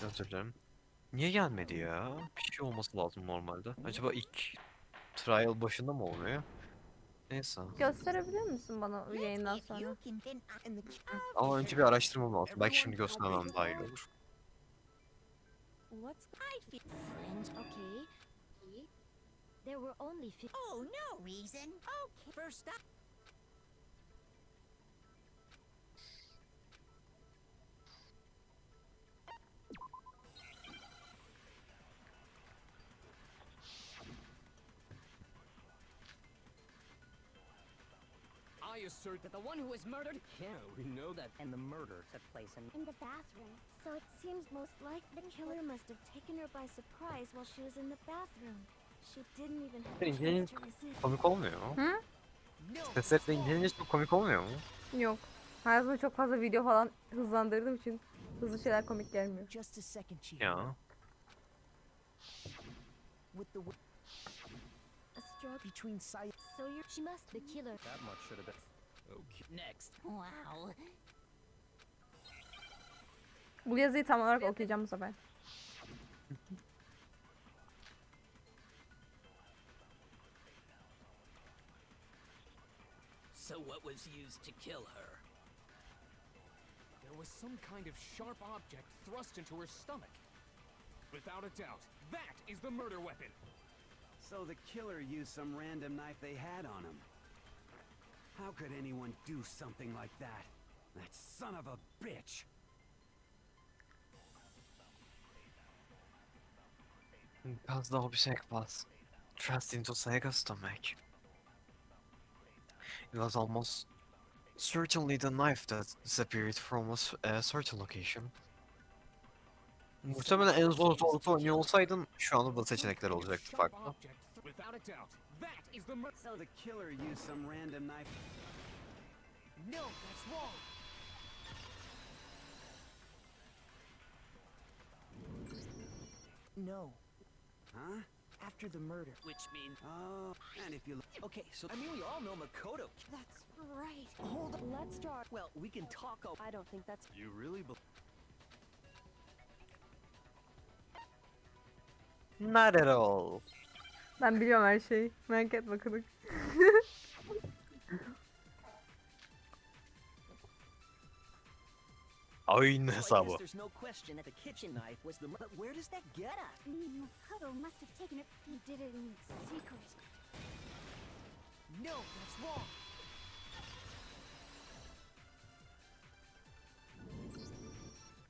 Özür dilerim. Niye gelmedi ya? Bir şey olması lazım normalde. Acaba ilk trial başında mı oluyor? Neyse. Gösterebilir misin bana yayından sonra? Ama önce bir araştırmam lazım. Belki şimdi göstermem daha iyi olur. What's I feel? Friends, okay. There were only 50. Oh, no reason. Okay, first up. I assert that the one who was murdered. Yeah, we know that. And the murder took place in In the bathroom. So it seems most like the killer must have taken her by surprise while she was in the bathroom. She didn't even have a İncelince chance to resist. komik olmuyor mu? Hı? Sesle incelince çok komik olmuyor mu? Yok. Hayatımda çok fazla video falan hızlandırdığım için hızlı şeyler komik gelmiyor. Just a second, Chief. Ya. With the A stroke between Saya. So she must the killer. that much should have been. Okay. Next. Wow. Bu yazıyı tam olarak okuyacağım bu sefer. So what was used to kill her? There was some kind of sharp object thrust into her stomach. Without a doubt, that is the murder weapon. So the killer used some random knife they had on him. How could anyone do something like that? That son of a bitch! Because the object was thrust into Sega's stomach. It was almost certainly the knife that disappeared from a certain location. Muhtemelen en zor zorlukta oynuyor olsaydın şu anda da seçenekler olacaktı Sharp farklı. object. Without a doubt, that is the murder. So the killer used some random knife. No, that's wrong. No. Huh? After the murder. Which means Oh, and if you look. Okay, so I mean, we all know Makoto. That's right. Hold on. Let's draw. Well, we can talk. I don't think that's. You really believe? Not at all. Ben biliyorum her şeyi. Merak etme kılık. Aynı So I guess hesabı. there's no question that the kitchen knife was the. But where does that get us? Makoto must have taken it. He did it in secret. No, that's wrong.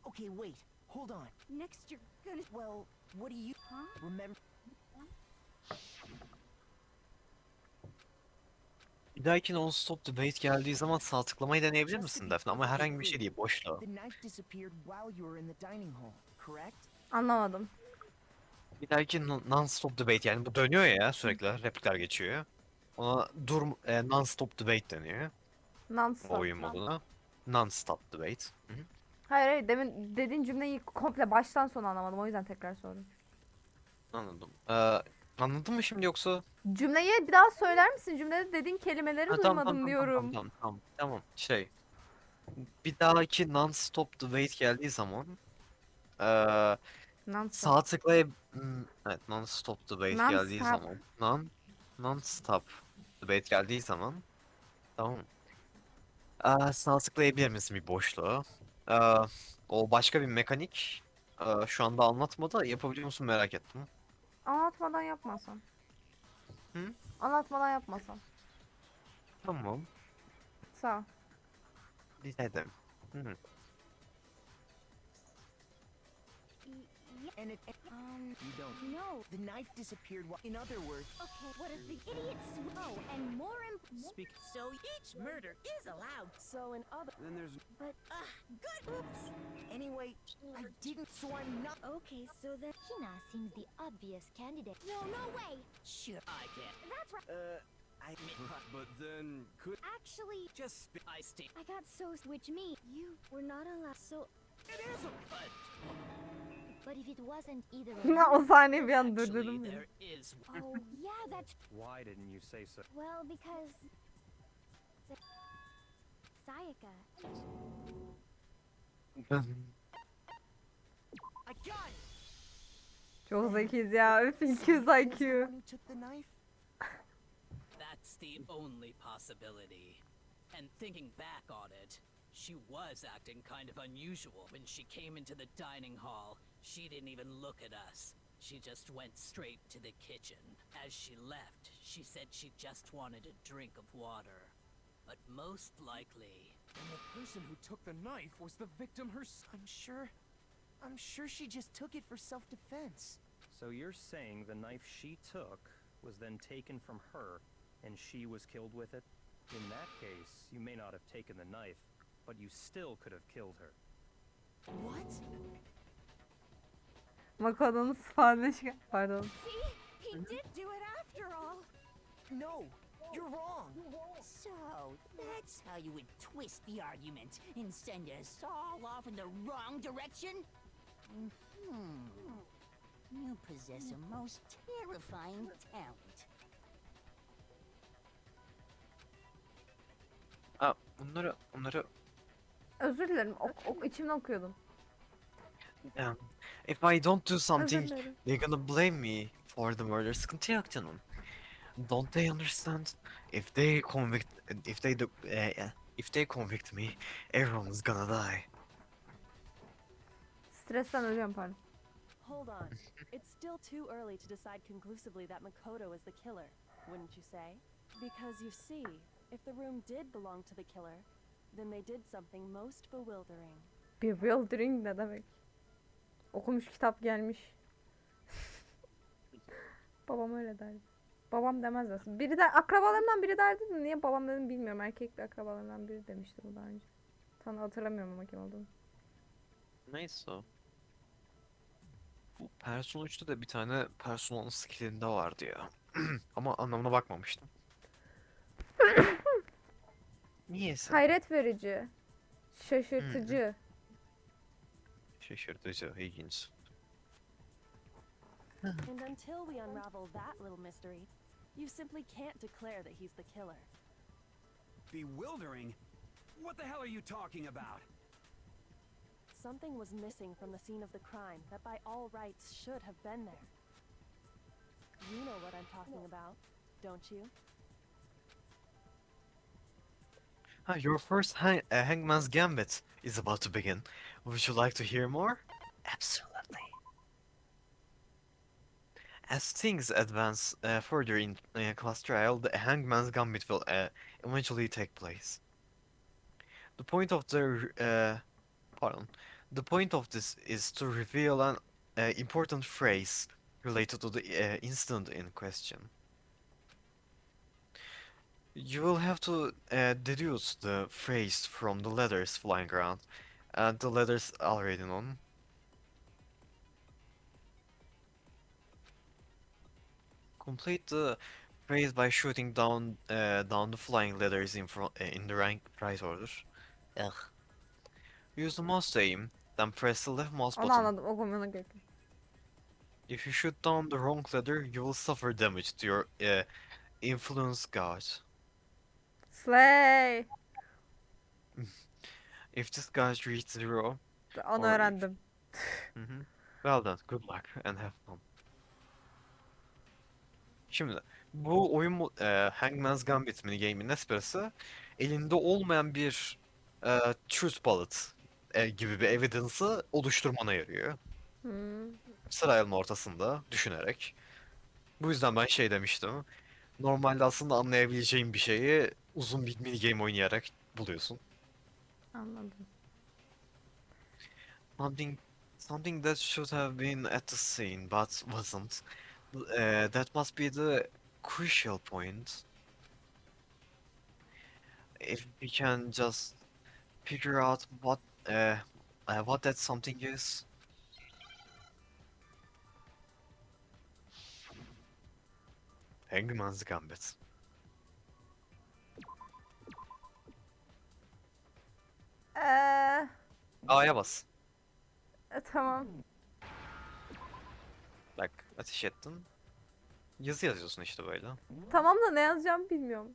Okay, wait. Hold on. Next, you're gonna. Well, what do you remember? Bir dahaki non-stop debate geldiği zaman sağ tıklamayı deneyebilir Just to misin be Defne? Ama perfectly herhangi bir şey clear, değil, boşta. The knife disappeared while you were in the dining hall, correct? Anlamadım. Bir dahaki non-stop debate yani bu dönüyor ya sürekli replikler geçiyor. Ona non-stop debate deniyor. Non-stop. O oyun moduna. Non-stop debate. Hı hı. Hayır, demin dediğin cümleyi komple baştan sona anlamadım. O yüzden tekrar sordum. Anladım. Anladın mı şimdi yoksa? Cümleyi bir daha söyler misin? Cümlede dediğin kelimeleri Ha, duymadım diyorum. tamam. Bir dahaki non-stop debate geldiği zaman Non-stop. sağ evet, non-stop debate geldiği Non-stop. zaman non-stop debate geldiği zaman tamam mı? Sağ tıklayabilir misin bir boşluğa? O başka bir mekanik. Şu anda anlatmadı. Yapabiliyor musun merak ettim. Anlatmadan yapmasan. Hı? Anlatmadan yapmasan. Tamam. Sağ ol. Rica ederim. Hı. And you don't. No. The knife disappeared while. In other words. Okay, what if the idiots? Oh, and more Speak. So each murder is allowed. So in other. Then there's But Good. Oops. Anyway, I didn't, so I'm not. okay, so then. Hina seems the obvious candidate. No way. Sure, I can't. That's right. But then could Actually, Just spit. I stay. I got so which me. You were not allowed. So It is a cut. But if it wasn't either O sahneyi bir an Actually, durdurdum beni. there is. oh yeah, that's Why didn't you say so? well because. Sayaka. I got it. Çok zekiyiz ya. Üf 200 Sayaka was the IQ. one who took the knife. That's the only possibility. And thinking back on it, she was acting kind of unusual. When she came into the dining hall, she didn't even look at us. She just went straight to the kitchen. As she left, she said she just wanted a drink of water. But most likely, And the person who took the knife was the victim herself. I'm sure she just took it for self-defense. So you're saying the knife she took was then taken from her, and she was killed with it? In that case, you may not have taken the knife, but you still could have killed her. What? Makoto'nun sıfahaneşi. Pardon. See, he did do it after all. No, you're wrong. So that's how you would twist the argument and send us all off in the wrong direction? You possess a most terrifying talent. Bunları Özür dilerim. İçimden okuyordum. if I don't do Özür something, dilerim. they're gonna blame me for the murder. Sıkıntı yok canım. Don't they understand? If they convict me, everyone's gonna die. Stresten ölüyorum pardon. Hold on. It's still too early to decide conclusively that Makoto is the killer, wouldn't you say? Because you see, if the room did belong to the killer, then they did something most bewildering. Bewildering ne demek? Okumuş kitap gelmiş. Babam öyle derdi. Babam demez aslında. Biri de akrabalarımdan biri derdi de niye babam dedim bilmiyorum. Erkek bir akrabalarımdan biri demişti bu daha önce. Tam hatırlamıyorum ama kim olduğunu. Neyse. Bu Persona 3'te de bir tane Persona'nın skillinde vardı ya. Ama anlamına bakmamıştım. Niyeyse. Hayret verici. Şaşırtıcı. Şaşırtıcı, ilginç. And until we unravel that little mystery, you simply can't declare that he's the killer. bewildering. What the hell are you talking about? Something was missing from the scene of the crime that by all rights should have been there. You know what I'm talking about, don't you? Your first Hangman's Gambit is about to begin. Would you like to hear more? Absolutely. As things advance further in class trial, the Hangman's Gambit will eventually take place. The point of pardon, the point of this is to reveal an important phrase related to the incident in question. You will have to deduce the phrase from the letters flying around, and the letters already known. Complete the phrase by shooting down the flying letters in the right order. Ugh. Use the mouse to aim, then press the left mouse Onu button. anladım. Okumana gerek yok. If you shoot down the wrong letter, you will suffer damage to your influence gauge. Slay. If this gauge reaches 0, Onu or if- öğrendim. well done, good luck and have fun. Şimdi bu oyun Hangman's Gambit minigame'in esprisi elinde olmayan bir truth bullet gibi bir evidence'ı oluşturmana yarıyor. Hmm. Sırayla ortasında düşünerek. Bu yüzden ben şey demiştim. Normalde aslında anlayabileceğin bir şeyi uzun bir minigame oynayarak buluyorsun. Anladım. Something that should have been at the scene but wasn't. That must be the crucial point. If we can just figure out what that something is. Hangman's Gambit. A'ya bas. Tamam. Bak ateş ettin. Yazı yazıyorsun işte böyle. Tamam da ne yazacağımı bilmiyorum.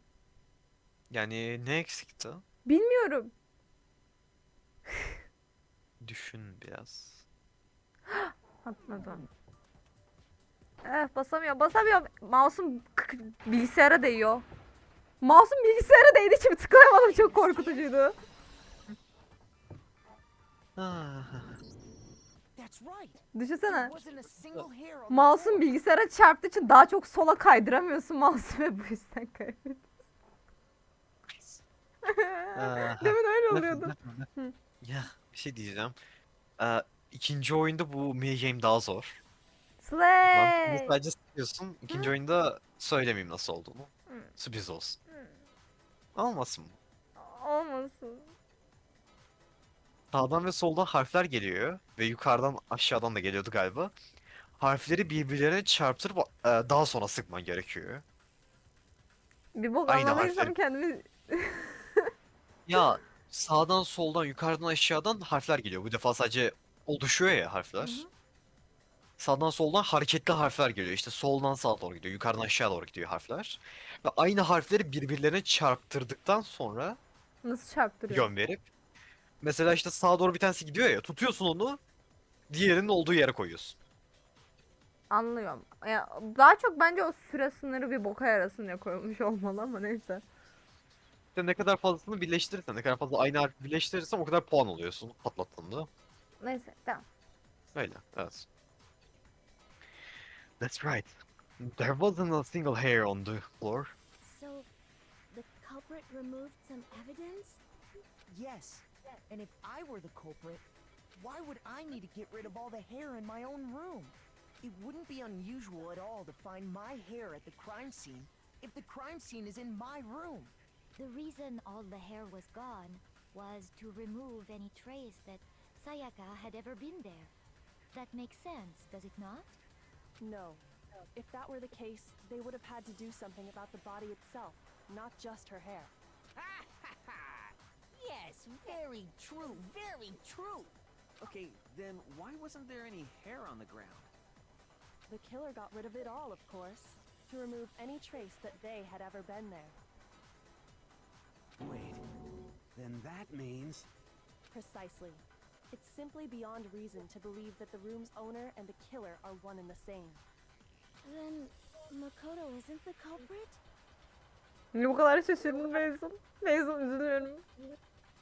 Yani ne eksikti? Bilmiyorum. Düşün biraz. Atmadım. Basamıyorum. Mouse'um bilgisayara değiyor. Mouse'um bilgisayara değdi, hiç tıklayamadım, çok korkutucuydu. That's right. Düşünsene. There wasn't a single hair on the Mouse'um bilgisayara çarptığı için daha çok sola kaydıramıyorsun mouse'u ve bu yüzden kaybediyorsun. Demin öyle oluyordu. Ya bir şey diyeceğim. İkinci oyunda bu minigame daha zor. Slay. Sadece sıkıyorsun. İkinci oyunda söylemeyeyim nasıl olduğunu. Sürpriz olsun. Olmasın mı? Olmasın. Sağdan ve soldan harfler geliyor ve yukarıdan aşağıdan da geliyordu galiba. Harfleri birbirlerine çarptırıp daha sonra sıkman gerekiyor. Bir bok Aynı anlamadıysam harfleri. kendimi... Ya sağdan soldan yukarıdan aşağıdan harfler geliyor. Bu defa sadece oluşuyor ya harfler. Sağdan soldan hareketli harfler geliyor. İşte soldan sağa doğru gidiyor. Yukarıdan aşağı doğru gidiyor harfler. Ve aynı harfleri birbirlerine çarptırdıktan sonra Nasıl çarptırıyor? yön verip mesela işte sağa doğru bir tanesi gidiyor ya, tutuyorsun onu, diğerinin olduğu yere koyuyorsun. Anlıyorum. Ya, daha çok bence o süre sınırı bir boka yarasın diye koyulmuş olmalı ama neyse. İşte ne kadar fazlasını birleştirirsen, ne kadar fazla aynı harfi birleştirirsen o kadar puan alıyorsun patlattığında. Neyse, tamam. Öyle, evet. That's right. There wasn't a single hair on the floor. So, the culprit removed some evidence? Yes. And if I were the culprit, why would I need to get rid of all the hair in my own room? It wouldn't be unusual at all to find my hair at the crime scene if the crime scene is in my room. The reason all the hair was gone was to remove any trace that Sayaka had ever been there. That makes sense, does it not? No. If that were the case, they would have had to do something about the body itself, not just her hair. Yes, very true, very true. Okay, then why wasn't there any hair on the ground? The killer got rid of it all, of course, to remove any trace that they had ever been there. Wait, then that means... Precisely. It's simply beyond reason to believe that the room's owner and the killer are one and the same. Then Makoto isn't the culprit? Niye bu kadar şaşırdın Beyzul? Beyzul üzülüyorum.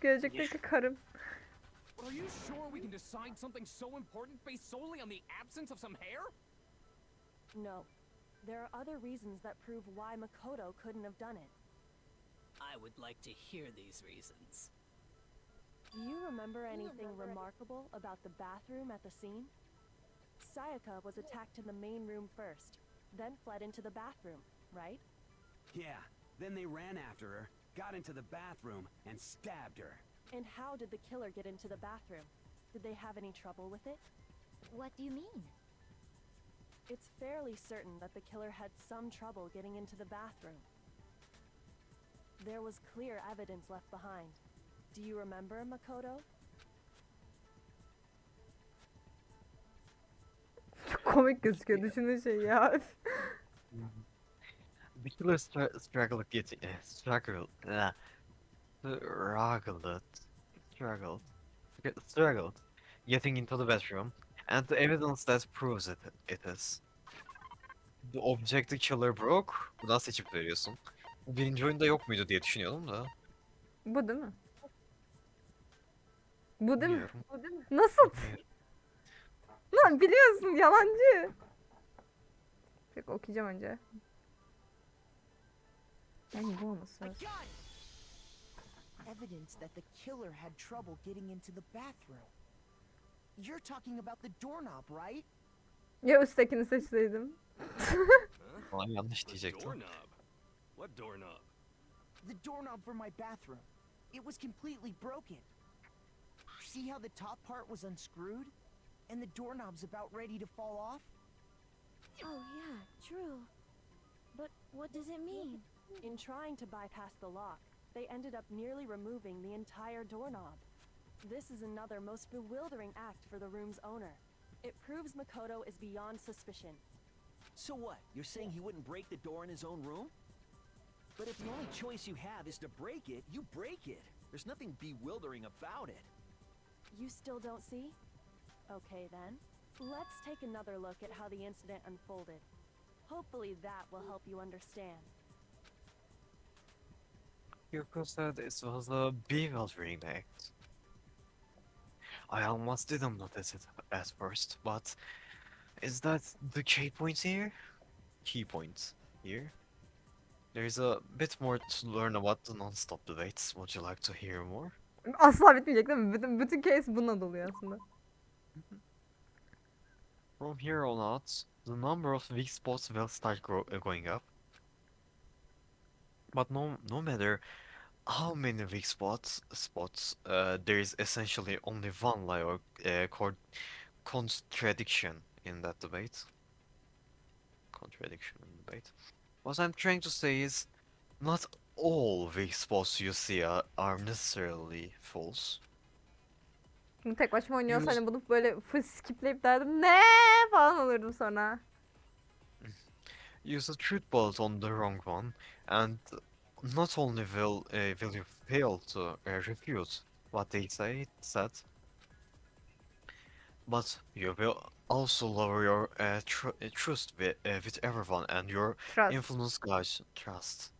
Gelecekteki karım. But are you sure we can decide something so important based solely on the absence of some hair? No. There are other reasons that prove why Makoto couldn't have done it. I would like to hear these reasons. Do you remember anything remarkable about the bathroom at the scene? Sayaka was attacked in the main room first, then fled into the bathroom, right? Yeah, then they ran after her, got into the bathroom, and stabbed her. And how did the killer get into the bathroom? Did they have any trouble with it? What do you mean? It's fairly certain that the killer had some trouble getting into the bathroom. There was clear evidence left behind. Do you remember, Makoto? Çok komik gözüküyor düşündüğün şey ya. The killer struggled getting struggled getting into the bedroom, and the evidence that proves it is. The object the killer broke. Buradan seçip veriyorsun. Bu birinci oyunda yok muydu diye düşünüyordum da. Bu değil mi? Bu değil mi? Bilmiyorum. Bu değil mi? Nasıl? Bilmiyorum. Lan biliyorsun yalancı. Peki okuyacağım önce. Yani bu olması lazım. Evidence that the killer had trouble getting into the bathroom. You're talking about the doorknob, right? Ya üsttekini seçseydim. Falan yanlış diyecektim. Doorknob? What doorknob? The doorknob for my bathroom. It was completely broken. See how the top part was unscrewed? And the doorknob's about ready to fall off? Oh yeah, true. But what does it mean? In trying to bypass the lock, they ended up nearly removing the entire doorknob. This is another most bewildering act for the room's owner. It proves Makoto is beyond suspicion. So what? You're saying he wouldn't break the door in his own room? But if the only choice you have is to break it, you break it. There's nothing bewildering about it. You still don't see? Okay then. Let's take another look at how the incident unfolded. Hopefully that will help you understand. Yoko said this was a bewildering act. I almost didn't notice it at first, but is that the key point here? Key point here? There's a bit more to learn about the non-stop debates. Would you like to hear more? Asla bitmeyecek değil mi? Bütün case bununla doluyor aslında. From here on out, the number of weak spots will start going up. But no matter how many weak spots, there is essentially only one lie or contradiction in that debate. What I'm trying to say is, not all weak spots you see are necessarily false. Bunu tek başıma oynuyorsa Use- hani bunu böyle full skipleyip derdim ne falan olurdum sonra. Use a truth bullet on the wrong one, and not only will you fail to refute what they said, but you will also lower your trust with everyone, and your Trust. influence gauge trust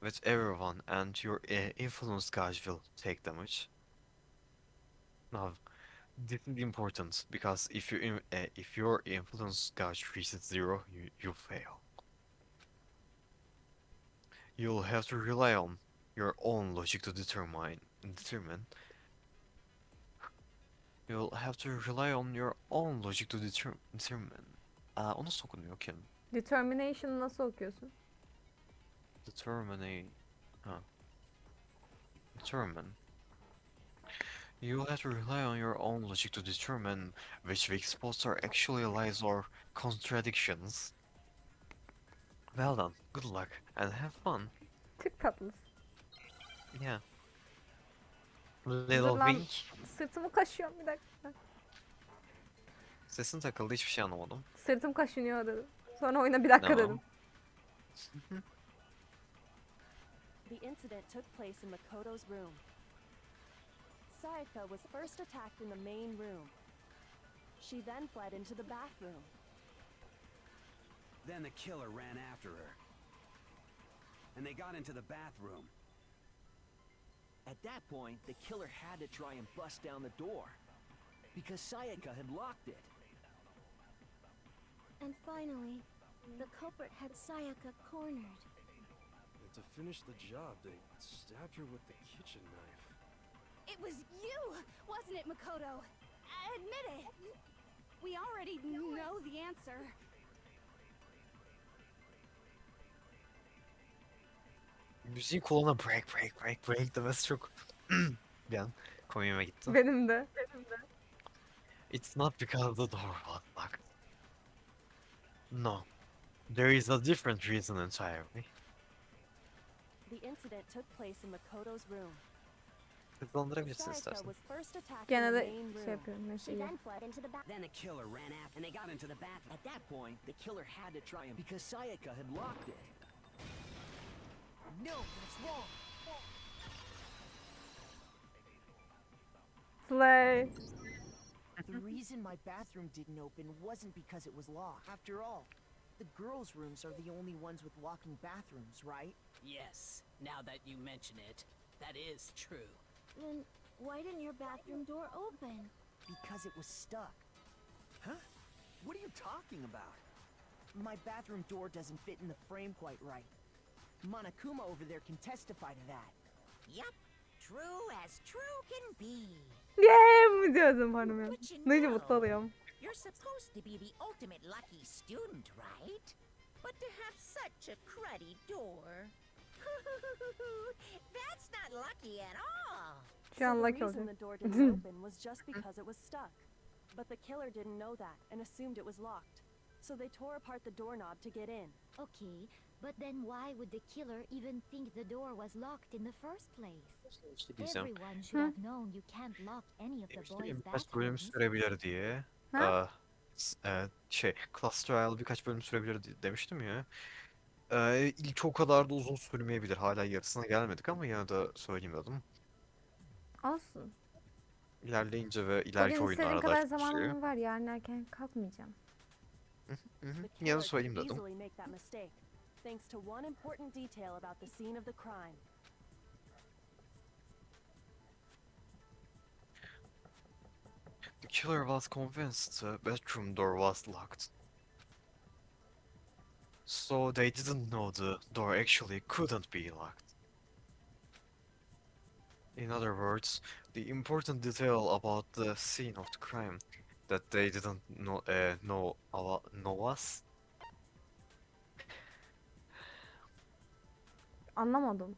with everyone, and your influence gauge will take damage. Now, this is important because if your influence gauge reaches 0, you fail. You'll have to rely on your own logic to determine. You'll have to rely on your own logic to determine. O nasıl okunuyor ki? Determination nasıl okuyorsun? Determine. Determine. You'll have to rely on your own logic to determine which weak spots are actually lies or contradictions. Well done, good luck, and have fun. Çok tatlısın. Yeah. Dur Little lan, wink. sırtımı kaşıyorum bir dakika. Sesin takıldı, hiçbir şey anlamadım. Sırtım kaşınıyor dedim. Sonra oyuna bir dakika Tamam. dedim. The incident took place in Makoto's room. Sayaka was first attacked in the main room. She then fled into the bathroom. Then the killer ran after her. and they got into the bathroom. At that point, the killer had to try and bust down the door. Because Sayaka had locked it. And finally, the culprit had Sayaka cornered. And to finish the job, they stabbed her with the kitchen knife. It was you, wasn't it, Makoto? Admit it. We already know the answer. Müziğin kulağına break demesi çok bir an komiğime gitti. Benim de. It's not because the door was locked. No. There is a different reason entirely. The incident took place in Makoto's room. Hızlandırabilirsin Sayaka istersen. was first attacked in Gene the de main room. şey yapıyorum. Neyse iyi. Then the killer ran after, and they got into the bathroom. At that point, the killer had to try and Because Sayaka had locked it. No, that's wrong. Slay. The reason my bathroom didn't open wasn't because it was locked. After all, the girls' rooms are the only ones with locking bathrooms, right? Yes, now that you mention it, that is true. Then why didn't your bathroom door open? Because it was stuck. Huh? What are you talking about? My bathroom door doesn't fit in the frame quite right. Monokuma over there can testify to that. Yup, true as true can be. Yeah, mu diyordum hanım. But you Duyunca mutlu know, oluyorum. you're supposed to be the ultimate lucky student, right? But to have such a cruddy door. That's not lucky at all. Şu an So the lucky reason olacak. the door didn't open was just because it was stuck. But the killer didn't know that and assumed it was locked. So they tore apart the doorknob to get in. Okay, but then why would the killer even think the door was locked in the first place? şey diyeceğim. Everyone should have known you can't lock any of the Demiştim boys' ya birkaç bölüm bathrooms. sürebilir diye. Ha? Class Trial birkaç bölüm sürebilir demiştim ya. İlk o kadar da uzun sürmeyebilir. Hala yarısına gelmedik ama yine de söyleyeyim dedim. Olsun. İlerleyince ve ileriki Bugün istediğim oyunlarda kadar açmış şey. zamanım var. Yarın erken kalkmayacağım. The Yine de killer söyleyeyim could dedim. easily make that mistake, thanks to one important detail about the scene of the crime. The killer was convinced the bedroom door was locked. So they didn't know the door actually couldn't be locked. In other words, the important detail about the scene of the crime that they didn't know was Anlamadım.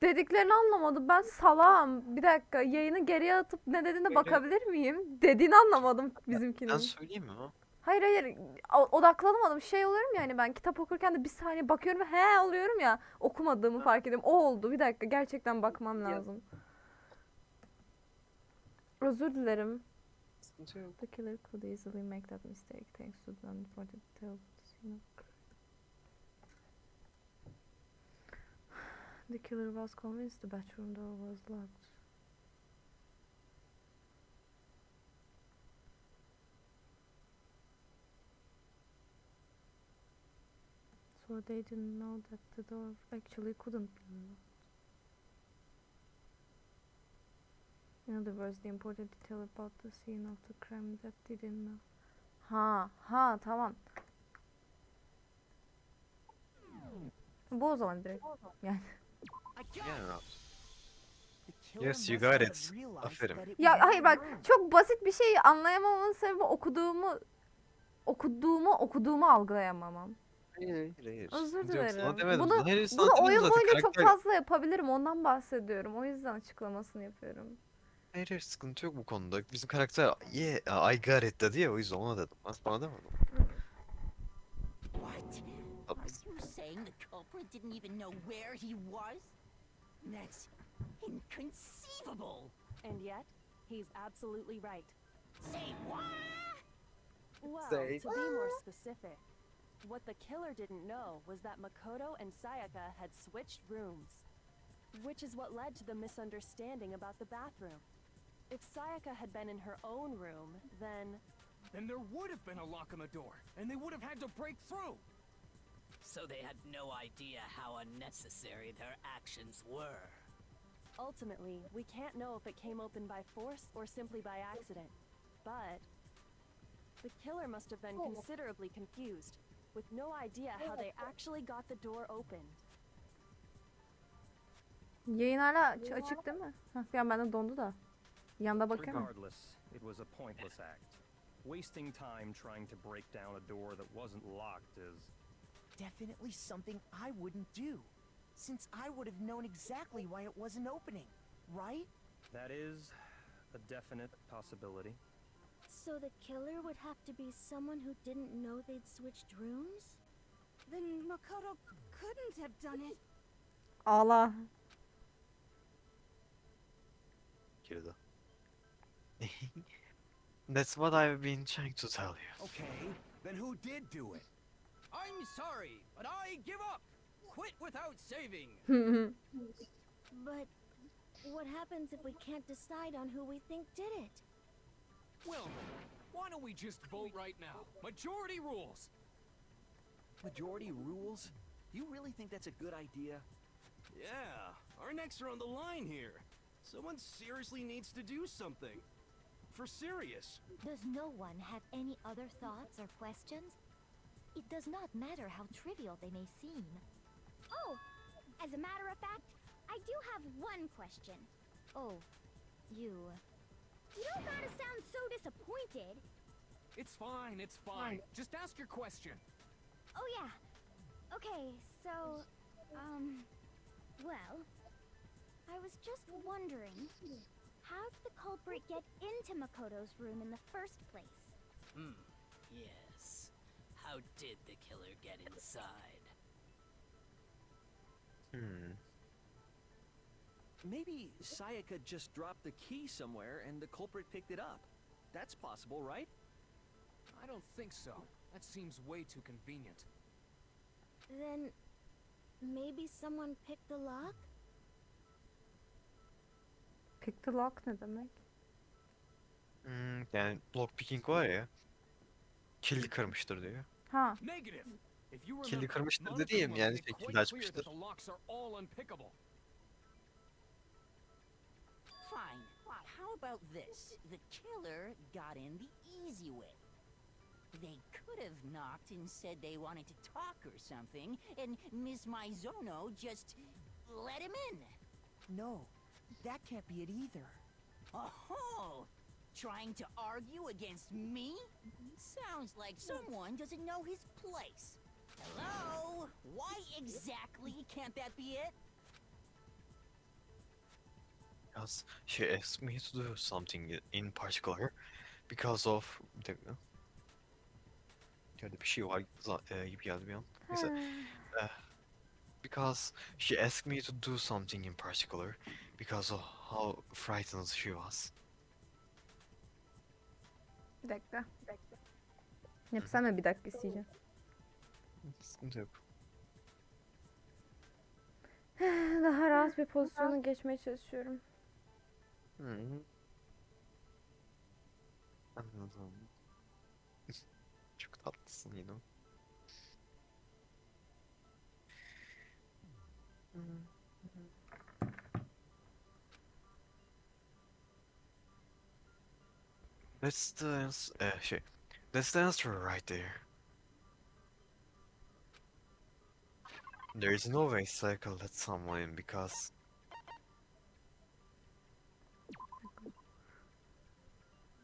Dediklerini anlamadım. Ben salağım. Bir dakika yayını geriye atıp ne dediğine bakabilir miyim? Dediğini anlamadım bizimkinin. ben söyleyeyim mi? Hayır. Odaklanamadım. Şey oluyorum yani ben kitap okurken de bir saniye bakıyorum ve he oluyorum ya. Okumadığımı fark ediyorum. O oldu. Bir dakika gerçekten bakmam lazım. Özür dilerim. The killer could easily make that mistake thanks to the unimportant detail of the scene. The killer was convinced the bedroom door was locked. So they didn't know that the door actually couldn't be locked. In other words, the important detail about the scene of the crime that they didn't know. Ha, tamam. Bu o zaman direkt. Yani. Yeah. Yes, you got it. Aferin. Ya hayır bak çok basit bir şeyi anlayamamamın sebebi okuduğumu algılayamamam. Hayır. Özür Sıkıntı yok, sana dilerim. demedim. Bunu Hayır, sana bunu demedim oyun zaten. boyunca çok Karakter- fazla yapabilirim. Ondan bahsediyorum. O yüzden açıklamasını yapıyorum. Hayır, sıkıntı yok bu konuda. Bizim karakter I got it dedi ya, o yüzden ona dedim. Ben sana demedim. What? Are you saying the culprit didn't even know where he was? That's inconceivable. And yet, he's absolutely right. Say what? Well, Say to be more specific, what the killer didn't know was that Makoto and Sayaka had switched rooms, which is what led to the misunderstanding about the bathroom. If Sayaka had been in her own room, then Then there would have been a lock on the door, and they would have had to break through. So they had no idea how unnecessary their actions were. Ultimately, we can't know if it came open by force or simply by accident. But the killer must have been considerably confused, with no idea how they actually got the door opened. Yayın hala açık değil mi? Hah, bir an bende dondu da. Yanda bakıyorum. Regardless, it was a pointless act. Wasting time trying to break down a door that wasn't locked is... Definitely something I wouldn't do, since I would have known exactly why it wasn't opening, right? That is a definite possibility. So the killer would have to be someone who didn't know they'd switched rooms? Then Makoto couldn't have done it. Ağla. Kirida. That's what I've been trying to tell you. Okay, then who did do it? I'm sorry, but I give up. Quit without saving. But what happens if we can't decide on who we think did it? Well, why don't we just vote right now? Majority rules. Majority rules? You really think that's a good idea? Yeah, our necks are on the line here. Someone seriously needs to do something. For serious. Does no one have any other thoughts or questions? It does not matter how trivial they may seem. Oh, as a matter of fact, I do have one question. Oh, you... You don't gotta sound so disappointed. It's fine, it's fine. Just ask your question. Oh yeah. Okay, so, well, I was just wondering, how did the culprit get into Makoto's room in the first place? Yes. How did the killer get inside? Maybe Sayaka just dropped the key somewhere and the culprit picked it up. That's possible, right? I don't think so. That seems way too convenient. Then maybe someone picked the lock? Pick the lock ne demek? Yani lockpicking var ya. Kilidi kırmıştır diyor. Ha. Negative. If you Kilidi remember, kırmıştır Monica dediğim made yani it kilidi quite clear that açmıştır. the locks are all unpickable. Fine. How about this? The killer got in the easy way. They could have knocked and said they wanted to talk or something, and Miss Maizono just let him in. No, that can't be it either. Oh, trying to argue against me? Sounds like someone doesn't know his place. Hello? Why exactly can't that be it? Because she asked me to do something in particular because of the... Şöyle bir şey var gibi geldi bir an. Neyse. Because she asked me to do something in particular because of how frightened she was. Bir dakika. Yapsam mı bir dakika isteyeceğim. Sıkıntı yok. Daha rahat bir pozisyona geçmeye çalışıyorum. Anladım. Çok tatlısın yine. That's the answer. That's the answer right there. There is no way Cycle let someone in because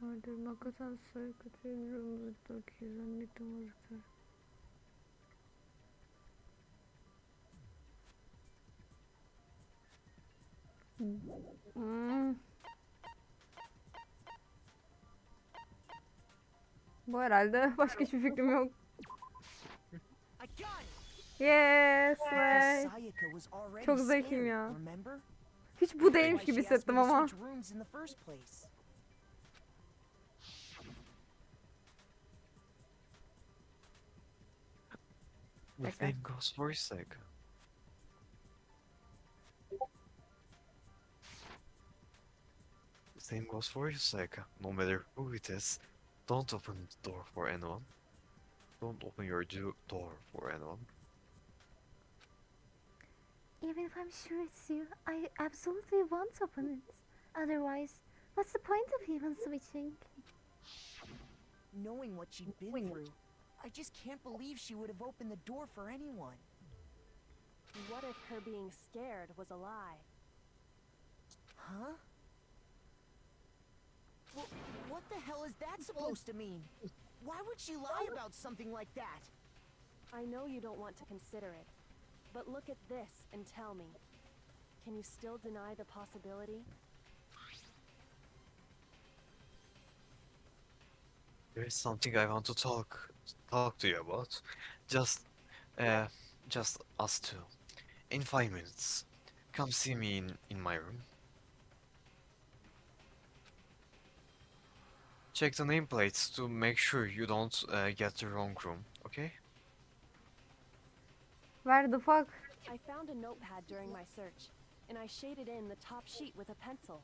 Order Makoto circuitry rooms with the keys and need to monitor. Bu herhalde. Başka hiçbir fikrim yok. Yes, way. Çok zekiyim ya. Hiç bu değilmiş gibi hissettim ama. the same goes for Cycle. The same goes for Cycle. No matter who it is, don't open the door for anyone. Don't open your door for anyone. Even if I'm sure it's you, I absolutely won't open it. Otherwise, what's the point of even switching? Knowing what she'd been through, I just can't believe she would have opened the door for anyone. What if her being scared was a lie? Huh? Well, what the hell is that supposed to mean? Why would she lie about something like that? I know you don't want to consider it, but look at this and tell me. Can you still deny the possibility? There is something I want to talk to you about. Just, uh, just us two. In 5 minutes. Come see me in my room. Check the nameplates to make sure you don't get the wrong room, okay? Where the fuck? I found a notepad during my search, and I shaded in the top sheet with a pencil.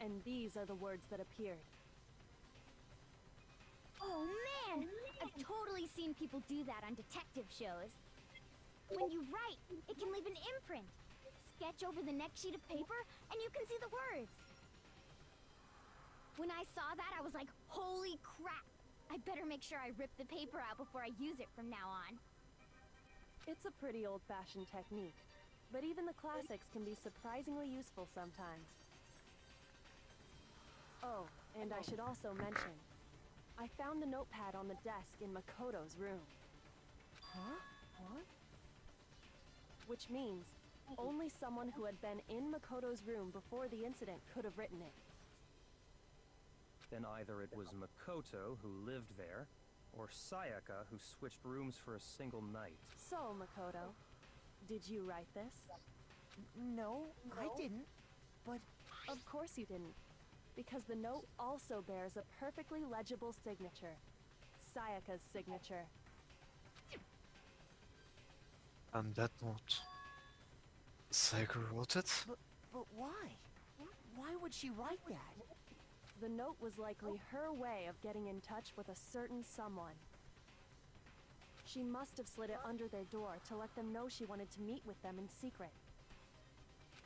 And these are the words that appeared. Oh man! I've totally seen people do that on detective shows. When you write, it can leave an imprint. Sketch over the next sheet of paper, and you can see the words. When I saw that, I was like, holy crap! I better make sure I rip the paper out before I use it from now on. It's a pretty old-fashioned technique, but even the classics can be surprisingly useful sometimes. Oh, and I should also mention, I found the notepad on the desk in Makoto's room. Huh? What? Which means only someone who had been in Makoto's room before the incident could have written it. Then either it was Makoto who lived there, or Sayaka who switched rooms for a single night. So, Makoto, did you write this? No, I didn't. But of course you didn't, because the note also bears a perfectly legible signature. Sayaka's signature. And that note. Sayaka wrote it? But why? Why would she write that? The note was likely her way of getting in touch with a certain someone. She must have slid it under their door to let them know she wanted to meet with them in secret.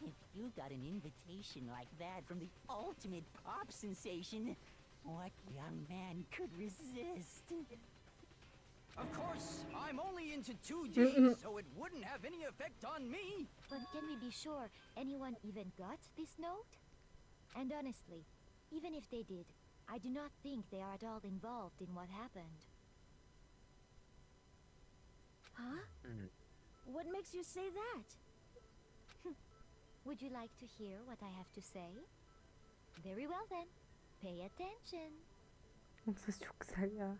If you got an invitation like that from the ultimate pop sensation, what young man could resist? Of course, I'm only into 2D, so it wouldn't have any effect on me. But can we be sure anyone even got this note? And honestly, even if they did, I do not think they are at all involved in what happened. Huh? What makes you say that? Would you like to hear what I have to say? Very well then. Pay attention. O ses çok güzel ya.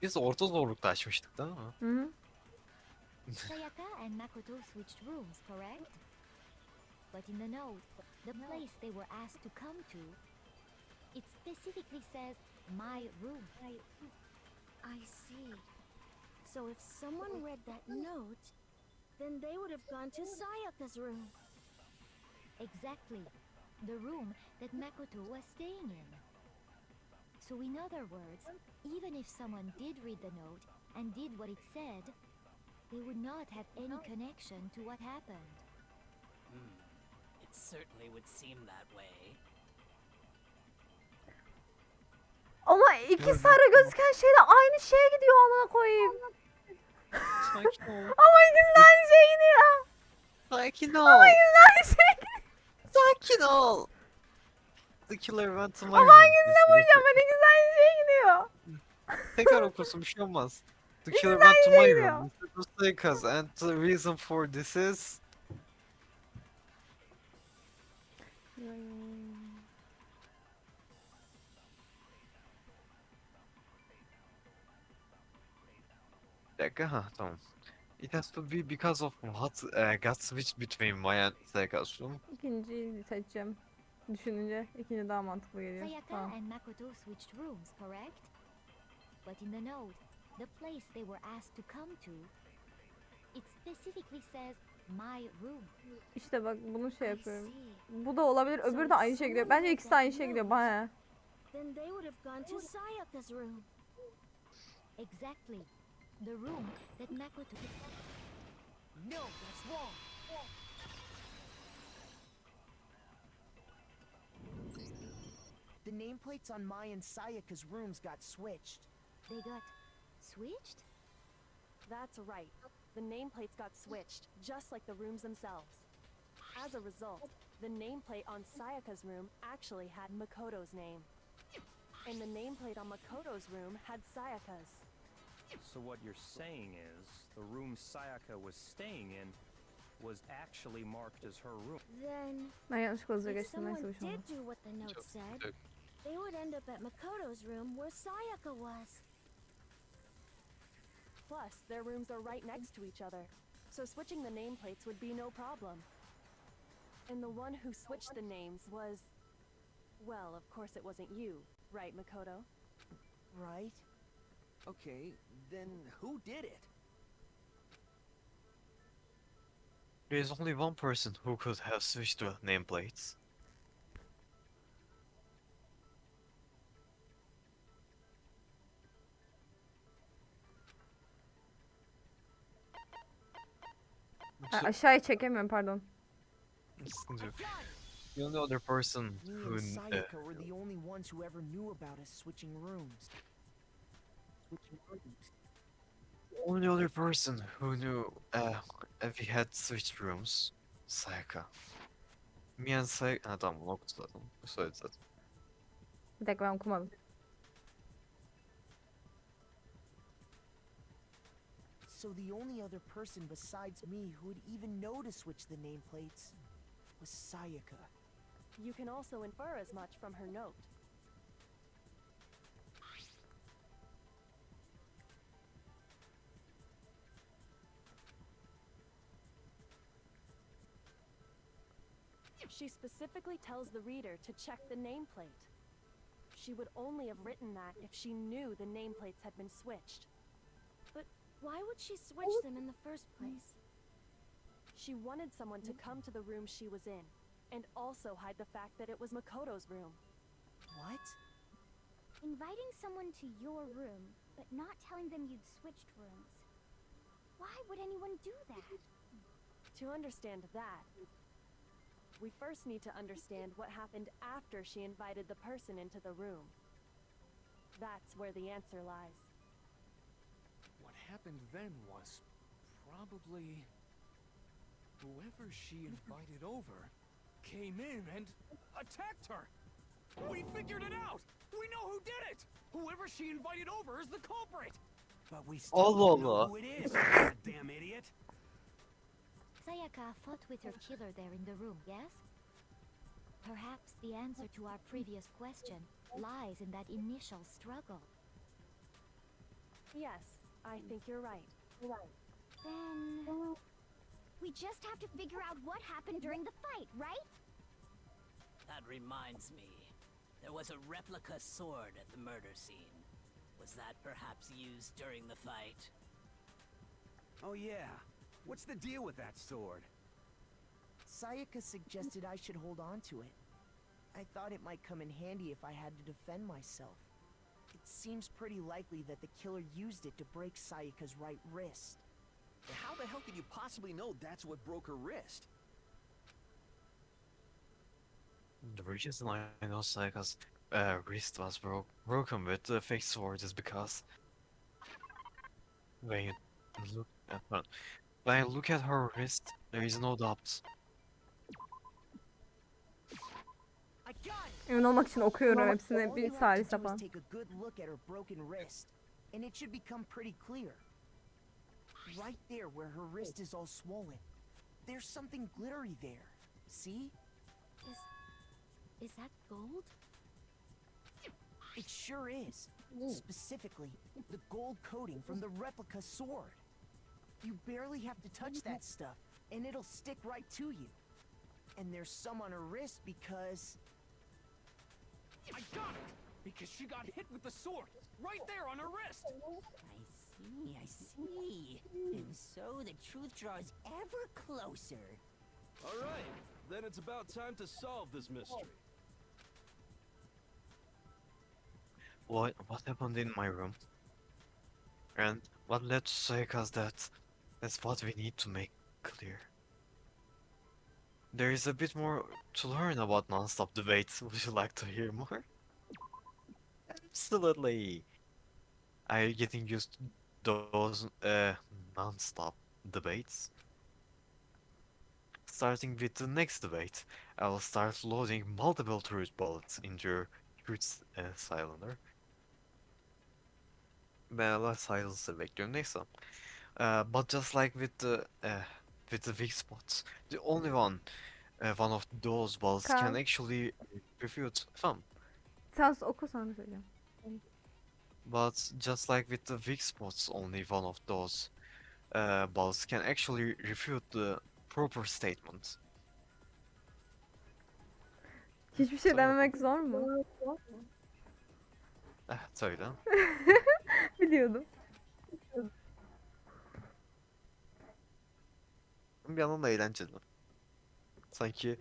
Biz orta zorlukta açmıştık değil mi? Hı hı. Sayaka and Makoto switched rooms, correct? But in the note, the place they were asked to come to, it specifically says my room. I see. So if someone read that note, then they would have gone to Sayaka's room. Exactly. The room that Makoto was staying in. So in other words, even if someone did read the note and did what it said, they would not have any connection to what happened. It certainly would seem that way. Ama iki sarı gözüken şey de aynı şeye gidiyor amına koyayım. Sakin ol. Ama ikisi de aynı şeye gidiyor. Sakin Ama ol. ikisi de aynı şeye gidiyor. Sakin ol. The killer went to my Ama room. hangisine vuracağım ben, ikisi de aynı şeye gidiyor. Tekrar okursun bir şey olmaz. The killer İkisi de went to aynı my şeye room. gidiyor. Mr. Dostaikas, and the reason for this is... Bir dakika, ha tamam. It has to be because of what got switched between my and Sayaka's room. İkinciyi seçeceğim. Düşününce ikinci daha mantıklı geliyor. Sayaka Tamam. and Makoto switched rooms, correct? But in the note, the place they were asked to come to, it specifically says My room. İşte bak bunu şey I yapıyorum. see. Bu da olabilir. So Öbürü de aynı şeye gidiyor. someone Bence had ikisi de aynı that şeye gidiyor. note. Bana. Then they would have gone to Sayaka's room. Exactly. The room that Makoto. No, that's wrong. The nameplates on my and Sayaka's rooms got switched. They got switched? That's right. The nameplates got switched, just like the rooms themselves. As a result, the nameplate on Sayaka's room actually had Makoto's name. And the nameplate on Makoto's room had Sayaka's. So what you're saying is, the room Sayaka was staying in was actually marked as her room. Then, Ben yanlışlıkla hızlı if geçtim. Neyse someone bir şey olmaz. did do what the note said, they would end up at Makoto's room where Sayaka was. Plus, their rooms are right next to each other, so switching the nameplates would be no problem. And the one who switched the names was... Well, of course it wasn't you, right, Makoto? Right? Okay, then who did it? There's only one person who could have switched the nameplates. Aşağıya çekemiyorum pardon. Sıkıntı yok. The only other person Me who and Sayaka were the only ones who ever knew about us switching rooms. only other person who knew if we had switched rooms, Sayaka. Me and Sayaka. Ha tamam bunu okudu zaten. Bu söyledi zaten. Bir dakika ben okumadım. So the only other person besides me who would even know to switch the nameplates was Sayaka. You can also infer as much from her note. She specifically tells the reader to check the nameplate. She would only have written that if she knew the nameplates had been switched. But why would she switch them in the first place? She wanted someone to come to the room she was in, and also hide the fact that it was Makoto's room. What? Inviting someone to your room, but not telling them you'd switched rooms. Why would anyone do that? To understand that, we first need to understand what happened after she invited the person into the room. That's where the answer lies. What happened then was probably whoever she invited over came in and attacked her. We figured it out. We know who did it. Whoever she invited over is the culprit. But we still Allah don't know Allah. who it is, you goddamn idiot. Sayaka fought with her killer there in the room, yes? Perhaps the answer to our previous question lies in that initial struggle. Yes, I think you're right. Then... we just have to figure out what happened during the fight, right? That reminds me. There was a replica sword at the murder scene. Was that perhaps used during the fight? Oh yeah. What's the deal with that sword? Sayaka suggested I should hold on to it. I thought it might come in handy if I had to defend myself. It seems pretty likely that the killer used it to break Sayaka's right wrist. How the hell could you possibly know that's what broke her wrist? The reason I know Sayaka's wrist was broken with the fake sword is because when you look at when I look at her wrist, there is no doubt. I got it. Emin olmak için okuyorum All hepsini you bir have to salise do is falan. take a good look at her broken wrist, and it should become pretty clear. Right there where her wrist is all swollen, there's something glittery there. See? Is that gold? It sure is. Specifically, the gold coating from the replica sword. You barely have to touch that stuff, and it'll stick right to you. And there's some on her wrist because... I got it! Because she got hit with the sword, right there on her wrist! I see. And so the truth draws ever closer. All right, then it's about time to solve this mystery. What happened in my room? And what led to Sayaka's death? That's what we need to make clear. There is a bit more to learn about non-stop debates. Would you like to hear more? Absolutely. Are you getting used to those non-stop debates? Starting with the next debate, I will start loading multiple truth bullets into your truth cylinder. Ben Allah silence bekliyorum. Neyse. But just like with the weak spots, the only one of those balls can Kaan, actually refute some. sen oku sonra söyleyeceğim. But just like with the weak spots, only one of those balls can actually refute the proper statement. Hiçbir şey Söyle dememek zor mu? Söyle. Biliyordum. Bir yandan da eğlenceli. Sanki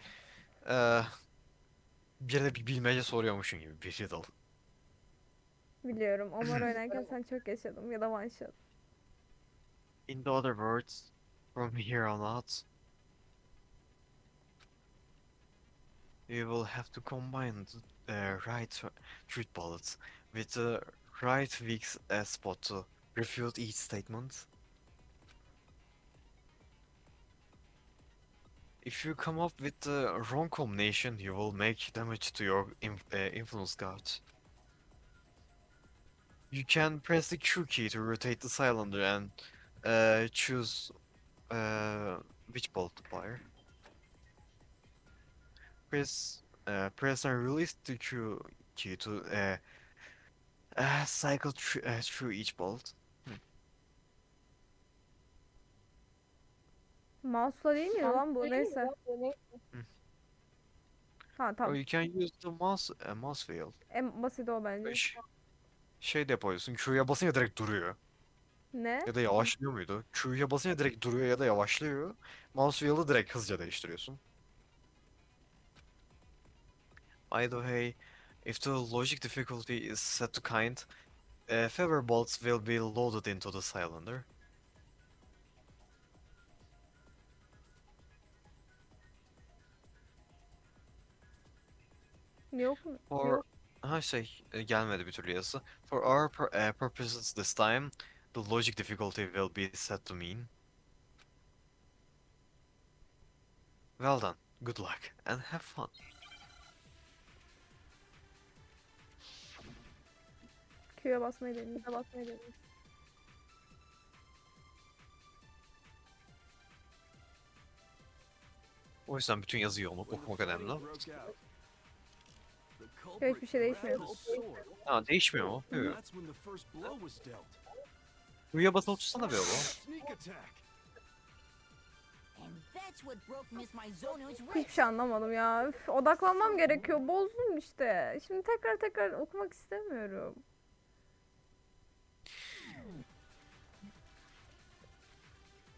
eee birine bir bilmece soruyormuşsun gibi bir riddle. Biliyorum. Omar oynarken sen çok yaşadım ya da one shot. In the other words, from here on out, you will have to combine the right truth bullets with the right weak spot to refute each statement. If you come up with the wrong combination, you will make damage to your influence gauge. You can press the Q key to rotate the cylinder and choose which bolt to fire. Press and release the Q key to cycle through each bolt. Mouse'la değil miydi lan bu? Neyse. Ha Or tamam. you can use the mouse wheel. En basiti o bence. Şey de yapıyorsun. Q'ya basınca direkt duruyor. Ne? Ya da yavaşlıyor muydu? Q'ya basınca direkt duruyor ya da yavaşlıyor. Mouse wheel'ı direkt hızlıca değiştiriyorsun. By the way, if the logic difficulty is set to kind, feather bolts will be loaded into the cylinder. Yok mu? For gelmedi bir türlü yazısı. For our purposes this time, the logic difficulty will be set to mean. Well done, good luck, and have fun. Q'ya basmayı deneyim. O yüzden bütün yazıyı okumak önemli. Ya hiçbir şey değişmiyor. Ha değişmiyor mu? Yok. That's when the first blow was dealt. Q'ya basılı tutsana bir oğlum. Sneak attack. And that's what broke Miss Mizono's Hiçbir wrist. şey anlamadım ya. Üf, odaklanmam gerekiyor. Bozdum işte. Şimdi tekrar okumak istemiyorum.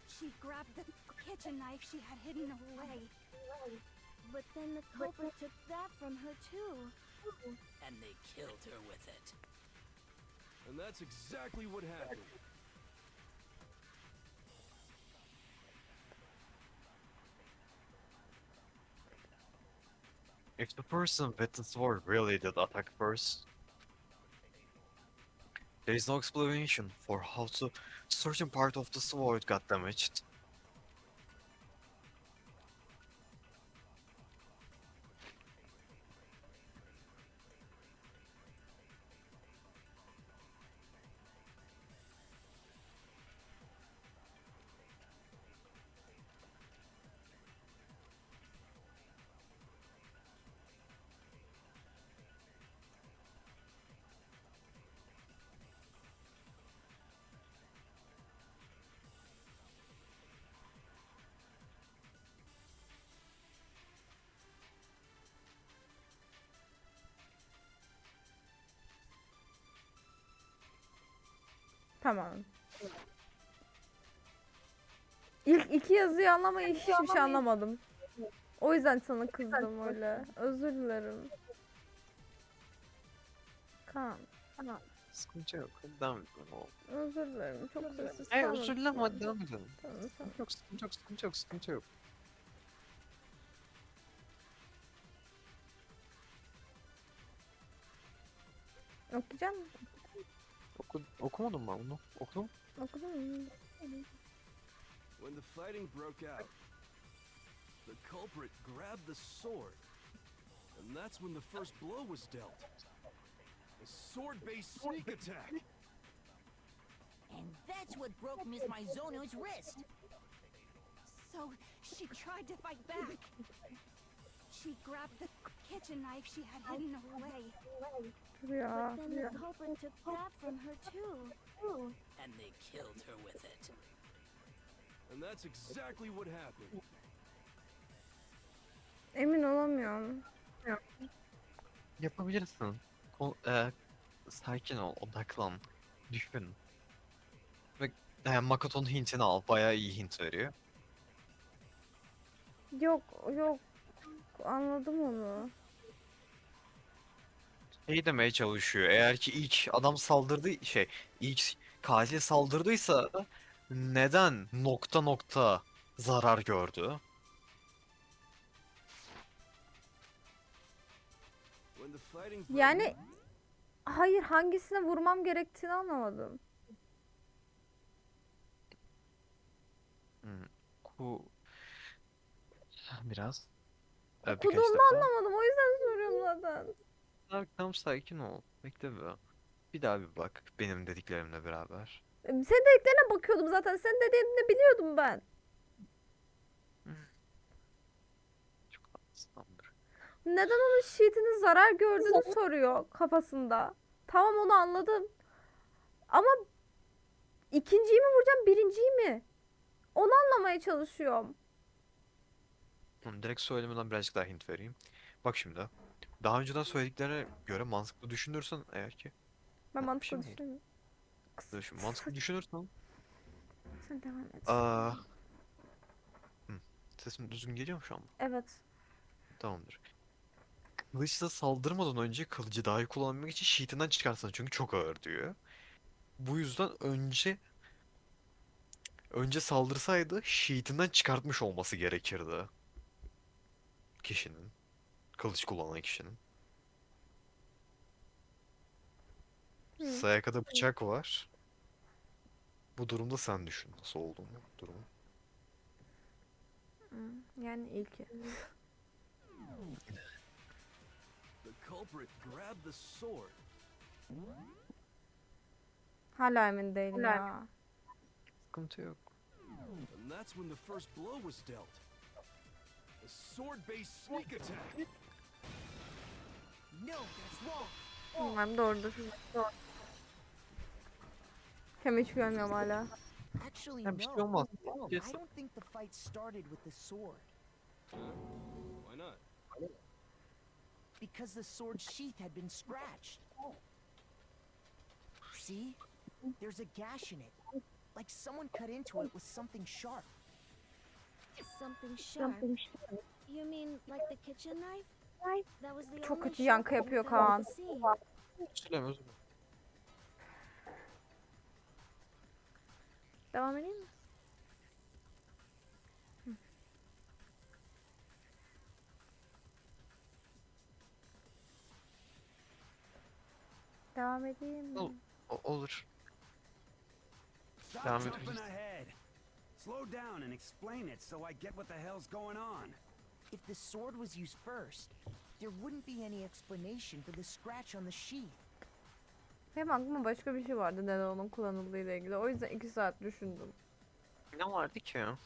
She grabbed the kitchen knife she had hidden away. But then the culprit took that from her too. And they killed her with it. And that's exactly what happened. If the person with the sword really did attack first, there is no explanation for how certain part of the sword got damaged. Tamam. İlk iki yazıyı anlamayı hiçbir şey anlamadım. O yüzden sana kızdım öyle. Özür dilerim. Kaan. Sıkıntı yok. Hadi devam edelim oğlum. Özür dilerim. Çok sessiz Hey kalmak özür dileme, hadi istiyorum. devam edelim. Tamam, tamam. Yok, sıkıntı yok, sıkıntı yok, sıkıntı yok. Okuyacak mısın? Okumadım ben bunu. Okudum. Okudun mu? When the fighting broke out, the culprit grabbed the sword, and that's when the first blow was dealt. A sword-based sneak attack. And that's what broke Miss Maizono's wrist. So she tried to fight back. She grabbed the kitchen knife she had hidden away. Ya. Then the culprit took that from her too. And they killed her with it. And that's exactly what happened. Emin olamıyorum. Yapabilirsin. Sakin ol, odaklan. Düşün. Ve Makoto'nun hintini al. Bayağı iyi hint veriyor. Yok yok. Anladım onu. Şey demeye çalışıyor. Eğer ki ilk adam saldırdı ilk katil saldırdıysa neden nokta nokta zarar gördü? When the fighting broke Yani hayır, hangisine vurmam gerektiğini anlamadım. Bu biraz birkaç Okuduğumu defa. anlamadım, o yüzden soruyorum zaten. Tamam, sakin ol. Bekle bir. Bir daha bir bak benim dediklerimle beraber. Senin dediklerine bakıyordum zaten. Senin dediğini biliyordum ben. Çok haklısındır. Neden onun sheet'inin zarar gördüğünü soruyor kafasında. Tamam, onu anladım. Ama ikinciyi mi vuracağım, birinciyi mi? Onu anlamaya çalışıyorum. Direkt söylemeden birazcık daha hint vereyim. Bak şimdi. Daha önceden söylediklerine göre mantıklı düşünürsen eğer ki. Ben bir şey mantıklı mi oldu? düşünüyorum. Mantıklı düşünürsen. Sen devam et. Sesim düzgün geliyor mu şu an? Evet. Tamamdır. Kılıçla saldırmadan önce kılıcı daha iyi kullanmak için sheet'inden çıkarsın çünkü çok ağır diyor. Bu yüzden önce saldırsaydı sheet'inden çıkartmış olması gerekirdi. Kişinin. Kılıç kullanan kişinin. Sayaka'da bıçak var. Bu durumda sen düşün nasıl olduğunu durumu. Yani ilki. The culprit grabbed the sword. Hala emin değilim ya. Sıkıntı yok. And that's when the first blow was dealt. A sword-based sneak attack. No, that's wrong. Umarım doğrudur. Kendimi hiç görmüyorum hala. Actually, Ya bir şey no. olmaz. I don't think the fight started with the sword. Why not? Because the sword sheath had been scratched. See? There's a gash in it. Like someone cut into it with something sharp. Something sharp. You mean like the kitchen knife? That was the Çok only kötü yankı sharp yapıyor thing I Kaan. could see. Söyleme özür dilerim. Devam edeyim mi? Devam edeyim mi? Olur. Stop Devam jumping edebiliriz. ahead. Slow down and explain it so I get what the hell's going on. If the sword was used first, there wouldn't be any explanation for the scratch on the sheath. Benim aklıma başka bir şey vardı neden onun kullanıldığıyla ilgili. O yüzden 2 saat düşündüm. Ne vardı ki ya?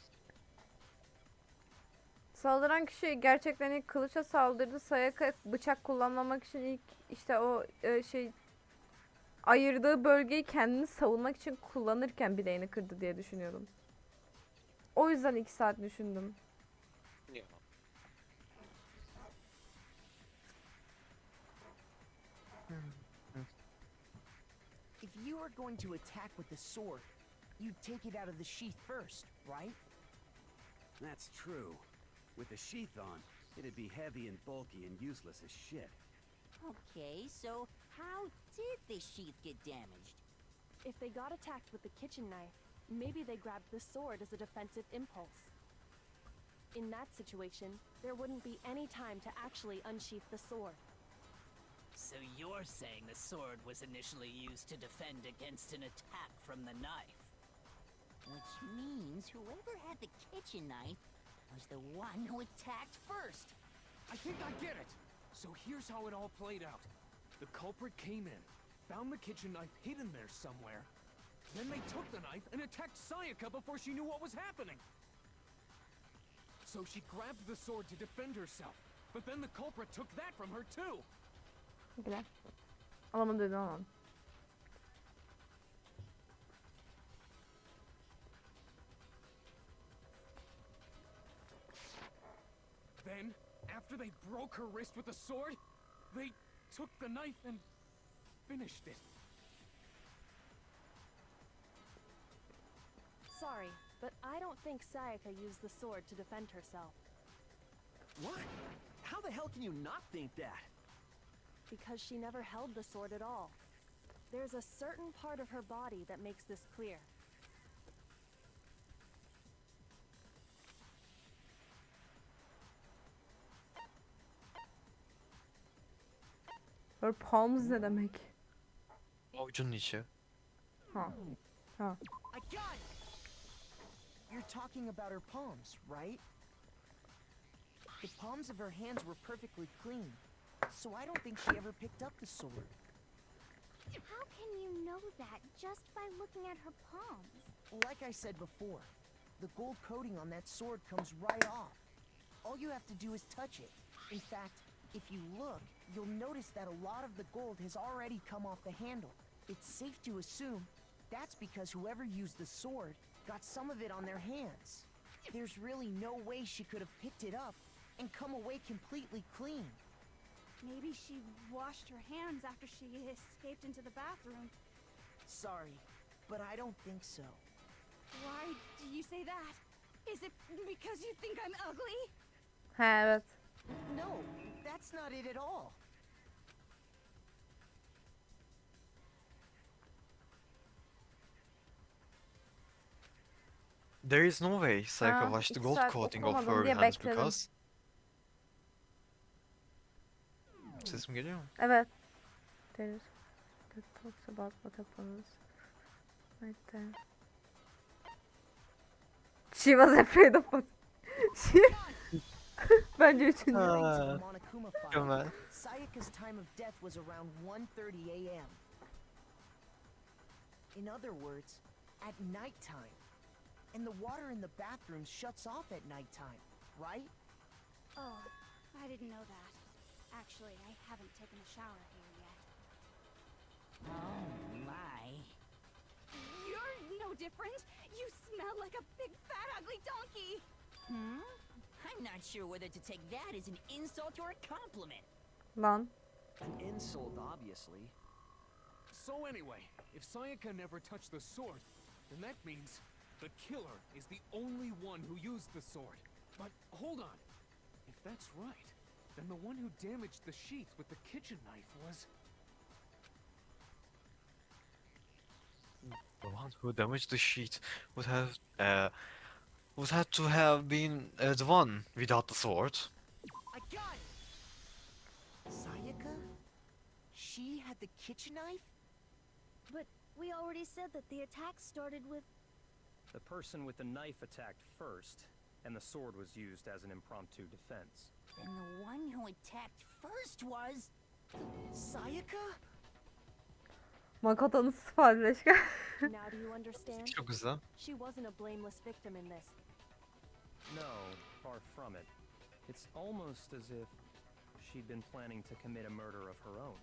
Saldıran kişi gerçekten ilk kılıçla saldırdı. Sayaka bıçak kullanmamak için ilk işte o ayırdığı bölgeyi kendini savunmak için kullanırken bileğini kırdı diye düşünüyorum. O yüzden 2 saat düşündüm. If you were going to attack with the sword, you'd take it out of the sheath first, right? That's true. With the sheath on, it'd be heavy and bulky and useless as shit. Okay, so how did the sheath get damaged? If they got attacked with the kitchen knife, maybe they grabbed the sword as a defensive impulse. In that situation, there wouldn't be any time to actually unsheath the sword. So you're saying the sword was initially used to defend against an attack from the knife? Which means whoever had the kitchen knife was the one who attacked first. I think I get it. So here's how it all played out. The culprit came in, found the kitchen knife hidden there somewhere. Then they took the knife and attacked Sayaka before she knew what was happening. So she grabbed the sword to defend herself. But then the culprit took that from her too. Güzel. Alamadım dedim ama. Then, after they broke her wrist with the sword, they took the knife and finished it. Sorry, but I don't think Sayaka used the sword to defend herself. What? How the hell can you not think that? Because she never held the sword at all. There's a certain part of her body that makes this clear. Her palms ne demek? Avucunun içi. Ha. Ha. I got it! You're talking about her palms, right? The palms of her hands were perfectly clean, so I don't think she ever picked up the sword. How can you know that just by looking at her palms? Like I said before, the gold coating on that sword comes right off. All you have to do is touch it. In fact, if you look, you'll notice that a lot of the gold has already come off the handle. It's safe to assume that's because whoever used the sword got some of it on their hands. There's really no way she could have picked it up and come away completely clean. Maybe she washed her hands after she escaped into the bathroom. Sorry, but I don't think so. Why do you say that? Is it because you think I'm ugly? Ha, evet. No, that's not it at all. There is no way Sayaka Ha, washed the 2 gold saat coating off okumadım her diye hands bekledim. because... Sesim geliyor mu? Evet. There that talks about what happens right there. She was afraid of what? Bence 3. According to the Monokuma file, Mükemmel. Sayaka's time of death was around 1:30 a.m. In other words, at nighttime. And the water in the bathroom shuts off at nighttime, right? Oh, I didn't know that. Actually, I haven't taken a shower here yet. Oh my. You're no different. You smell like a big fat ugly donkey. Hmm? I'm not sure whether to take that as an insult or a compliment. Lan. An insult, obviously. So anyway, if Sayaka never touched the sword, then that means the killer is the only one who used the sword. But hold on. If that's right, then the one who damaged the sheath with the kitchen knife was... The one who damaged the sheet would had to have been the one without the sword. I got it! Sayaka? She had the kitchen knife? But we already said that the attack started with... The person with the knife attacked first, and the sword was used as an impromptu defense. And the one who attacked first was... Sayaka? Makoto'nun sıfırleşke. Now do you understand? Çok güzel. She wasn't a blameless victim in this. No, far from it. It's almost as if she'd been planning to commit a murder of her own.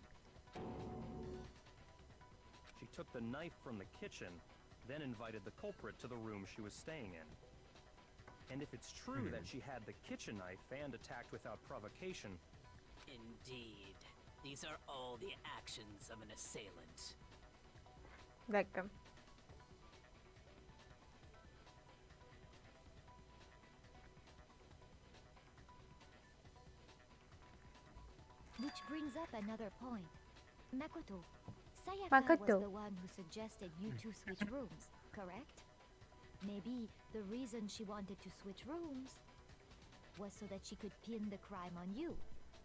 She took the knife from the kitchen, then invited the culprit to the room she was staying in. And if it's true that she had the kitchen knife and attacked without provocation... Indeed. These are all the actions of an assailant. Bir dakika. brings up another point. Makoto, Sayaka Makoto. was the one who suggested you two switch rooms, correct? Maybe the reason she wanted to switch rooms was so that she could pin the crime on you.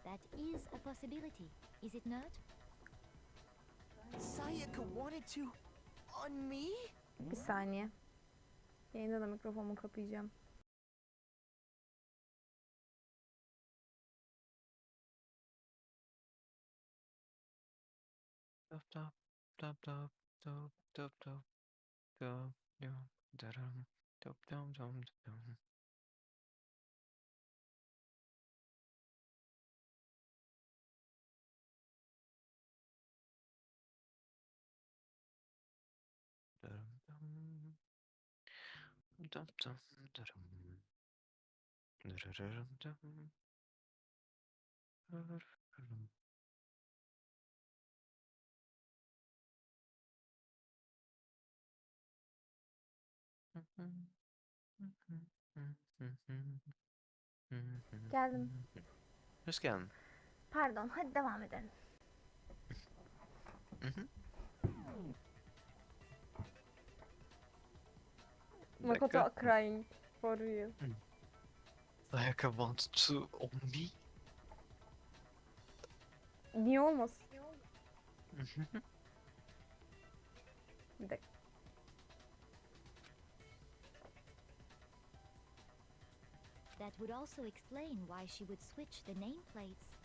That is a possibility, is it not? Sayaka wanted to... on me? Bir saniye. Yayında da mikrofonumu kapayacağım. Dop dop dop dop dop dop dop dop dop da-dum, dop dum dum dum. Da-dum dum. Dop dum da-dum. Da-da-da-dum dum. Da-da-da-dum. Geldim. Hoş geldin. Pardon, hadi devam edelim. Makoto crying for real. Sayaka wants to on me. Niye olmasın? Bir dakika. That would also explain why she would switch the nameplates.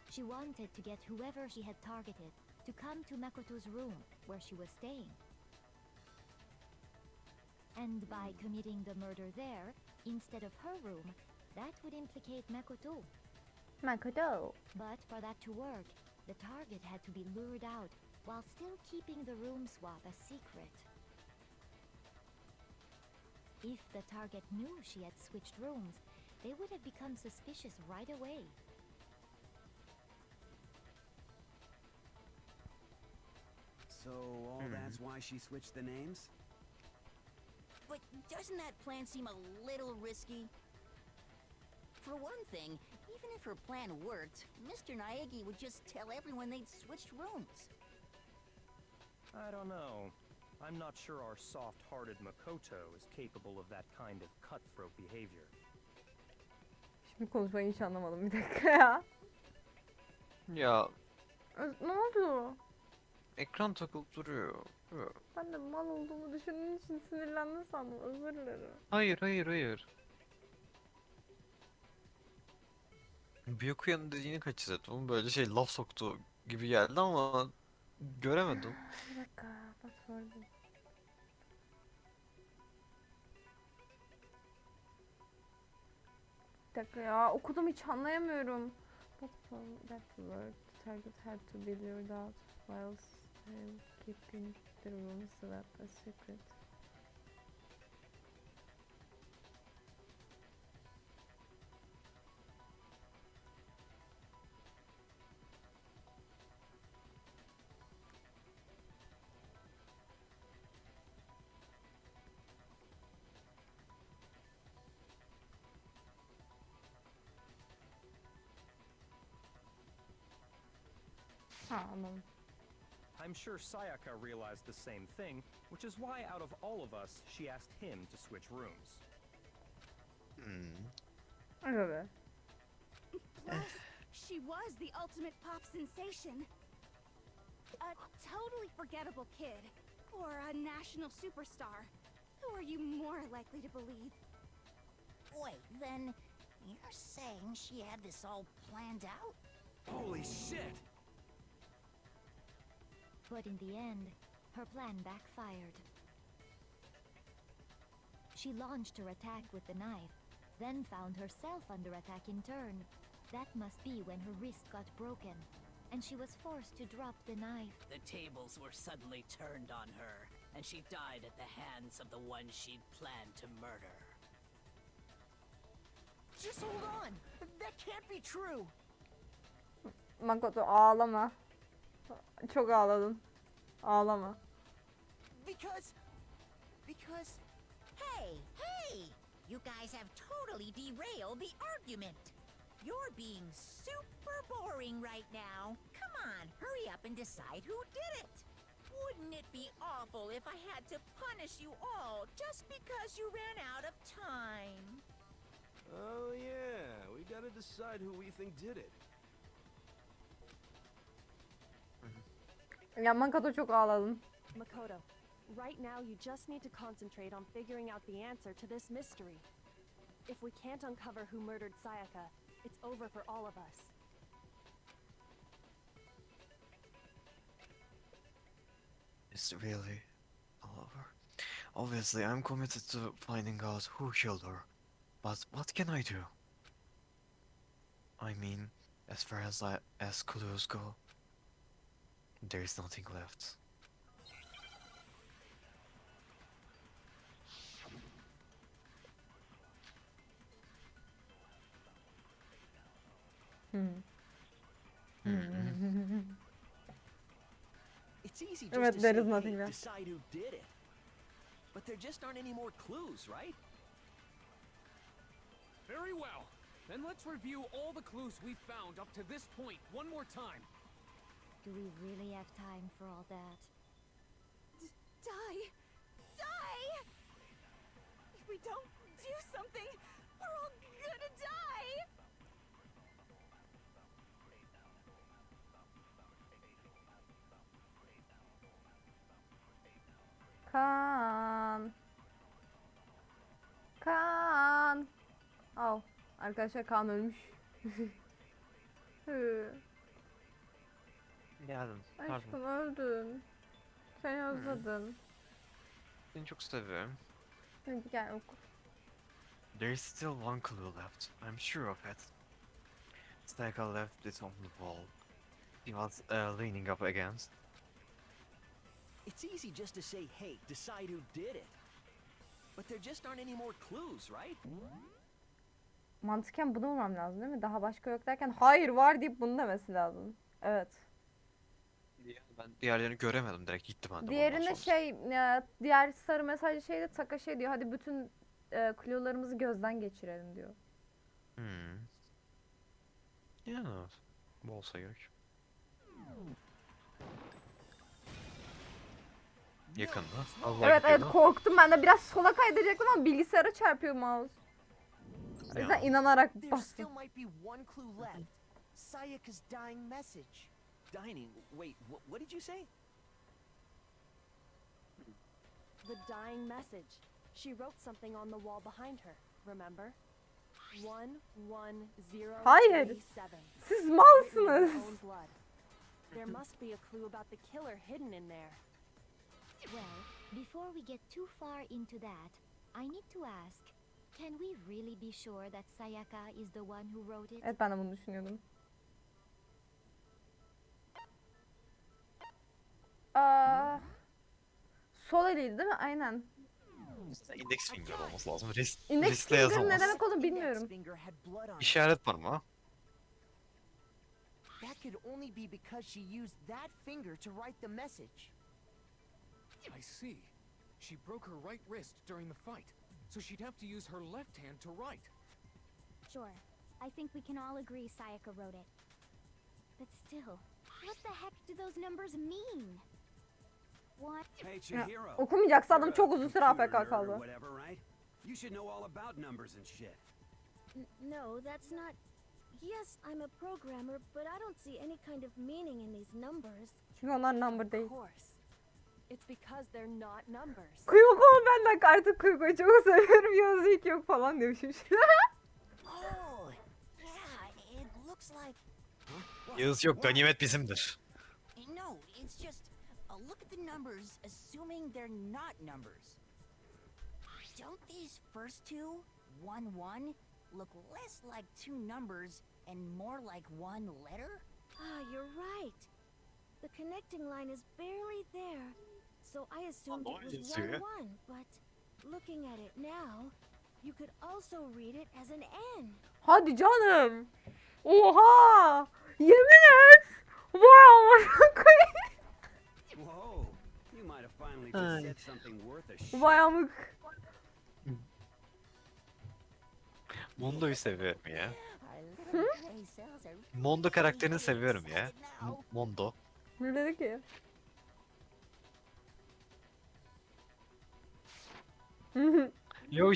She wanted to get whoever she had targeted to come to Makoto's room where she was staying. And by committing the murder there, instead of her room, that would implicate Makoto. Makoto. But for that to work, the target had to be lured out while still keeping the room swap a secret. If the target knew she had switched rooms, they would have become suspicious right away. So all that's why she switched the names? But doesn't that plan seem a little risky? For one thing, even if her plan worked, Mr. Naegi would just tell everyone they'd switched rooms. I don't know. I'm not sure our soft-hearted Makoto is capable of that kind of cutthroat behavior. Şimdi konuşmayı hiç anlamadım, bir dakika ya. Ya Ne oldu? ekran takılıp duruyor. Ben de mal olduğumu düşündüğün için sinirlendim sandım, özür dilerim. Hayır. Byakuyan'ın dediğini kaçırdım. Böyle şey laf soktu gibi geldi ama göremedim. Bir dakika, password'um. Bir dakika ya, okudum hiç anlayamıyorum. That word, the target had to be lured out while still keeping the room swap a secret. I'm sure Sayaka realized the same thing, which is why out of all of us, she asked him to switch rooms. Evet. Plus, she was the ultimate pop sensation. A totally forgettable kid. Or a national superstar. Who are you more likely to believe? Wait, then you're saying she had this all planned out? Holy shit! But in the end, her plan backfired. She launched her attack with the knife, then found herself under attack in turn. That must be when her wrist got broken, and she was forced to drop the knife. The tables were suddenly turned on her, and she died at the hands of the one she'd planned to murder. Just hold on! That can't be true! Makoto ağlama. Çok ağladın. Ağlama. Because... Hey! You guys have totally derailed the argument. You're being super boring right now. Come on, hurry up and decide who did it. Wouldn't it be awful if I had to punish you all just because you ran out of time? Oh yeah, we gotta decide who we think did it. Ya Makoto çok ağladım. Makoto, right now you just need to concentrate on figuring out the answer to this mystery. If we can't uncover who murdered Sayaka, it's over for all of us. It's really all over. Obviously, I'm committed to finding out who killed her. But what can I do? I mean, as far as clues go, there is nothing left. It's easy just Evet, to there say, is nothing hey, left. decide who did it. But there just aren't any more clues, right? Very well. Then let's review all the clues we've found up to this point one more time. Do we really have time for all that? Die! Die! If we don't do something, we're all gonna die! Kaan. Al. Arkadaşlar Kaan ölmüş. Geldim. Pardon. Aşkım öldün. Seni özledim. Seni çok seviyorum. Hadi gel oku. There is still one clue left. I'm sure of it. Sayaka left it on the wall. He was leaning up against. It's easy just to say, hey, decide who did it. But there just aren't any more clues, right? Mantıken bunu bulmam lazım değil mi? Daha başka yok derken hayır var deyip bunu demesi lazım. Evet. Ben diğerlerini göremedim, direkt gittim ben de. Diğerinde diğer sarı mesajlı şeyde Taka şey diyor. Hadi bütün clue'larımızı gözden geçirelim diyor. Yani bu olsa gerek. Yakında. Allah Evet gidiyordu. korktum ben de biraz sola kaydıracaktım ama bilgisayara çarpıyor mouse. O yüzden inanarak There bastım. still might be one clue left. Sayaka's dying message. Dining. Wait, what did you say? The dying message. She wrote something on the wall behind her, remember? 11037. Hayır. Siz Written in malsınız. her own blood. There must be a clue about the killer hidden in there. Well, before we get too far into that, I need to ask, can we really be sure that Sayaka is the one who wrote it? Evet ben de bunu düşünüyordum. Sol eliydi değil mi? Aynen. İndeks finger olması lazım. İndeks Ristle finger yazamaz. ne demek olduğunu bilmiyorum. İşaret parmağı. That could only be because she used that finger to write the message. I see. She broke her right wrist during the fight, so she'd have to use her left hand to write. Sure. I think we can all agree Sayaka wrote it. But still, what the heck do those numbers mean? What? Hey, Ya, Chihiro. okumayacaksa adam You're a çok uzun süre computer AFK nerd or kaldı. whatever, right? You should know all about numbers and shit. No, that's not... Yes, I'm a programmer, but I don't see any kind of meaning in these numbers. Çünkü onlar number değil. Of course. It's because they're not numbers. Kuyuk ol ben de artık Kuyuk'u çok seviyorum. Yazı ilk yok falan demişim. Oh, yeah, it looks like... Yağız yok, ganimet bizimdir. No, it's just... look at the numbers, assuming they're not numbers. Don't these first two, 1-1, look less like two numbers and more like one letter? Ah, you're right. The connecting line is barely there, so I assumed it was 1-1, but looking at it now, you could also read it as an N. Hadi canım. Oha! Yemin et. Wow! Whoa, you might have finally just said something worth a shit. Vay amık. Mondo'yu seviyorum ya. Our little gray cells are Mondo karakterini seviyorum ya. Mondo. Ne dedi ki? Yo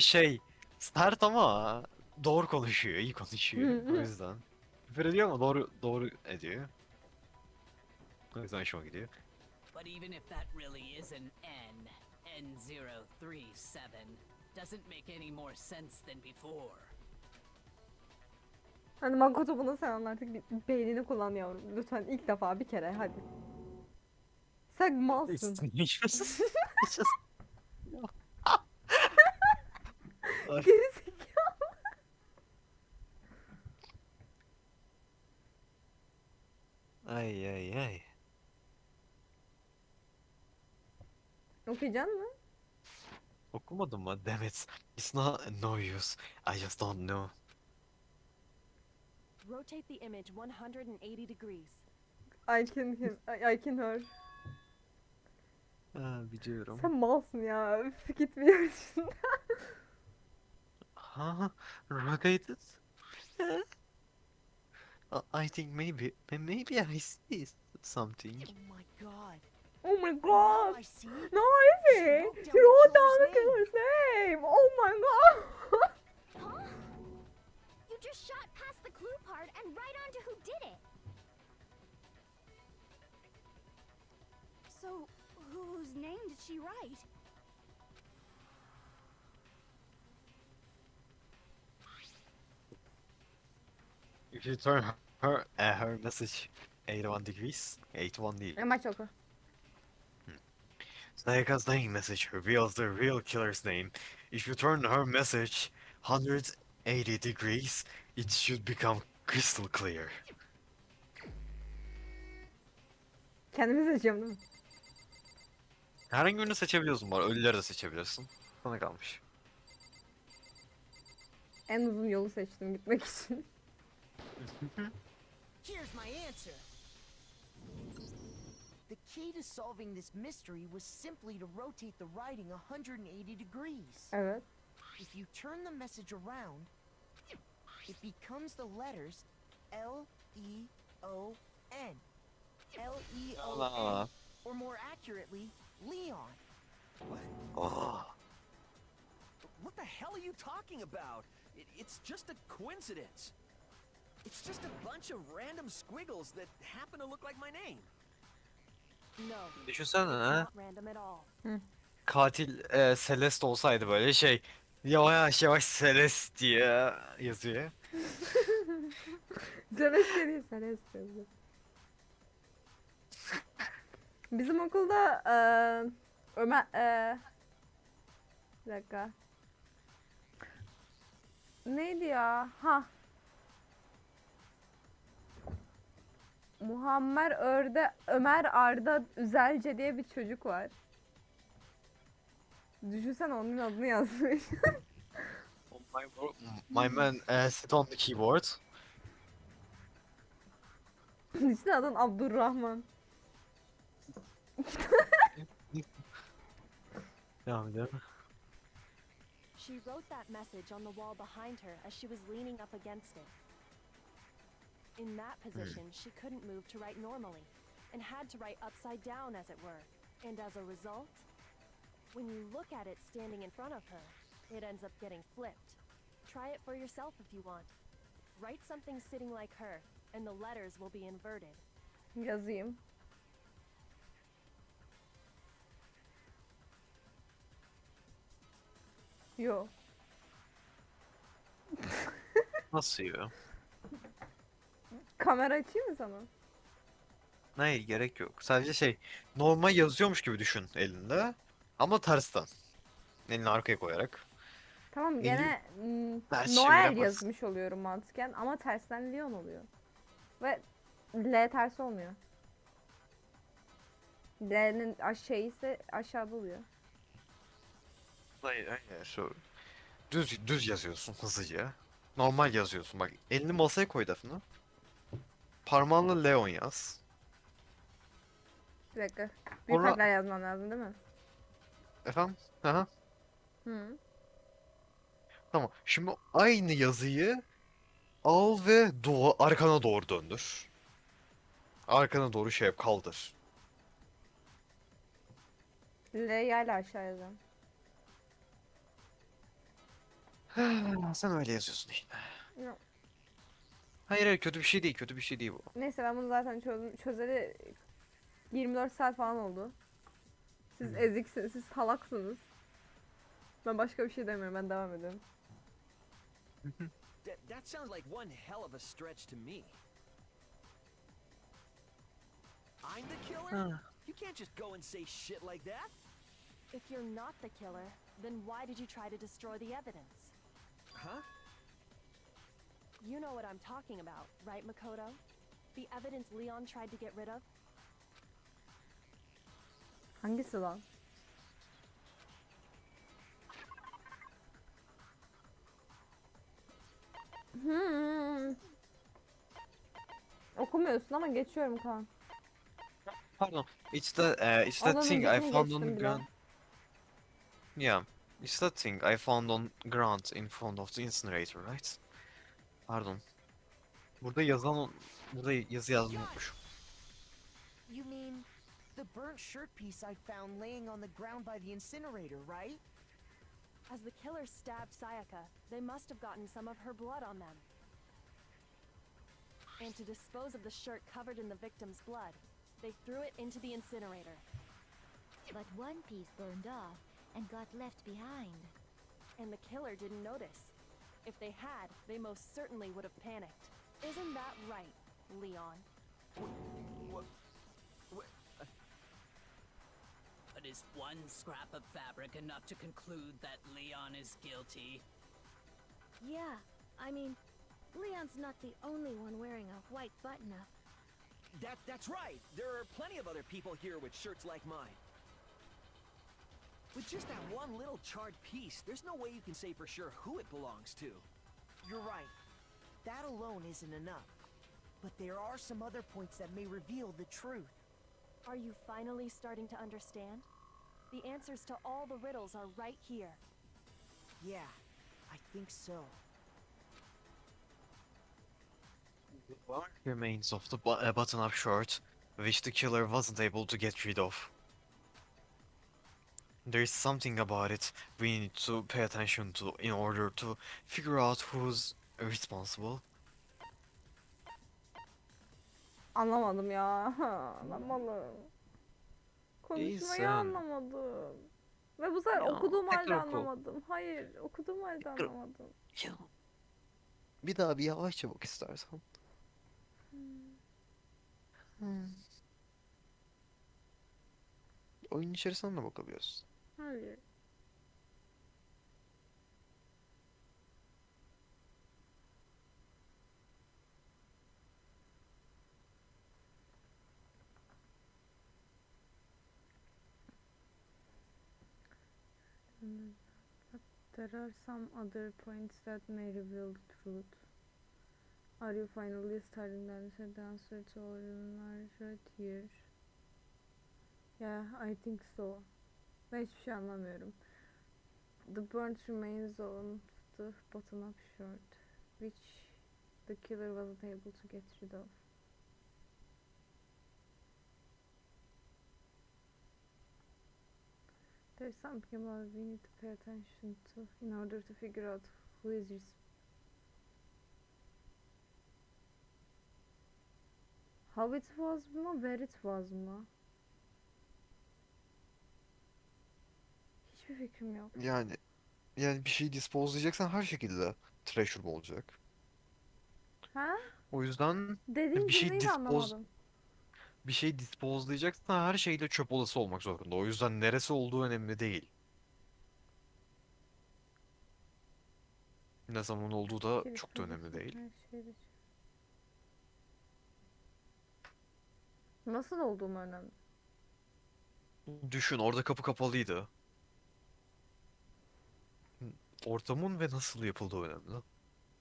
sert ama doğru konuşuyor, iyi konuşuyor. O yüzden. Küfür ediyor ama doğru ediyor. O yüzden hoşuma gidiyor. But even if that really is an N037, doesn't make any more sense than before. Hani Makoto bunu sen artık beynini kullan yavrum. Lütfen ilk defa bir kere hadi. Sen malsın. Geri zekalı. Ay. Okuyacaksın mı? Okumadın mı? Damn it. It's not no use. I just don't know. Rotate the image 180 degrees. I can her. Biliyorum. Sen malsın ya. Üf, gitmiyorsun. Huh? Rotated? I think maybe I see something. Oh my god. Oh my god. I see. No, I see. She wrote down the killer's name. Oh my god. Huh? You just shot past the clue part and right onto who did it. So, whose name did she write? If you turn her message 81 degrees, 81 değil. Maç oku. Sayaka's dying message reveals the real killer's name. If you turn her message 180 degrees, it should become crystal clear. Kendimi seçiyorum değil mi? Herhangi birini seçebiliyorsun var. Ölüleri de seçebilirsin. Sana kalmış. En uzun yolu seçtim gitmek için. Here's my answer. The key to solving this mystery was simply to rotate the writing 180 degrees. Evet. If you turn the message around, it becomes the letters L-E-O-N. L-E-O-N. Allah. Or more accurately, Leon. Oh. What the hell are you talking about? It's just a coincidence. It's just a bunch of random squiggles that happen to look like my name. No, Düşünsene it's ha. not random at all. Katil Celeste olsaydı böyle yavaş Celeste diye yazıyor. Celeste değil, Celeste. Bizim okulda Ömer bir dakika. Neydi ya? Ha. Ömer Arda Üzelce diye bir çocuk var. Düşünsene onun adını yazmış. My man sit on the keyboard. Düşünsene adın Abdurrahman. Devam edelim. She wrote that message on the wall behind her as she was leaning up against it. In that position, she couldn't move to write normally, and had to write upside down, as it were. And as a result, when you look at it standing in front of her, it ends up getting flipped. Try it for yourself if you want. Write something sitting like her, and the letters will be inverted. Yazayım. Yo. Nasıl ya? Kamera açayım mı sana? Hayır gerek yok. Sadece normal yazıyormuş gibi düşün elinde. Ama tersten. Elini arkaya koyarak. Tamam Eli- gene Ters Noel çeviremez. yazmış oluyorum mantıken ama tersten Leon oluyor. Ve L ters olmuyor. L'nin aşağı ise aşağıda oluyor. Hayır. Düz yazıyorsun hızlıca. Normal yazıyorsun. Bak elini masaya koy Daphne. Parmağınla Leon yaz. Bir dakika. Büyük Sonra- harfler yazmam lazım değil mi? Efendim? Aha. Hı. Tamam. Şimdi aynı yazıyı al ve arkana doğru döndür. Arkana doğru şey yap, kaldır. L'yle aşağı yazıyorum. Sen öyle yazıyorsun işte. Yok. Hayır hayır, kötü bir şey değil, kötü bir şey değil bu. Neyse ben bunu zaten çözeli 24 saat falan oldu. Siz eziksiniz, siz salaksınız. Ben başka bir şey demiyorum, ben devam ediyorum. That sounds like one hell of a stretch to me. I'm the killer? You can't just go and say shit like that. If you're not the killer, then why did you try to destroy the evidence? Huh? You know what I'm talking about, right, Makoto? The evidence Leon tried to get rid of? Hangisi lan? Okumuyorsun ama geçiyorum Kaan. Pardon. It's that thing I found on the ground. Yeah. It's that thing I found on ground in front of the incinerator, right? Pardon. Burada yazı yazmayı unutmuşum. You mean the burnt shirt piece I found laying on the ground by the incinerator, right? As the killer stabbed Sayaka, they must have gotten some of her blood on them. And to dispose of the shirt covered in the victim's blood, they threw it into the incinerator. But one piece burned off and got left behind. And the killer didn't notice. If they had, they most certainly would have panicked. Isn't that right, Leon? But is one scrap of fabric enough to conclude that Leon is guilty? Yeah, I mean, Leon's not the only one wearing a white button-up. That's right. There are plenty of other people here with shirts like mine. With just that one little charred piece, there's no way you can say for sure who it belongs to. You're right. That alone isn't enough. But there are some other points that may reveal the truth. Are you finally starting to understand? The answers to all the riddles are right here. Yeah, I think so. What remains of the button-up shirt, which the killer wasn't able to get rid of. There is something about it we need to pay attention to in order to figure out who's responsible. Anlamadım ya. Anlamadım. Konuşmayı İyisin. anlamadım. Ve bu sefer Ya, okuduğum halde tekrar oku. anlamadım. Hayır, okuduğum halde anlamadım. Ya. Bir daha bir yavaşça bak istersen. Oyun içerisinden de bakabiliyorsun. Hayır. But there are some other points that may reveal the truth. Are you finally starting to understand the answer to all your right here? Yeah, I think so. Ben hiçbir şey anlamıyorum. The burnt remains on the button-up shirt, which the killer wasn't able to get rid of. There's something about we need to pay attention to in order to figure out who is how it was mı, where it was mı? Hiçbir fikrim yok. Yani bir şeyi disposelayacaksan her şekilde treasure olacak. Ha? O yüzden Dediğin bir şey cümleyi de anlamadım. bir şey disposelayacaksan her şeyle çöp olası olmak zorunda. O yüzden neresi olduğu önemli değil. Ne zaman olduğu da çok da önemli değil. Her şeyde. Nasıl olduğum önemli. Düşün, orada kapı kapalıydı. Ortamın ve nasıl yapıldığı önemli.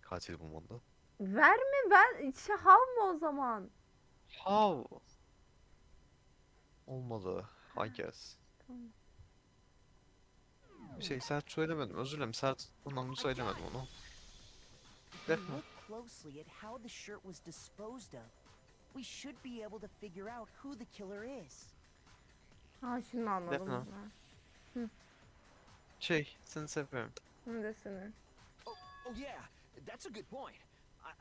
Katil bulmanda. Ver mi? Ben hav mı o zaman? How? Olmalı, I guess. Tamam. Sert söylemedim. Özür dilerim. Sert anlamda söylemedim onu. If you Defne. look closely at how the shirt was disposed of, we should be able to figure out who the killer is. Ha şimdi anladım Defne. ben. Seni seviyorum. Hı da seni. Oh yeah, that's a good point.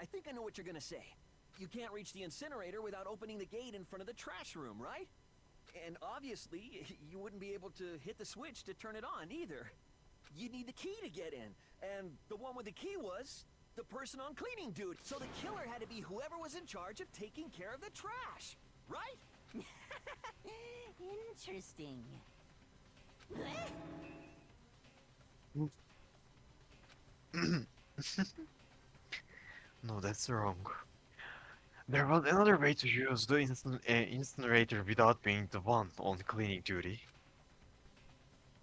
I think I know what you're gonna say. You can't reach the incinerator without opening the gate in front of the trash room, right? And obviously, you wouldn't be able to hit the switch to turn it on either. You need the key to get in, and the one with the key was the person on cleaning duty. So the killer had to be whoever was in charge of taking care of the trash, right? Interesting. No, that's wrong. There was another way to use the incinerator without being the one on cleaning duty.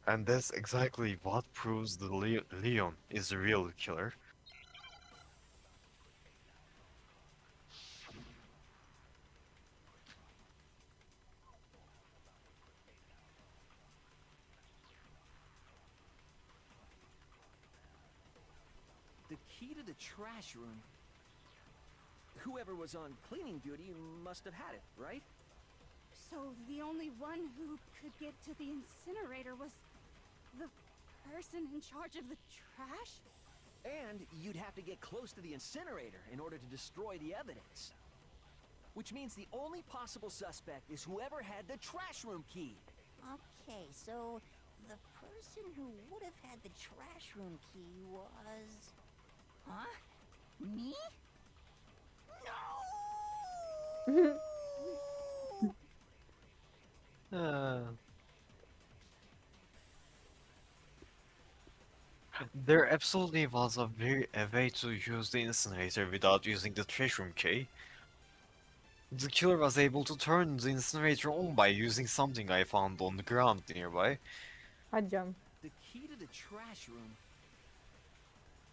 And that's exactly what proves that Leon is the real killer. The key to the trash room. Whoever was on cleaning duty must have had it, right? So the only one who could get to the incinerator was the person in charge of the trash? And you'd have to get close to the incinerator in order to destroy the evidence. Which means the only possible suspect is whoever had the trash room key. Okay, so the person who would have had the trash room key was... Huh? Me? No! There absolutely was a way to use the incinerator without using the trash room key. The killer was able to turn the incinerator on by using something I found on the ground nearby. Hadi canım. The key to the trash room.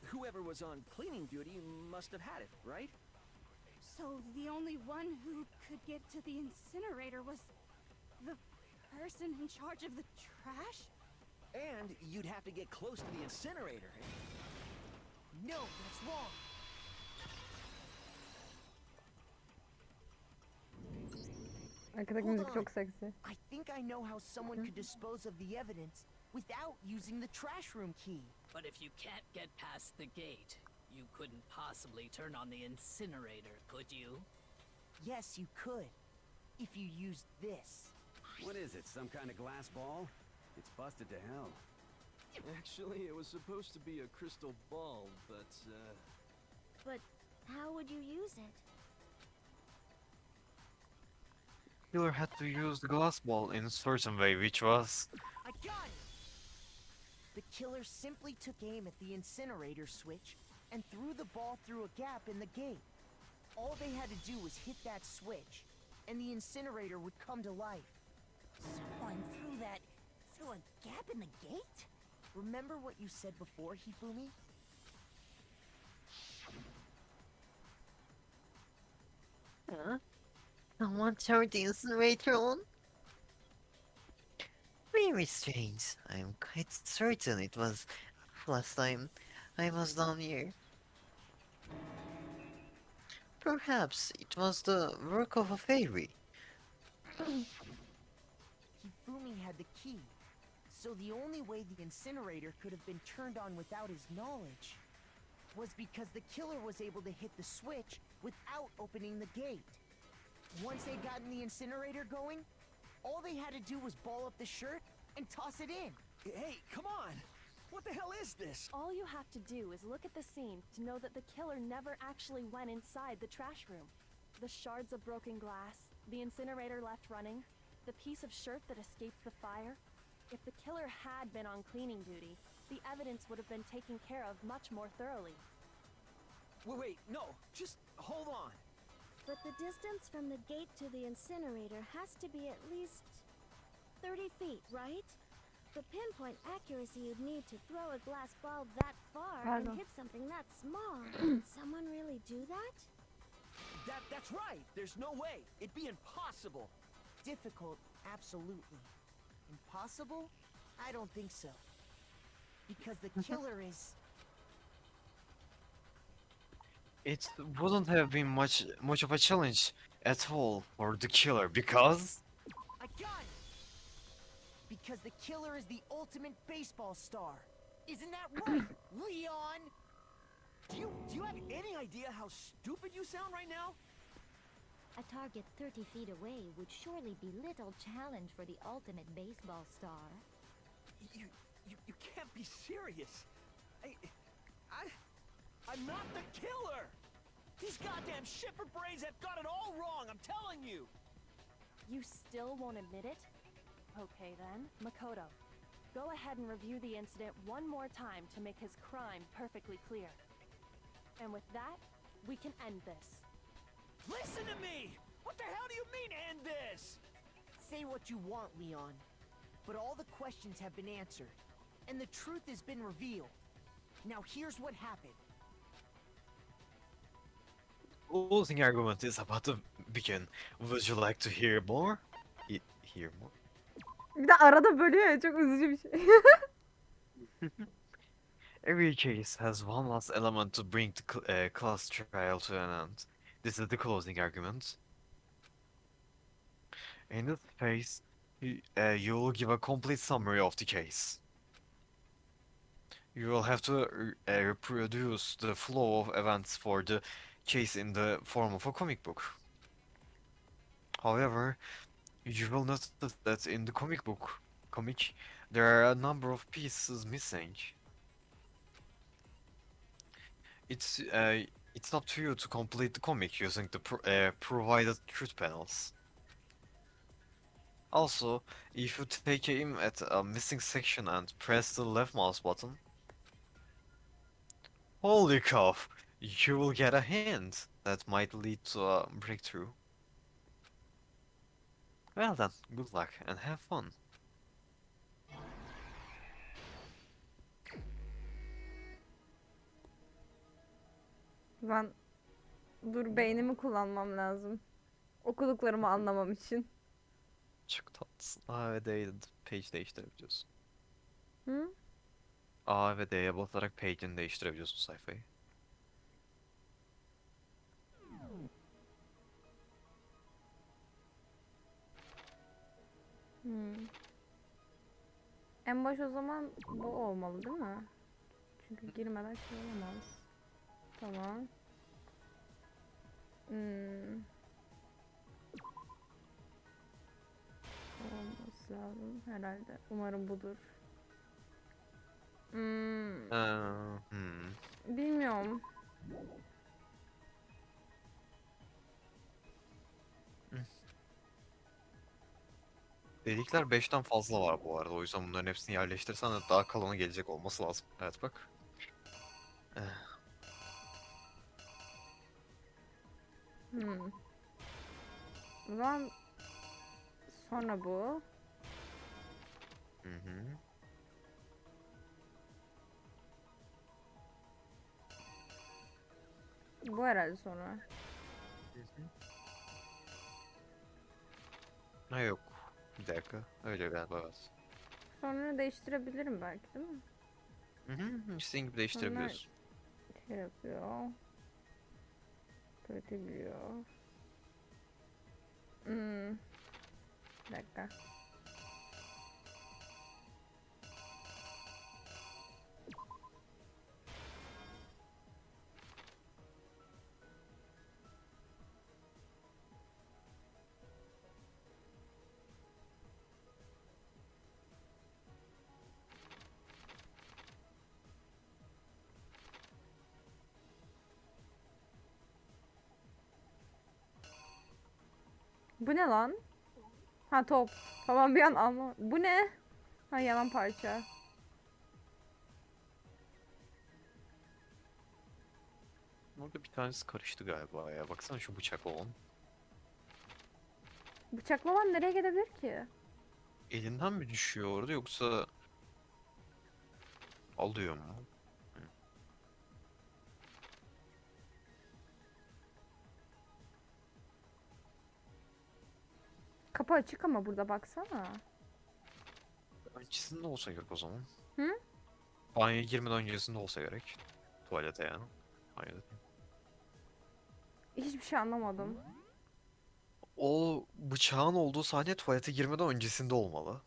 Whoever was on cleaning duty must have had it, right? So the only one who could get to the incinerator was the person in charge of the trash? And you'd have to get close to the incinerator. No, that's wrong. Arkadaki Hold müzik on. çok seksi. I think I know how someone could dispose of the evidence without using the trash room key. But if you can't get past the gate, you couldn't possibly turn on the incinerator, could you? Yes, you could. If you used this. What is it, some kind of glass ball? It's busted to hell. Actually, it was supposed to be a crystal ball, but, But how would you use it? Killer had to use the glass ball in a certain way, which was... I got it! The killer simply took aim at the incinerator switch and threw the ball through a gap in the gate. All they had to do was hit that switch, and the incinerator would come to life. Someone threw a gap in the gate? Remember what you said before, Hifumi? Huh? Someone turned the incinerator on? Very strange. I'm quite certain it was last time I was down here. Perhaps it was the work of a fairy. Hifumi had the key, so the only way the incinerator could have been turned on without his knowledge was because the killer was able to hit the switch without opening the gate. Once they'd gotten the incinerator going, all they had to do was ball up the shirt and toss it in. Hey, come on! What the hell is this? All you have to do is look at the scene to know that the killer never actually went inside the trash room. The shards of broken glass, the incinerator left running, the piece of shirt that escaped the fire. If the killer had been on cleaning duty, the evidence would have been taken care of much more thoroughly. Wait, no, just hold on. But the distance from the gate to the incinerator has to be at least 30 feet, right? The pinpoint accuracy you'd need to throw a glass ball that far and Pardon. hit something that small. Can someone really do that? That's right! There's no way! It'd be impossible! Difficult, absolutely. Impossible? I don't think so. Because the killer is... It wouldn't have been much of a challenge at all for the killer because I got it! Because the killer is the ultimate baseball star. Isn't that right, Leon? Do you have any idea how stupid you sound right now? A target 30 feet away would surely be little challenge for the ultimate baseball star. You can't be serious. I'm not the killer! These goddamn shipper brains have got it all wrong, I'm telling you! You still won't admit it? Okay then, Makoto. Go ahead and review the incident one more time to make his crime perfectly clear. And with that, we can end this. Listen to me! What the hell do you mean, end this? Say what you want, Leon. But all the questions have been answered, and the truth has been revealed. Now here's what happened. closing argument is about to begin. Would you like to hear more? Hear more? Bir de arada bölüyor ya, çok üzücü bir şey. Every case has one last element to bring the class trial to an end. This is the closing argument. In this phase, you will give a complete summary of the case. You will have to reproduce the flow of events for the case in the form of a comic book. However, you will notice that in the comic, there are a number of pieces missing. It's up to you to complete the comic using the provided truth panels. Also, if you take aim at a missing section and press the left mouse button, holy cow, you will get a hint that might lead to a breakthrough. Well then, good luck and have fun. Dur, beynimi kullanmam lazım. Okuduklarımı anlamam için. Çok tatlısın. A ve D'yle page değiştirebiliyorsun. Hı? A ve D'ye basarak page'ini değiştirebiliyorsun sayfayı. En baş o zaman bu olmalı değil mi? Çünkü girmeden şey olamaz. Tamam. Olması lazım herhalde. Umarım budur. Bilmiyorum. Delikler 5'ten fazla var bu arada. O yüzden bunların hepsini yerleştirsen de daha kalanı gelecek olması lazım. Evet bak. O zaman sonra bu. Bu herhalde sonra. Ha yok. Bir dakika. Öyle galiba evet. Sonra değiştirebilirim belki değil mi? İstediğin gibi değiştirebiliyorsun. Şey yapıyor. Böyle diyor. Bir dakika. Bu ne lan? Ha, top. Tamam, bir an ama. Bu ne? Ha, yanan parça. Orada bir tanesi karıştı galiba ya. Baksana şu bıçak olan. Bıçaklaman nereye gidebilir ki? Elinden mi düşüyor orada yoksa alıyor mu? Kapı açık ama burada baksana. Çizimde olsa gerek o zaman. Hı? Banyoya girmeden öncesinde olsa gerek. Tuvalete yani. Banyoda. Hiçbir şey anlamadım. O bıçağın olduğu sahne tuvalete girmeden öncesinde olmalı.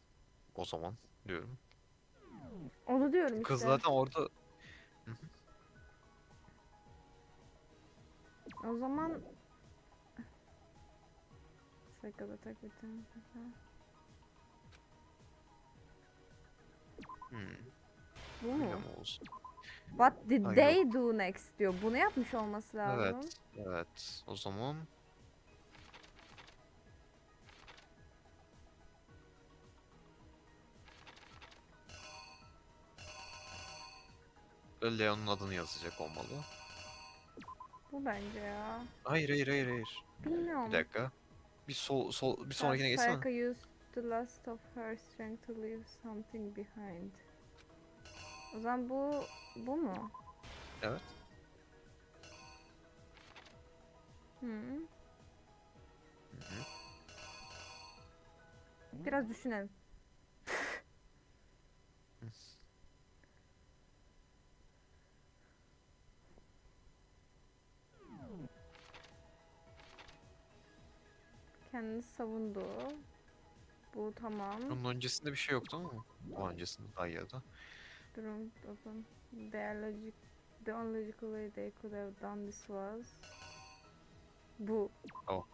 O zaman diyorum. Onu diyorum Kız işte. zaten orada. Hı hı. O zaman Psycho attack return. Bu Öyle mu? mi olsun? What did Ha, they yok. do next diyor. Bunu yapmış olması lazım. Evet. Evet. O zaman Leon'un adını yazacak olmalı. Bu bence ya. Hayır hayır hayır hayır. Bir Bilmiyorum. dakika. Bir That sonrakine geçsene. Sayaka used the last of her strength to leave something behind. O zaman bu mu? Evet. Hı. Hı hı. Biraz düşünelim. Kendini savundu. Bu tamam. Onun öncesinde bir şey yoktu ama. O öncesinde Dayya'da. Durum open. The only logical way they could have done this was. Bu. O.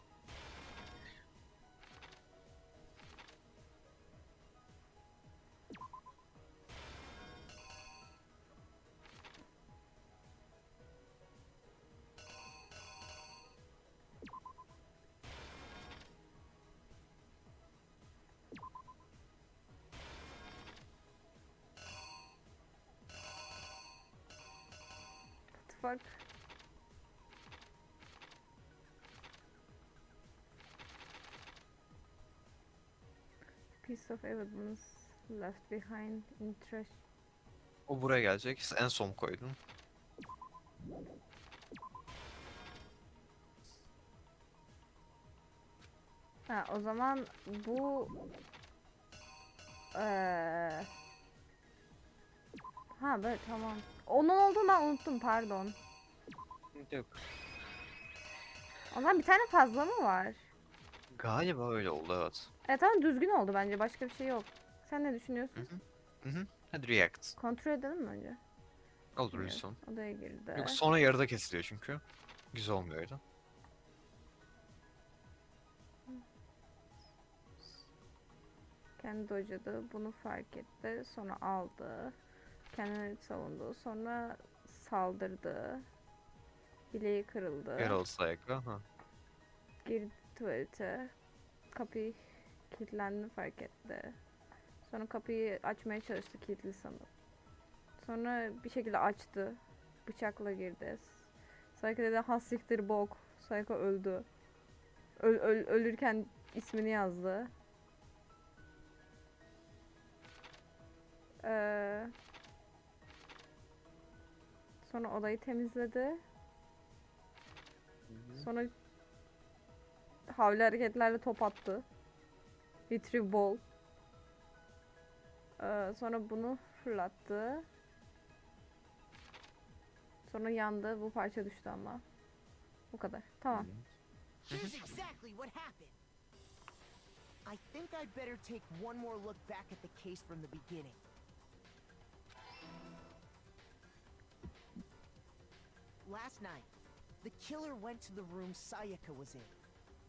What the fuck? Piece of evidence left behind in trash. O buraya gelecek. En son koydun. Ha, o zaman bu ha böyle tamam. Onun olduğunu ben unuttum, pardon. Yok. O zaman bir tane fazla mı var? Galiba öyle oldu evet. Evet ama düzgün oldu bence, başka bir şey yok. Sen ne düşünüyorsun? Hı hı. Hadi react. Kontrol edelim mi önce? Olur Evet, lütfen. odaya girdi. Yok sonra yarıda kesiliyor çünkü. Güzel olmuyor öyle. Kendi dojladı, bunu fark etti, sonra aldı. Kendini savundu, sonra saldırdı. Bileği kırıldı. Yaralı Sayaka. Ha. Girdi tuvalete. Kapıyı kilitlendiğini fark etti. Sonra kapıyı açmaya çalıştı, kilitli sanıp. Sonra bir şekilde açtı. Bıçakla girdi. Sayka dedi ha siktir bok. Sayka öldü. Ölürken ismini yazdı. Sonra odayı temizledi. Sonra havli hareketlerle top attı. Retrieve ball. Sonra bunu fırlattı. Sonra yandı. Bu parça düştü ama. Bu kadar. Tamam. Here's exactly what happened. I think I'd better take one more look back at the case from the beginning. Last night, the killer went to the room Sayaka was in.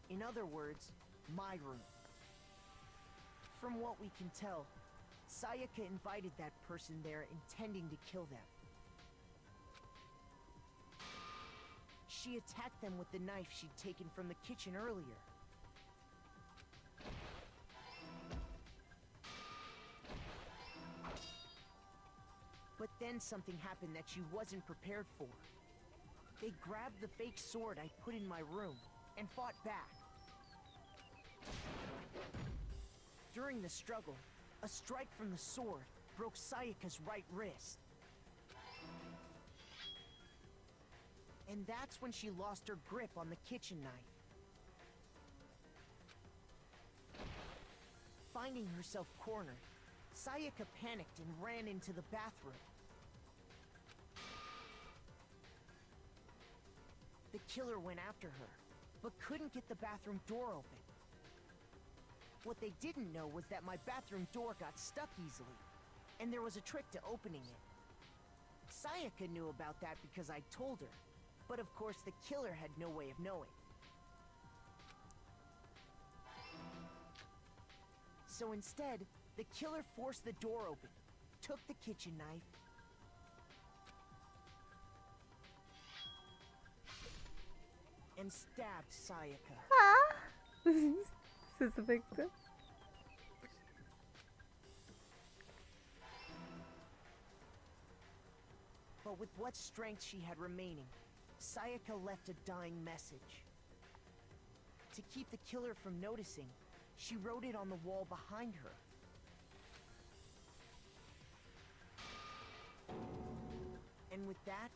In other words, my room. From what we can tell, Sayaka invited that person there intending to kill them. She attacked them with the knife she'd taken from the kitchen earlier. But then something happened that she wasn't prepared for. They grabbed the fake sword I put in my room and fought back. During the struggle, a strike from the sword broke Sayaka's right wrist. And that's when she lost her grip on the kitchen knife. Finding herself cornered, Sayaka panicked and ran into the bathroom. killer went after her, but couldn't get the bathroom door open. What they didn't know was that my bathroom door got stuck easily, and there was a trick to opening it. Sayaka knew about that because I told her, but of course the killer had no way of knowing. So instead, the killer forced the door open, took the kitchen knife, and stabbed Sayaka. Ses efekti. But with what strength she had remaining, Sayaka left a dying message. To keep the killer from noticing, she wrote it on the wall behind her. And with that,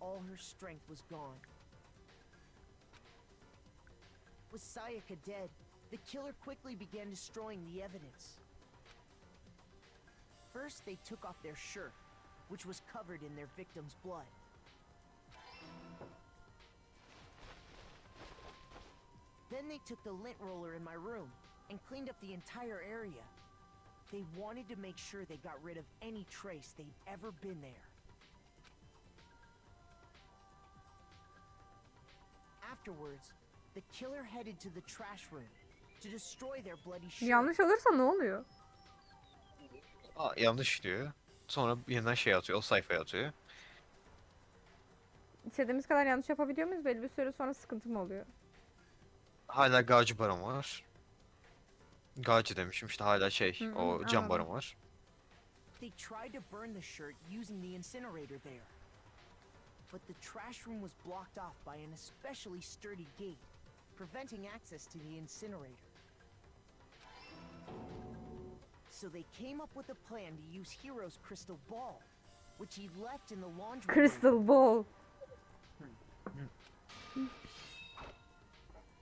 all her strength was gone. With Sayaka dead, the killer quickly began destroying the evidence. First, they took off their shirt, which was covered in their victim's blood. Then they took the lint roller in my room and cleaned up the entire area. They wanted to make sure they got rid of any trace they'd ever been there. Afterwards, the killer headed to the trash room to destroy their bloody shirt. Yanlış olursa ne oluyor? Yanlış diyor. Sonra yeniden şey atıyor, o sayfaya atıyor. İstediğimiz kadar yanlış yapabiliyor muyuz? Belli bir süre sonra sıkıntı mı oluyor? Hala gauge barım var. Gauge demişim işte hala şey, o cam barım var. They tried to burn the shirt using the incinerator there. But the trash room was blocked off by an especially sturdy gate, preventing access to the incinerator. So they came up with a plan to use Hero's crystal ball, which he left in the laundry Crystal room. ball.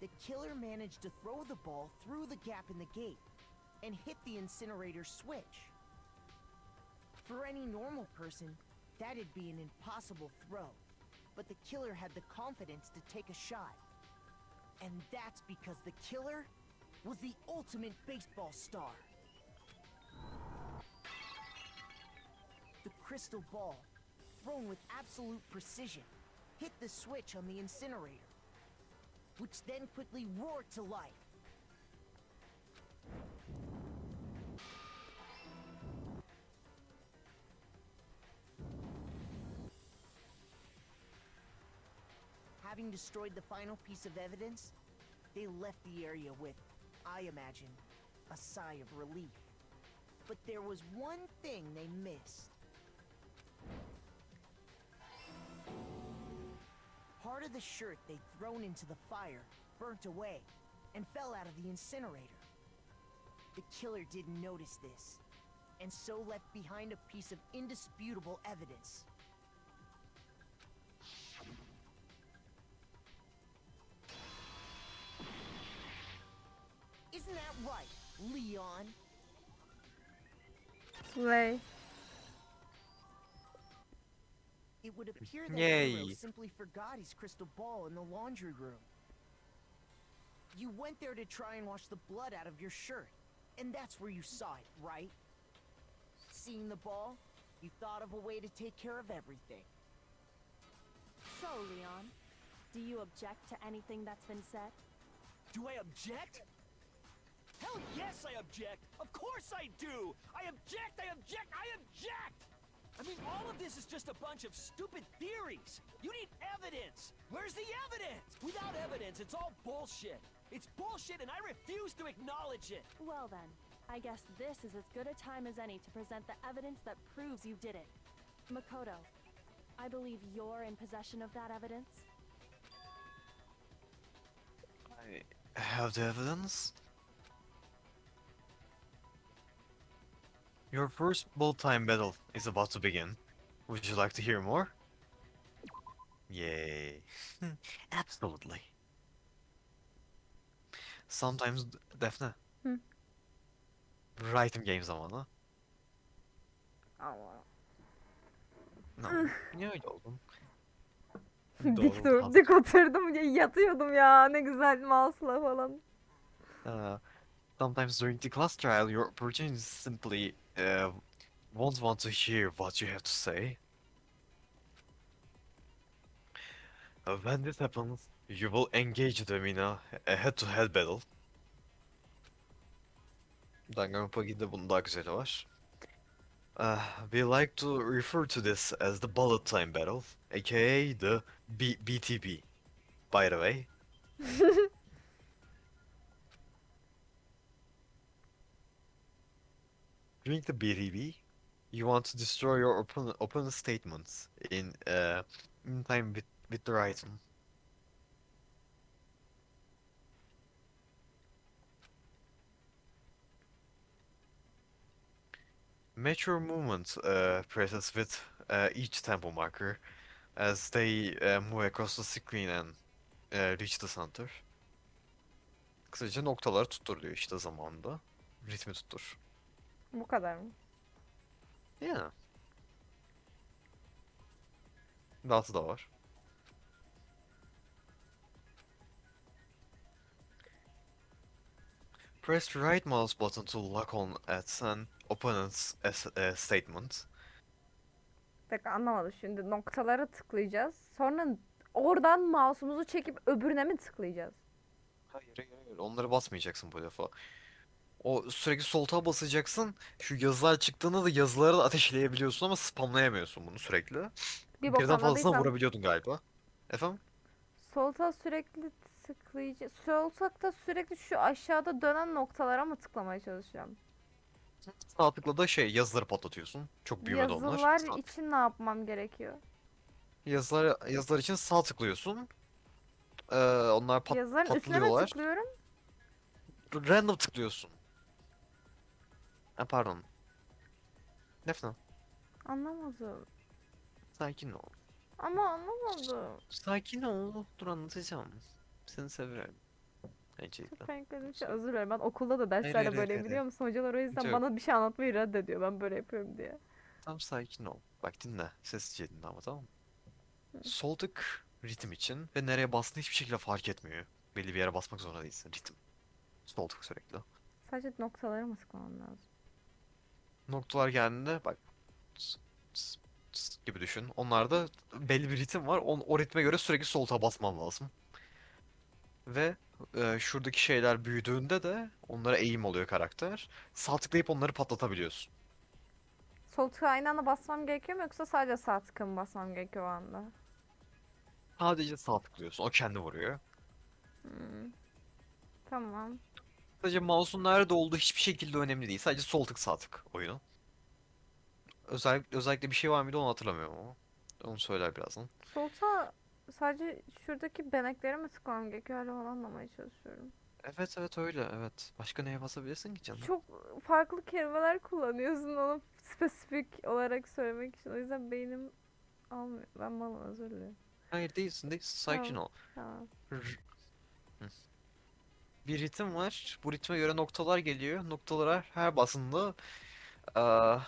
The killer managed to throw the ball through the gap in the gate and hit the incinerator switch. For any normal person, that'd be an impossible throw, but the killer had the confidence to take a shot. And that's because the killer was the ultimate baseball star. The crystal ball, thrown with absolute precision, hit the switch on the incinerator, which then quickly roared to life. Having destroyed the final piece of evidence, they left the area with, I imagine, a sigh of relief. But there was one thing they missed. Part of the shirt they'd thrown into the fire burnt away and fell out of the incinerator. The killer didn't notice this, and so left behind a piece of indisputable evidence. Isn't that right, Leon? Slay. It would appear that Yay. Hero simply forgot his crystal ball in the laundry room. You went there to try and wash the blood out of your shirt, and that's where you saw it, right? Seeing the ball, you thought of a way to take care of everything. So, Leon, do you object to anything that's been said? Do I object? Hell yes, I object! Of course I do! I object! I object! I object! I mean, all of this is just a bunch of stupid theories! You need evidence! Where's the evidence? Without evidence, it's all bullshit! It's bullshit and I refuse to acknowledge it! Well then, I guess this is as good a time as any to present the evidence that proves you did it. Makoto, I believe you're in possession of that evidence? I have the evidence. Your first full-time battle is about to begin. Would you like to hear more? Yay. Absolutely. Sometimes, Defne. Hı. Writing game zamanı. Allah. No. Niye öyle oldun? Dik Doğru. dur, dik oturdum, yatıyordum ya ne güzel mouse'la falan. Sometimes during the class trial, your opportunities simply won't want to hear what you have to say. When this happens, you will engage them in a head-to-head battle. Danganronpa'da bunun daha güzeli var. We like to refer to this as the bullet time battle, aka the BTB, by the way. During the BTB, you want to destroy your opponent's statements in time with the item. Match your movement presses with each tempo marker as they move across the screen and reach the center. Kısaca noktaları tuttur diyor işte zamanında. Ritmi tuttur. Bu kadar mı? Yeah. Dahası da var. Press the right mouse button to lock on at an opponent's statement. Pek anlamadım şimdi noktalara tıklayacağız. Sonra oradan mouse'umuzu çekip öbürüne mi tıklayacağız? Hayır. Onları basmayacaksın bu defa. O sürekli sol tağa basacaksın. Şu yazılar çıktığında da yazıları da ateşleyebiliyorsun ama spamlayamıyorsun bunu sürekli. Bir bok Birden fazlasına anladıysam. vurabiliyordun galiba. Efendim? Solta sürekli tıklayacağız. Soltakta sürekli şu aşağıda dönen noktalara mı tıklamaya çalışacağım? Sağ tıkla da yazıları patlatıyorsun. Çok büyümedi onlar. Yazılar için ne yapmam gerekiyor? Yazılar için sağ tıklıyorsun. Onlar Yazıların üstüne mi patlıyorlar. tıklıyorum? Random tıklıyorsun. Pardon. Defne. Anlamadım. Sakin ol. Ama anlamadım. Sakin ol. Dur anlatacağım. Seni seviyorum. Öncelikle. Renklerim şey özür dilerim. Ben okulda da derslerde hayır, böyleyim hayır. biliyor musun? Hocalar o yüzden Yok. bana bir şey anlatmayı reddediyor. Ben böyle yapıyorum diye. Tam sakin ol. Bak dinle. Sessizce dinle ama tamam mı? Sol tık ritim için ve nereye bastığını hiçbir şekilde fark etmiyor. Belli bir yere basmak zorunda değilsin. Ritim. Sol tık sürekli. Sadece noktalara mı tıklamam lazım? Noktalar geldiğinde bak tıs, tıs, tıs gibi düşün. Onlarda belli bir ritim var. O ritme göre sürekli sol tığa basman lazım. Ve şuradaki şeyler büyüdüğünde de onlara eğim oluyor karakter. Sağ tıklayıp onları patlatabiliyorsun. Sol tığa aynı anda basmam gerekiyor mu yoksa sadece sağ tıka mı basmam gerekiyor o anda? Sadece sağ tıklıyorsun. O kendi vuruyor. Hmm. Tamam. Sadece mouse'un nerede olduğu hiçbir şekilde önemli değil. Sadece sol tık sağ tık oyunu. Özellikle bir şey var mıydı onu hatırlamıyorum ama. Onu söyler birazdan. Sol tığa sadece şuradaki beneklere mi tıklamam gerekiyor? Hala onu anlamaya çalışıyorum. Evet öyle evet. Başka neye basabilirsin ki canım? Çok farklı kelimeler kullanıyorsun onu spesifik olarak söylemek için. O yüzden beynim almıyor. Ben malım özür dilerim. Hayır değilsin sakin Tamam. ol. Tamam. Hı. Bir ritim var. Bu ritme göre noktalar geliyor. Noktalara her basında aa,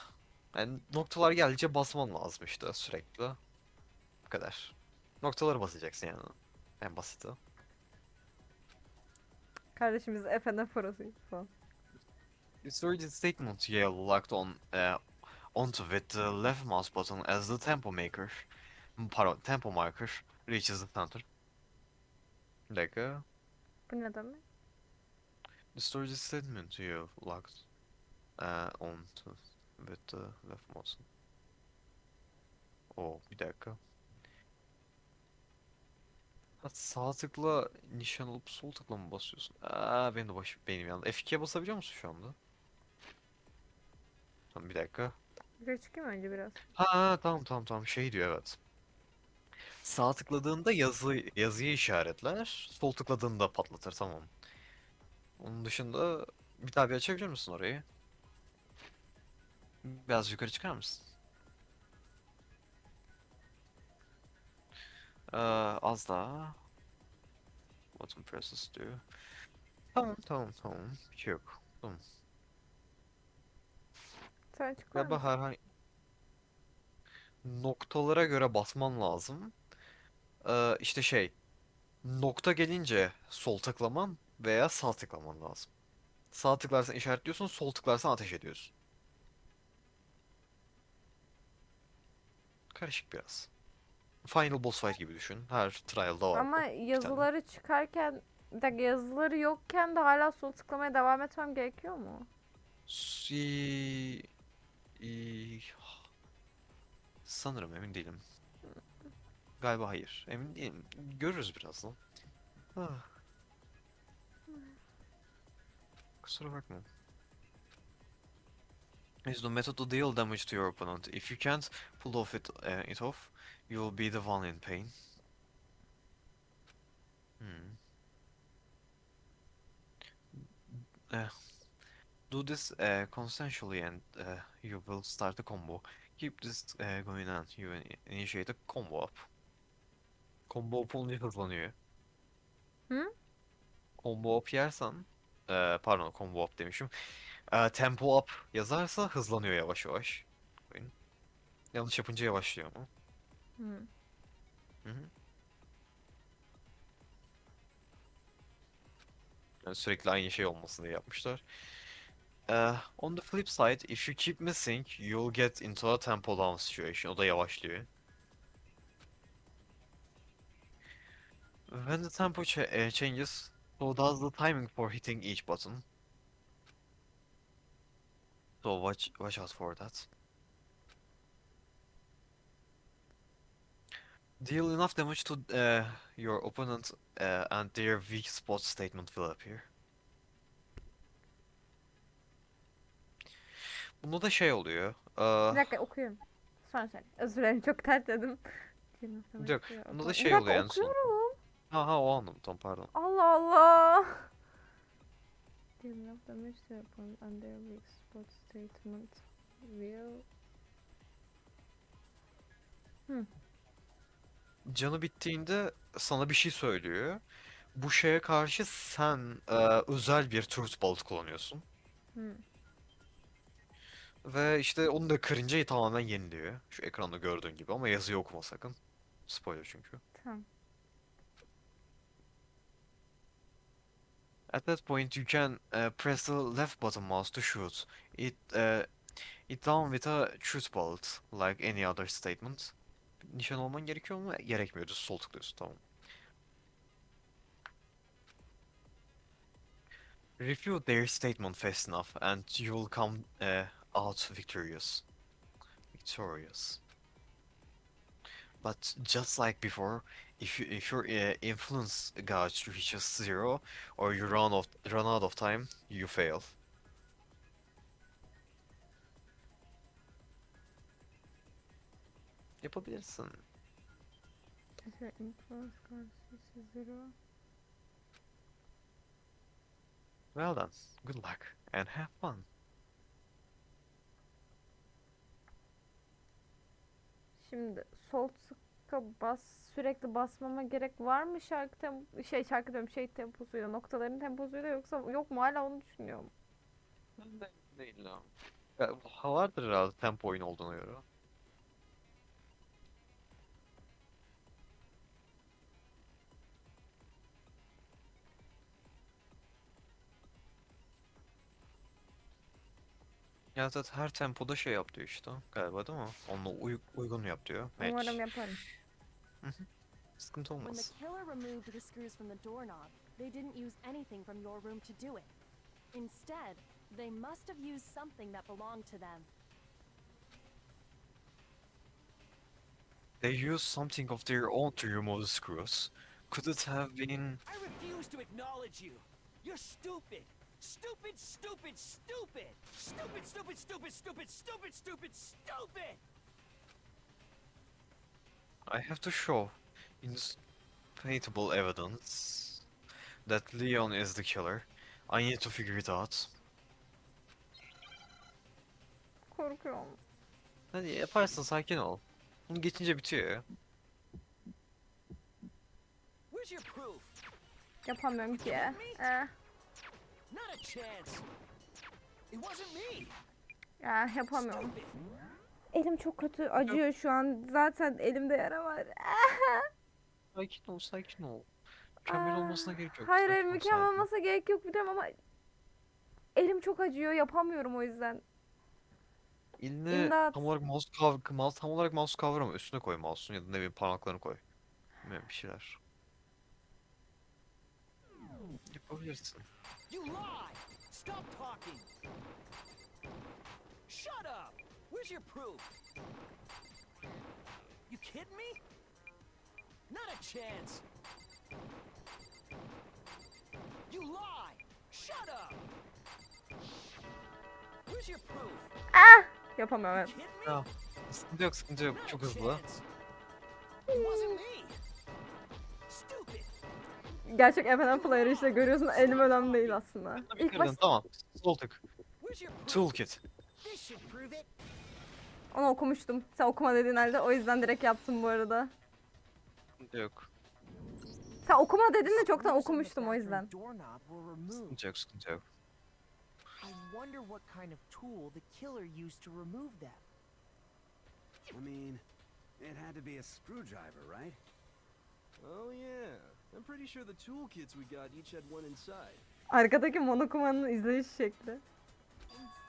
yani noktalar geldikçe basman lazım işte sürekli. Bu kadar. Noktaları basacaksın yani. En basiti. Kardeşimiz Efe'ne parası falan. Insert the statement you locked onto with the left mouse button as the tempo maker. Pardon, tempo marker reaches the center. Bir dakika. Bu ne demek? The storage statement you locked onto with the left mouse. Bir dakika. Sağ tıkla nişan alıp sol tıkla mı basıyorsun? Benim de benim yanımda. F2'ye basabiliyor musun şu anda? Tamam bir dakika. Yukarı çıkayım önce biraz. Tamam şey diyor evet. Sağ tıkladığında yazıyı işaretler. Sol tıkladığında patlatır tamam. Onun dışında bir daha bir açabilir misin orayı? Biraz yukarı çıkar mısın? Az daha. Button presses diyor. Tamam. Bir şey yok. Tamam. Sen çıkar Galiba mısın? herhangi noktalara göre basman lazım. işte şey, nokta gelince sol tıklaman veya sağ tıklaman lazım. Sağ tıklarsan işaretliyorsun, sol tıklarsan ateş ediyorsun. Karışık biraz. Final boss fight gibi düşün. Her trial'da var Ama bu. Bir tane. yazıları çıkarken, bir dakika, yazıları yokken de hala sol tıklamaya devam etmem gerekiyor mu? Si... i- Sanırım, emin değilim. Galiba hayır. Emin değilim. Görürüz birazdan. Ah, kusura bakma. Is the method to deal damage to your opponent. If you can't pull it off, you will be the one in pain. Hmm. Eh, do this consensually and you will start a combo. Keep this going and you initiate a combo up. Combo up olunca hızlanıyor. Hı? Combo up yersen, pardon, combo up demişim. Tempo up yazarsa hızlanıyor yavaş yavaş. Oyun. Yanlış yapınca yavaşlıyor ama. Hı. Hı hı. Yani sürekli aynı şey olmasın diye yapmışlar. On the flip side, if you keep missing, you'll get into a tempo down situation. O da yavaşlıyor. When the tempo changes, so does the timing for hitting each button. So watch out for that. Deal enough damage to your opponent and their weak spot statement will appear. Bunda da şey oluyor. Bir dakika okuyorum. Sonra söyle. Özür dilerim, çok tertledim. Yok, bunda da Bir şey oluyor dakika en son. okuyorum. Ha o anladım, tamam, pardon. Allah Allah. Deal enough damage to your opponent and their weak spot statement will... Hı. Canı bittiğinde sana bir şey söylüyor. Bu şeye karşı sen özel bir truth bolt kullanıyorsun. Hı. Ve işte onu da kırınca tamamen yeniliyor. Şu ekranda gördüğün gibi, ama yazıyı okuma sakın. Spoiler çünkü. Tamam. At that point you can press the left button mouse to shoot it down with a truth bolt like any other statement. Nişan olman gerekiyor mu? Gerekmiyor. Düz sol tıklıyorsun, tamam. Refute their statement fast enough and you will come out victorious. But just like before, if your influence gauge reaches 0 or you run out of time, you fail. Yapabilirsin. If your influence goes to 0. Well done. Good luck and have fun. Şimdi sol tıka sürekli basmama gerek var mı şarkı diyorum, şey temposuyla, noktaların temposuyla, yoksa yok mu, hala onu düşünüyorum. Ben de değil abi. Ya, vardır herhalde tempo oyun olduğuna göre. Ya zaten her tempoda şey yap diyor işte galiba, değil mi? Onunla uygun yap diyor. Umarım Match. yaparım. Sıkıntı When the olmaz. killer removed the screws from the doorknob, they didn't use anything from your room to do it. Instead, they must have used something that belonged to them. They used something of their own to remove the screws. Could it have been... I refuse to acknowledge you. You're stupid. Stupid, stupid, stupid. Stupid, stupid, stupid, stupid, stupid, stupid, stupid. I have to show indisputable evidence that Leon is the killer. I need to figure it out. Korkuyorum. Hadi yaparsın, sakin ol. Bunu geçince bitiyor ya. Where's your proof? Yapamıyorum ki. Not a chance. It wasn't me. Yapamıyorum. Elim çok kötü acıyor şu an. Zaten elimde yara var. Sakin ol, sakin ol. Mükemmel olmasına gerek yok. Hayır hayır, Sakin ol mükemmel sadece. olmasına gerek yok biliyorum ama elim çok acıyor, yapamıyorum o yüzden. Elini İmdat. tam olarak mouse kavrama. Üstüne koy mouse'un ya da ne bileyim parmaklarını koy. Bilmiyorum, bir şeyler. Yapabilirsin. You lie! Stop talking! Shut up! Where's your proof? You kidding me? Not a chance! You lie! Shut up! Where's your proof? Ah! Yapamıyorum evet. Tamam. Sıkıntı yok, sıkıntı yok. Çok hızlı. It wasn't me! Stupid! Gerçek Evan Player'ı işte görüyorsun, elim önemli değil aslında. İlk baş Bitirdin, tamam. Sol tık. Where's your proof? Toolkit. This should prove it. onu okumuştum. Sen okuma dediğin halde o yüzden direkt yaptım bu arada. Sıkıntı yok. Sen okuma dedin de çoktan okumuştum o yüzden. Doorknob were removed. Sıkıntı yok, sıkıntı yok. I wonder what kind of tool the killer used to remove them. I mean, it had to be a screwdriver, right? Oh yeah. I'm pretty sure the toolkits we got each had one inside. Arkadaki monokumanın izleyiş şekli.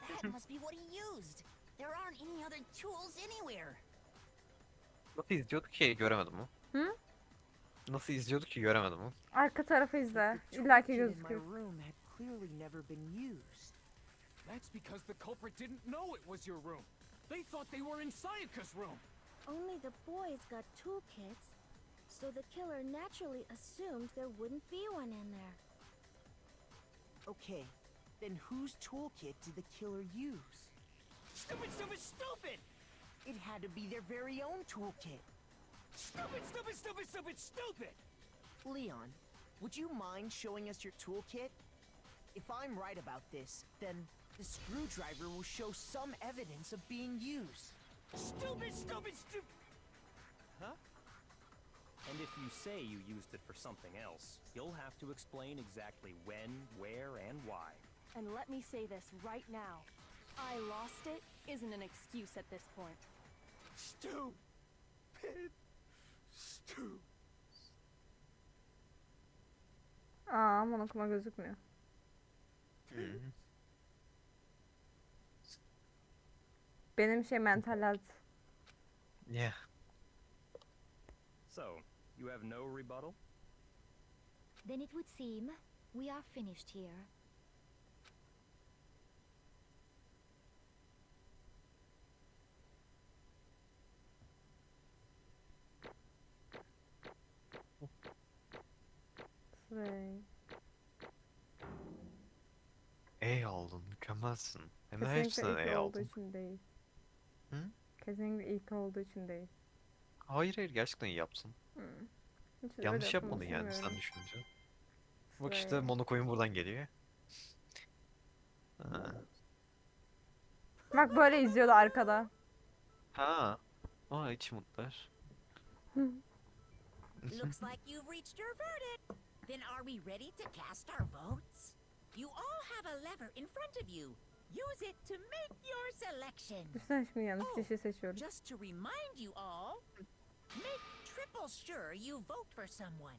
That must be what he used. There aren't any other tools anywhere. Nasıl izliyorduk ki göremedim mi? Hı? Nasıl izliyorduk ki göremedim mi? Arka tarafı izle. İlla ki In my gözüküyor. room had clearly never been used. That's because the culprit didn't know it was your room. They thought they were in Sayaka's room. Only the boys got toolkits, so the killer naturally assumed there wouldn't be one in there. Okay, then whose toolkit did the killer use? Stupid, stupid, stupid! It had to be their very own toolkit. Stupid, stupid, stupid, stupid, stupid! Leon, would you mind showing us your toolkit? If I'm right about this, then the screwdriver will show some evidence of being used. Stupid, stupid, stupid! Huh? And if you say you used it for something else, you'll have to explain exactly when, where, and why. And let me say this right now. I lost it isn't an excuse at this point. Stupid! Stupid! Aa, monokuma gözükmüyor. Benim şey mental health. Yeah. So, you have no rebuttal? Then it would seem we are finished here. E aldın, mükemmelsin. Hem de Kesinlikle hepsinden ilk E olduğu aldın. için değil. Hı? Kesinlikle ilk olduğu için değil. Hayır hayır, gerçekten iyi yaptın. Hı. Hiç öyle Yanlış yapmak yapmadın yani sen istemiyorum. düşününce. Bak işte Şuraya. monokoyun buradan geliyor. Ha. Bak böyle izliyordu arkada. Ha. Aa, hiç mutlular. Looks like you've reached your verdict. Then are we ready to cast our votes? You all have a lever in front of you. Use it to make your selection. Düşünsene şimdi yanlış kişi seçiyorum. Just to remind you all, make triple sure you vote for someone.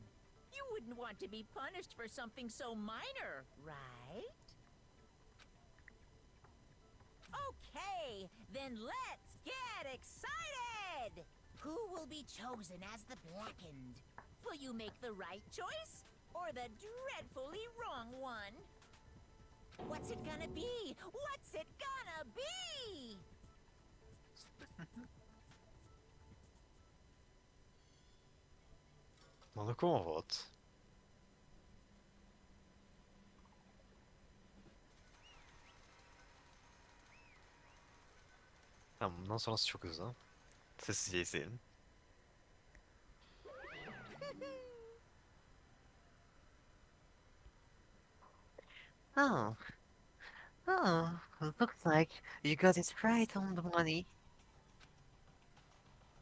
You wouldn't want to be punished for something so minor, right? Okay, then let's get excited! Who will be chosen as the blackened? Will you make the right choice or the dreadfully wrong one? What's it gonna be? What's it gonna be? Monoko mu bot? Tamam, bundan sonrası çok hızlı. Sessizce izleyelim. Oh. Oh, looks like you got it right on the money.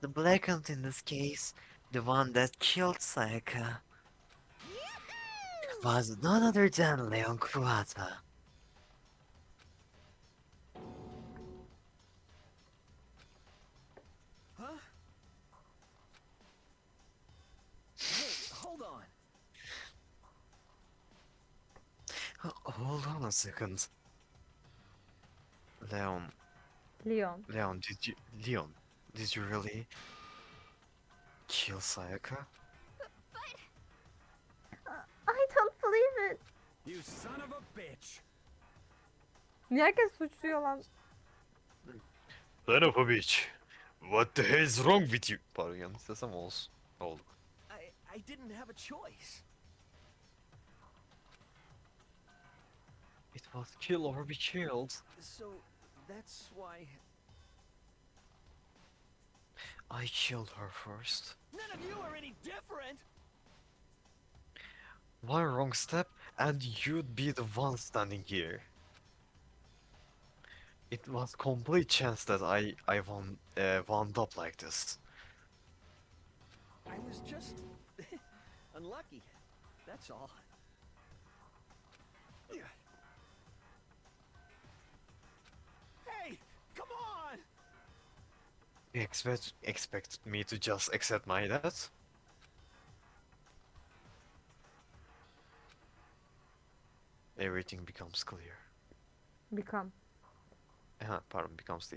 The blackened in this case, the one that killed Sayaka, was none other than Leon Croata. Huh? hold on a second. Leon, Leon. Leon, did you really kill Sayaka? I don't believe it. You son of a bitch! Niye herkes suçluyor lan? Son of a bitch. What the hell is wrong with you? Pardon, yanlış desem olsun. Oldu. I didn't have a choice. It was kill or be killed. So that's why I killed her first. none of you are any different. One wrong step and you'd be the one standing here. It was complete chance that I wound up like this. I was just unlucky. That's all. Hey, come on! You expected me to just accept my death? Everything becomes clear. Become. Pardon,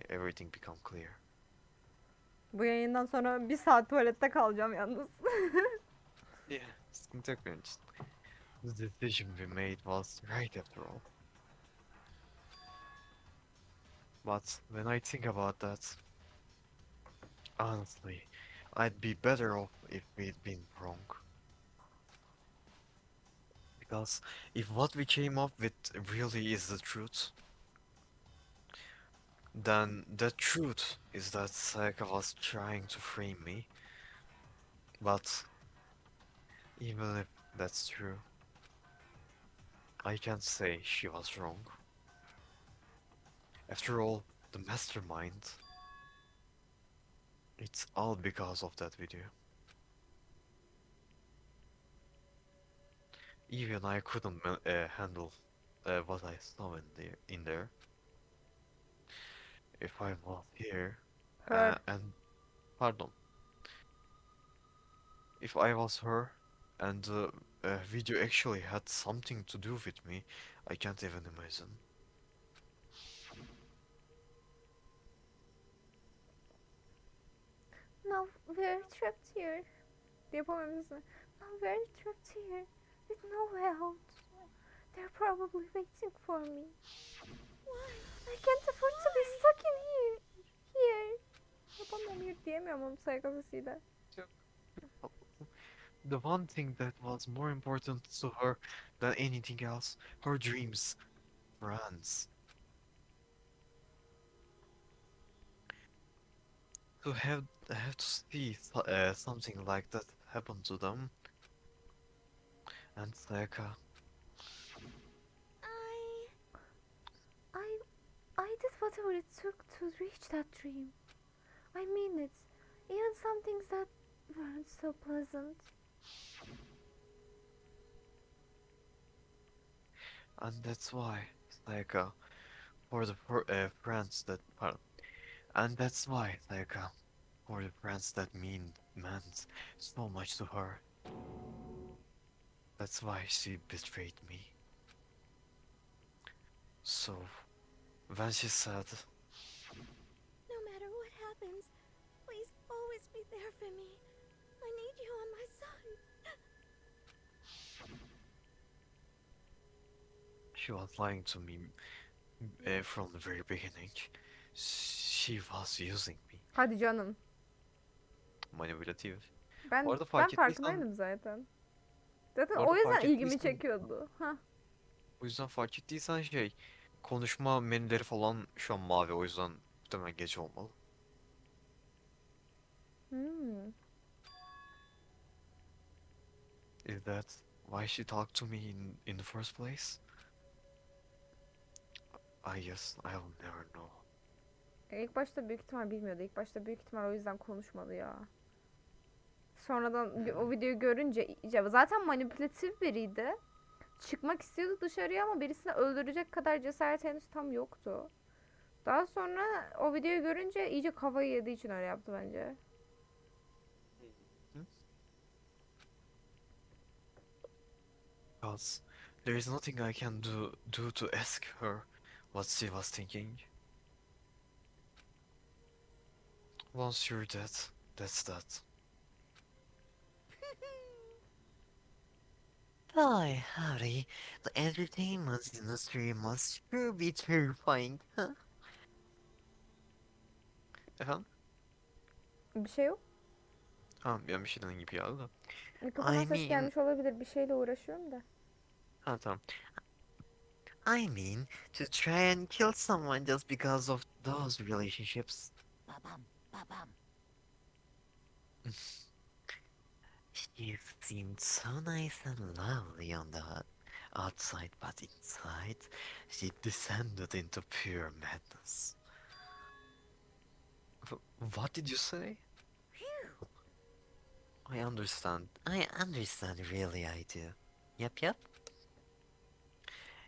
everything become clear. Bu yayından sonra bir saat tuvalette kalacağım yalnız. Yeah, sıkıntı yok benim için. The decision we made was right after all. But when I think about that, honestly, I'd be better off if we'd been wrong. Because if what we came up with really is the truth, then the truth is that Sayaka was trying to frame me. But even if that's true, I can't say she was wrong. After all, the mastermind, it's all because of that video. Even I couldn't handle what I saw in there. If I was here, and pardon, if I was her, and the video actually had something to do with me, I can't even imagine. Now we're trapped here. Yapamıyorsun. Now we're trapped here with no way out. They're probably waiting for me. Why? I can't afford to be stuck in here. Here. Yapamıyorum, diyemiyorum onun saygısıyla. The one thing that was more important to her than anything else, her dreams, friends. To have to see something like that happen to them, and Sayaka. I did whatever it took to reach that dream. I mean it. Even some things that weren't so pleasant. And that's why, Sayaka, for the friends that, and that's why, Sayaka, for the friends that meant so much to her. That's why she betrayed me. So, when she said, No matter what happens, please always be there for me. I need you on my side. she was lying to me from the very beginning. She was using me. Hadi canım. Manipülatif. Ben Orada ben ettiysen- farkındaydım zaten. Zaten Orada o yüzden fark ilgimi ettiysen- çekiyordu. Ha. O yüzden fark ettiysen konuşma menüleri falan şu an mavi, o yüzden muhtemelen gece olmalı. Hmm. Is that why she talked to me in the first place? I guess I'll never know. İlk başta büyük ihtimal bilmiyordu. İlk başta büyük ihtimal o yüzden konuşmadı ya. Sonradan o videoyu görünce iyice zaten manipülatif biriydi. Çıkmak istiyordu dışarıya ama birisini öldürecek kadar cesaret henüz tam yoktu. Daha sonra o videoyu görünce iyice kafayı yediği için öyle yaptı bence. Because There is nothing I can do to ask her what she was thinking. Once you're dead, that's that. Boy, howdy, the entertainment industry must sure be terrifying, huh? Efendim? Bir şey yok. Ha, ben bir şeyden gibi geldi de. Mikrofondan I ses mean, gelmiş olabilir. Bir şeyle uğraşıyorum da. Ha tamam. I mean, to try and kill someone just because of those relationships. Ba-bum, ba-bum. She seemed so nice and lovely on the outside, but inside, she descended into pure madness. What did you say? Phew. I understand, really I do. Yep.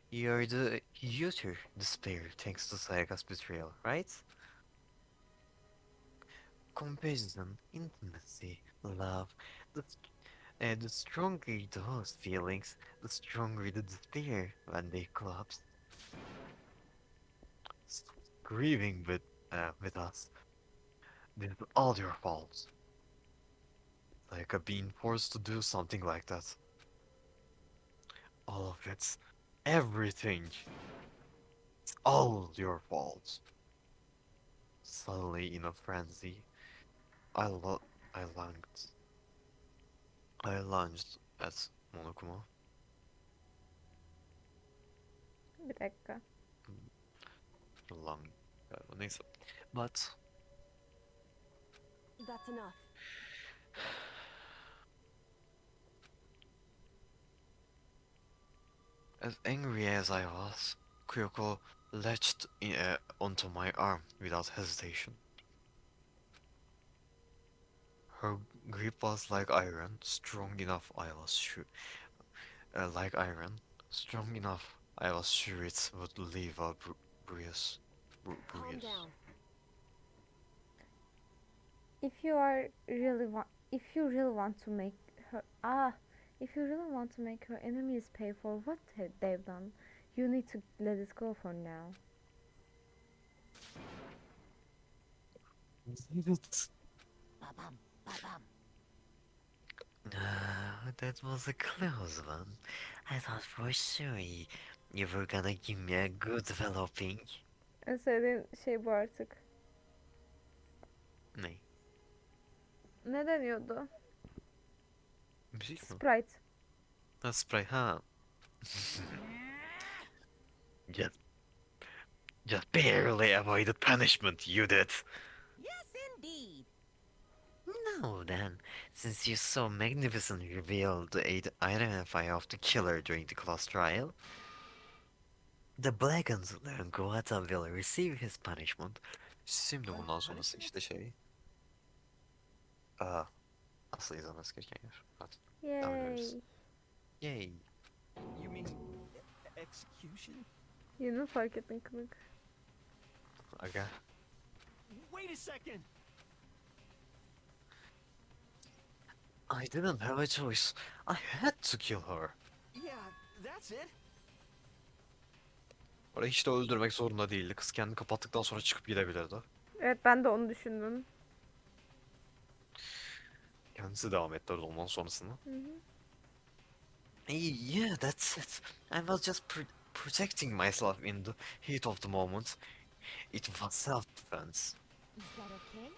You're the user despair thanks to Sayaka's betrayal, right? Comparison, intimacy, love, and the stronger those feelings, the stronger the despair when they collapse. Grieving with us. This is all your fault. Like being forced to do something like that. All of it's everything. It's all your fault. Suddenly in a frenzy, I lo I lunged. I lunged at Monokuma. Bir dakika. Lung. Neyse. But That's enough. as angry as I was, Kyoko latched onto my arm without hesitation. Her grip was like iron, strong enough I was sure. Like iron, strong enough I was sure it would leave a bruise. Calm down. If you really want to make her enemies pay for what they've done, you need to let it go for now. Ba-bum, ba-bum. That was a close one. I thought for sure you were gonna give me a good developing. En sevdiğim şey bu artık. Ne? Ne deniyordu? Müzik mi? Sprite. Ha, spray, ha. Just barely avoided punishment, you did. Yes, indeed. No, then, since you so magnificently revealed the identity of the killer during the class trial, the Black and Guata will receive his punishment. Şimdi bundan sonrası işte şey. Asıl izlemesi gereken yer. Hadi. Devam ediyoruz. Yay. Yay. You mean execution? Yeni mi fark ettin kılık? Aga. Wait a second. I didn't have a choice. I had to kill her. Yeah, that's it. Orayı hiç de öldürmek zorunda değildi. Kız kendini kapattıktan sonra çıkıp gidebilirdi. Evet, ben de onu düşündüm. Kendisi devam etti ondan sonrasını. Hı hı. Yeah, that's it. I was just protecting myself in the heat of the moment. It was self-defense. Is that okay?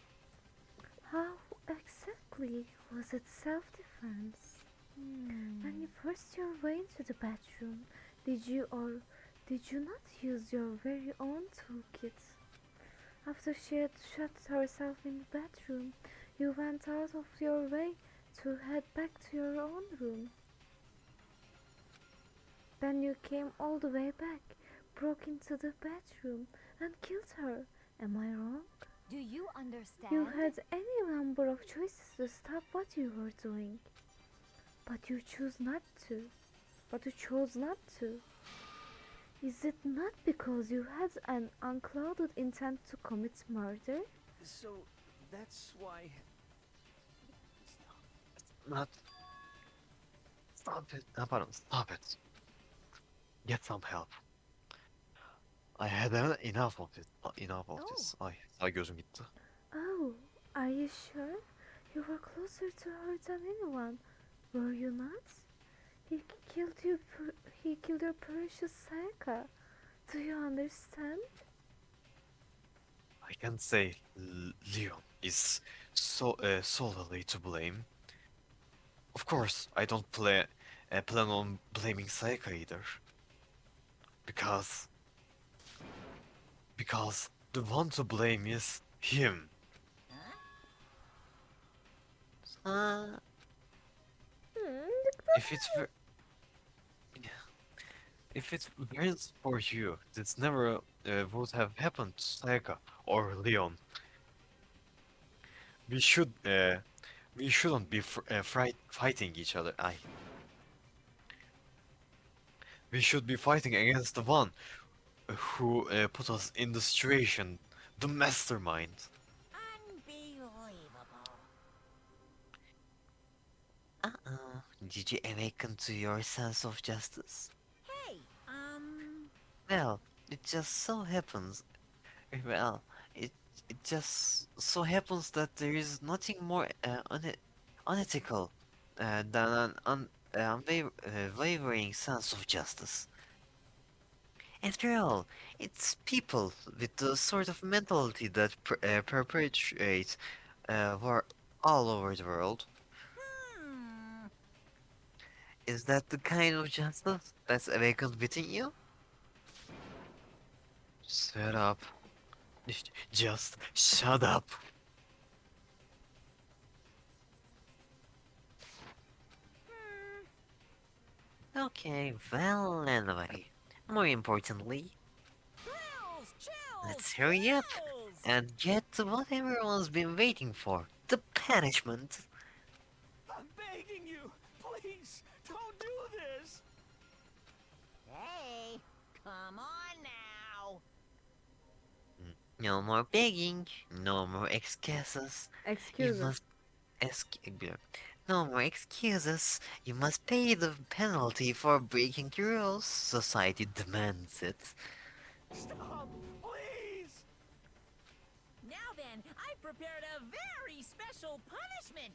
How exactly was it self-defense? When you forced your way into the bedroom, did you not use your very own toolkit? After she had shut herself in the bedroom, you went out of your way to head back to your own room. Then you came all the way back, broke into the bedroom, and killed her. Am I wrong? Do you understand? You had any number of choices to stop what you were doing. But you chose not to. Is it not because you had an unclouded intent to commit murder? So that's why. Not. Stop it. Pardon, stop it. get some help. I had enough of it. Enough of this. Ay gözüm gitti. Oh, are you sure? You were closer to her than anyone, were you not? He killed you. He killed your precious Sayaka. Do you understand? I can't say Leon is solely to blame. Of course, I don't plan on blaming Sayaka either. Because the one to blame is him. If it's ver- if it weren't for you, this never would have happened to Sayaka or Leon. We shouldn't be fighting each other. We should be fighting against the one who put us in the situation, the mastermind. Uh-oh. Did you awaken to your sense of justice? Hey, Well, it just so happens. Well, it it just so happens that there is nothing more unethical than an unwavering sense of justice. After all, it's people with the sort of mentality that perpetuates war all over the world. Is that the kind of justice that's awakened within you? Shut up. Just shut up. Okay, well, anyway. More importantly, let's hurry up and get to what everyone's been waiting for. The punishment. I'm begging you, please, don't do this. hey, come on now. No more begging, no more excuses. You Excuses. must no more excuses. You must pay the penalty for breaking the rules. Society demands it. Stop, please. Now then, I prepared a very special punishment.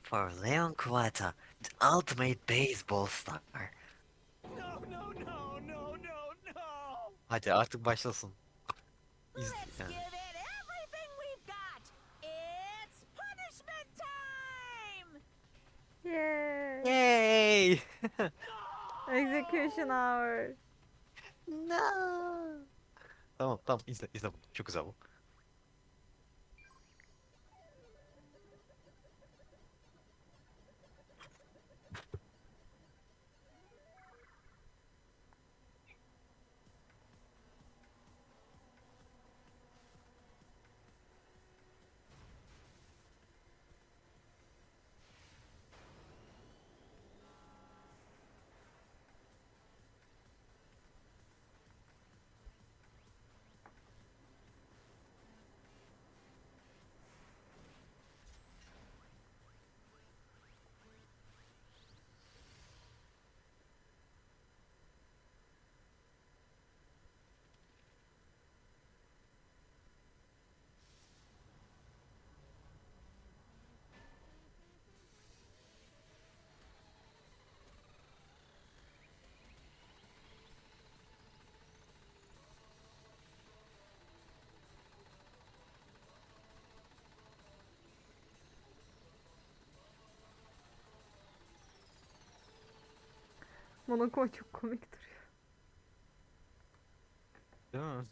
For Leon Kuwata, the ultimate baseball star. No, no, no, no, no, no. Hadi artık başlasın. Let's give it everything we've got. It's punishment time. Yay! Yay! Execution hour. No. Tamam izle bunu. Çok güzel bu. Monaco çok komik duruyor. Değil mi?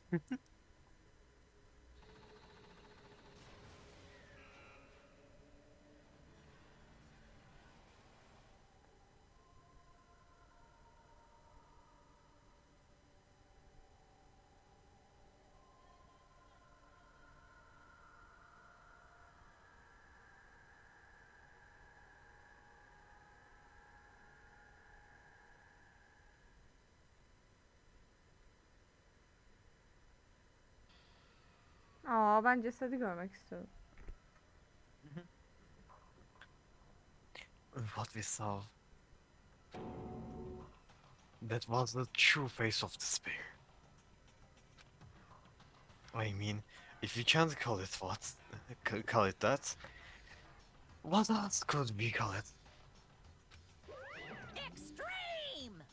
Aa, ben cesedi görmek istiyorum. What we saw. That was the true face of despair. I mean, if you can't call it call it that, what else could we call it? Extreme!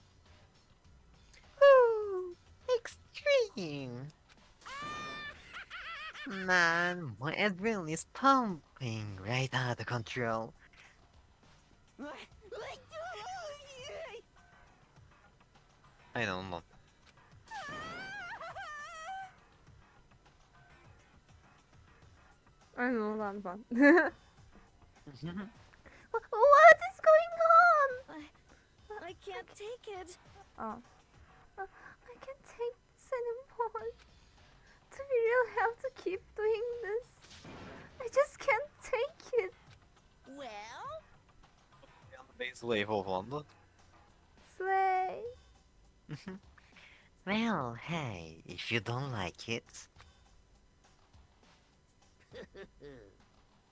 Ooh, extreme! Man, my adrenaline is pumping right out of control. I don't know. Aynen olan falan. What is going on? I can't take it. Aa. I can't take this anymore. Do we really have to keep doing this? I just can't take it. Well? Basil Evo falan da. Slay. Well, hey, if you don't like it,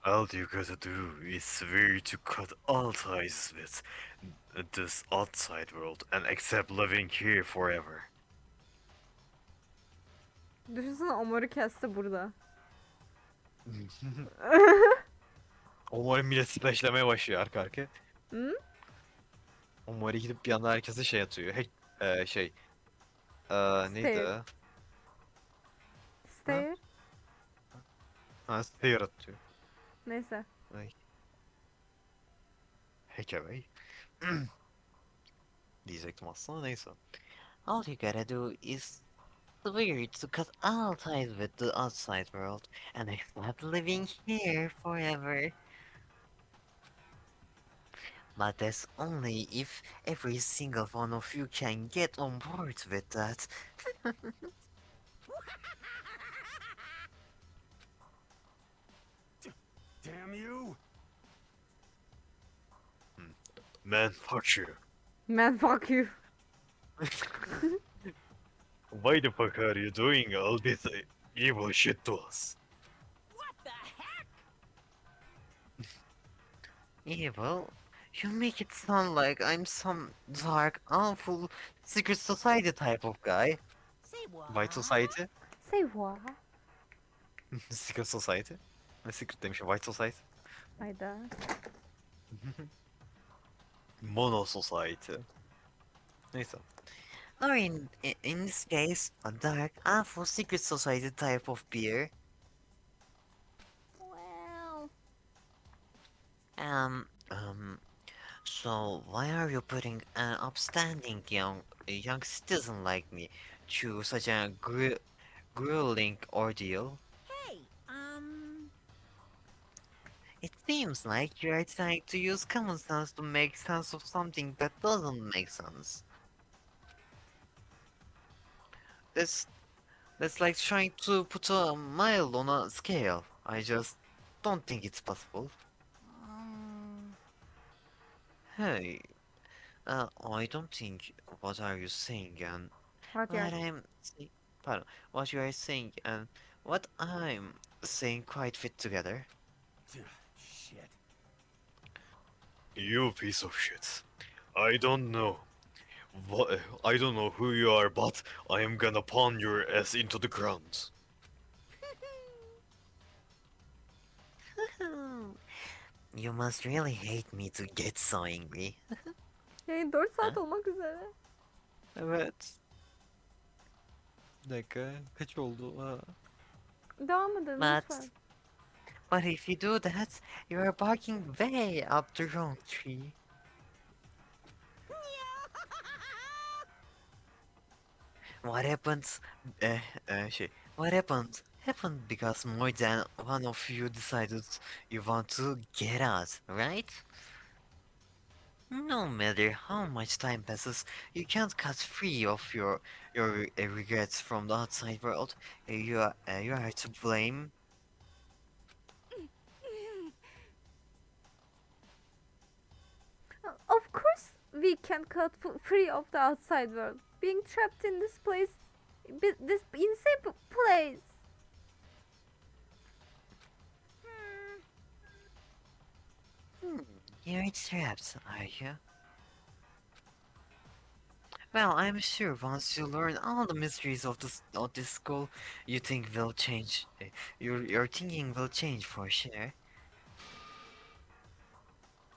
All you gotta do is swear to cut all ties with this outside world and accept living here forever. Düşünsene Omur'u kesti burada. Umarım millet splashlemeye başlıyor arka arkaya. Hı? Umarım gidip bir anda herkese şey atıyor. Neydi Stair. o? Stair. Ha, stair atıyor. Neyse. Ay. Hackaway. Diyecektim aslında neyse. all you gotta do is swear to cut all ties with the outside world and accept living here forever. But that's only if every single one of you can get on board with that. Damn you! Man, fuck you. Man fuck you. Why the fuck are you doing all this evil shit to us? What the heck? Evil? You make it sound like I'm some dark, awful, secret society type of guy. Say what? White Society? Say what? Secret Society? Secret demişim, White Society. Hayda. Mono Society. Neyse. Or in this case, a dark, awful secret society type of beer. Well, So why are you putting an upstanding young citizen like me through such a grueling ordeal? Hey, It seems like you are trying to use common sense to make sense of something that doesn't make sense. That's like trying to put a mile on a scale. I just don't think it's possible. Hey, I don't think what are you saying and What what you I'm saying, pardon, what you are saying and what I'm saying quite fit together. Shit. You piece of shit. I don't know. I don't know who you are, but I am gonna pound your ass into the ground. You must really hate me to get so angry. Yayın 4 saat olmak üzere. Evet. Bir dakika, kaç oldu? Ha. Devam edelim But, lütfen. but if you do that, you are barking way up the wrong tree. What happened? What happened? Happened because more than one of you decided you want to get out, right? No matter how much time passes, you can't cut free of your regrets from the outside world. You are to blame. of course we can cut free of the outside world. Being trapped in this place, this insane place. You're trapped, are you? Well, I'm sure once you learn all the mysteries of this school, you think will change. Your thinking will change for sure.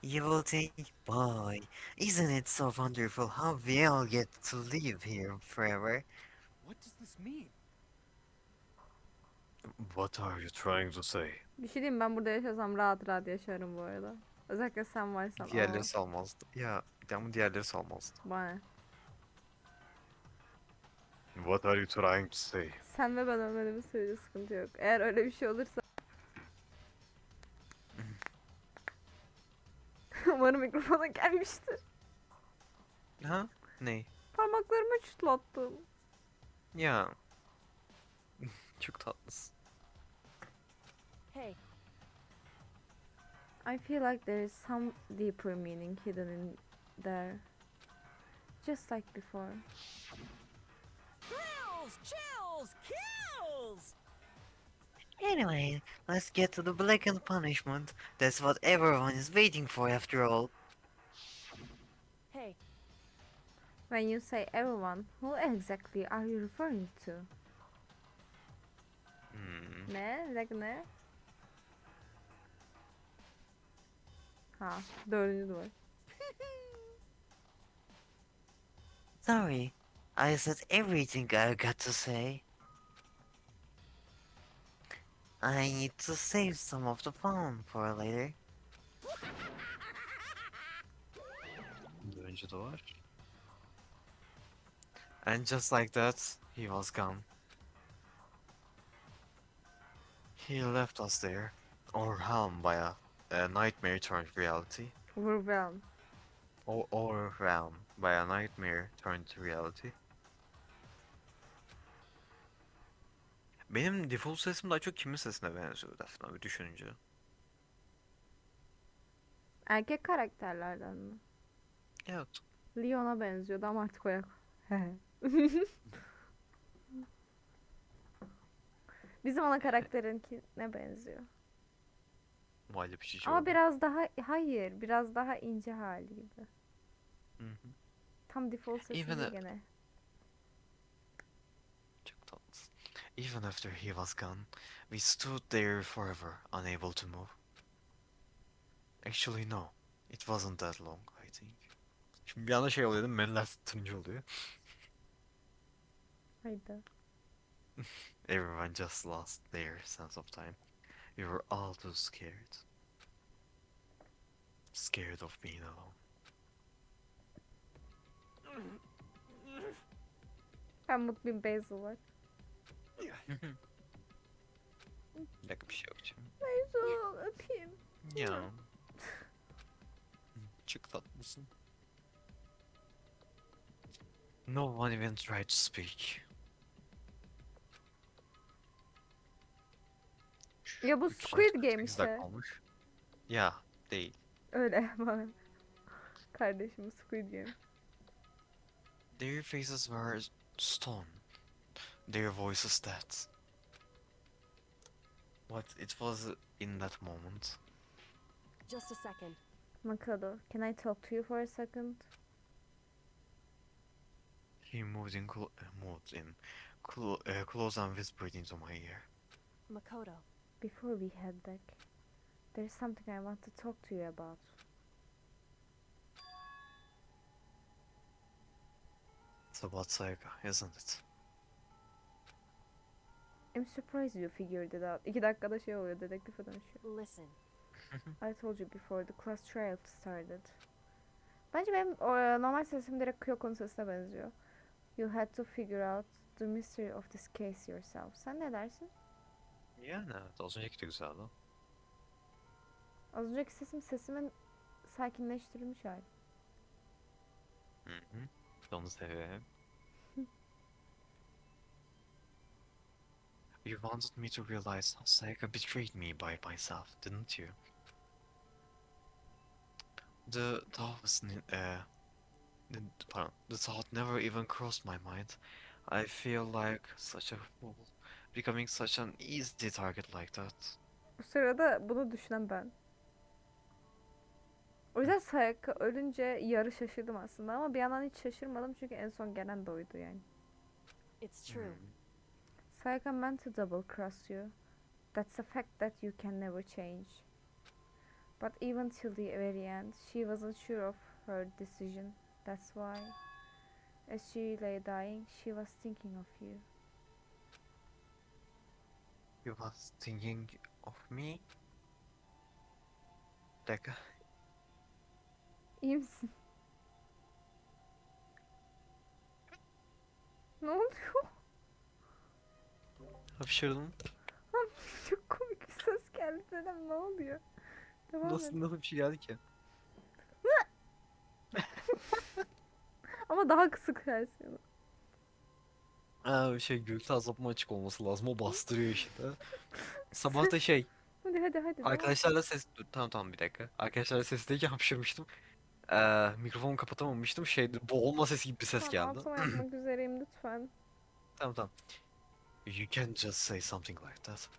You will think, boy, isn't it so wonderful how we all get to live here forever? What does this mean? What are you trying to say? Bir şey diyeyim, ben burada yaşasam rahat rahat yaşarım bu arada. Özellikle sen varsan. Diğerleri Aa, salmazdı. Ya ama diğerleri salmazdı. bana ne? What are you trying to say? Sen ve ben ölmediğimiz sürece sıkıntı yok. Eğer öyle bir şey olursa umarım mikrofona gelmiştir. Ha? Ne? Parmaklarımı çıtlattım. Ya. Çok tatlısın. Hey, I feel like there is some deeper meaning hidden in there. Just like before. Thrills, chills, kills! Anyway, let's get to the blackened punishment. That's what everyone is waiting for after all. hey, When you say everyone, who exactly are you referring to? Ne? Bir dakika, ne? Ha, dördüncü duvar. Sorry, I said everything I got to say. I need to save some of the fun for later. Dördüncü duvar. And just like that, he was gone. He left us there, overwhelmed by a nightmare turned reality. Overwhelmed. Overwhelmed by a nightmare turned reality. Benim default sesim daha çok kimin sesine benziyor Defne bir düşününce. Erkek karakterlerden mi? Evet. Leon'a benziyordu ama artık o yok. Bizim ana karakterinki ne benziyor? Muhallebi bir şey Ama biraz daha, hayır, biraz daha ince hali gibi. Tam default sesi Even değil a- gene. Çok tatlısın. Even after he was gone, we stood there forever, unable to move. Actually no, it wasn't that long, I think. Şimdi bir anda şey oluyor değil mi? Menüler turuncu oluyor. Haydi. Everyone just lost their sense of time. We were all too scared. Scared of being alone. Ben mutluyum, Basil var. Bir dakika bir şey yapacağım. Basil, öpeyim. Ya. Çok tatlısın. No one even tried to speak. Ya bu 3 saat Squid Game 48 dakika işte. olmuş. Ya değil. Öyle bana. Kardeşim, Squid Game. Their faces were stone. Their voices dead. What it was in that moment. just a second. Makoto, can I talk to you for a second? He moved close and whispered into my ear. Makoto, Before we head back, there's something I want to talk to you about. It's about Sayaka, isn't it? I'm surprised you figured it out. 2 dakikada şey oluyor, dedektife dönüşüyor. listen. I told you before the class trial started. Bence benim normal sesim direkt Kyoko'nun sesine benziyor. You had to figure out the mystery of this case yourself. Sen ne dersin? Yani evet, az önceki de güzeldi. Az önceki sesim sesimin sakinleştirilmiş hali. Onu seviyorum. You wanted me to realize how Sayaka betrayed me by myself, didn't you? The thought was the thought never even crossed my mind. I feel like such a fool, becoming such an easy target like that. Bu sırada bunu düşünen ben. O yüzden Sayaka ölünce yarı şaşırdım aslında ama bir yandan hiç şaşırmadım çünkü en son gelen de oydu yani. It's true. Sayaka meant to double cross you. That's a fact that you can never change. But even till the very end, she wasn't sure of her decision. That's why, as she lay dying, she was thinking of you. You was thinking of me? Dakika. İyi misin? Ne oluyor? Hapşırdın. Çok komik bir ses geldi dedim. Ne oluyor? Devam et. Nasıl bir şey geldi ki? Ama daha kısık versiyonu. Gürültü azaltma açık olması lazım. O bastırıyor işte. Sabah da şey. Hadi devam et. Arkadaşlarla ses... Dur, tamam bir dakika. Arkadaşlarla sesteyken hapşırmıştım. Mikrofonu kapatamamıştım. Boğulma sesi gibi bir ses Tamam, geldi. altıma yapmak üzereyim lütfen. Tamam. You can't just say something like that.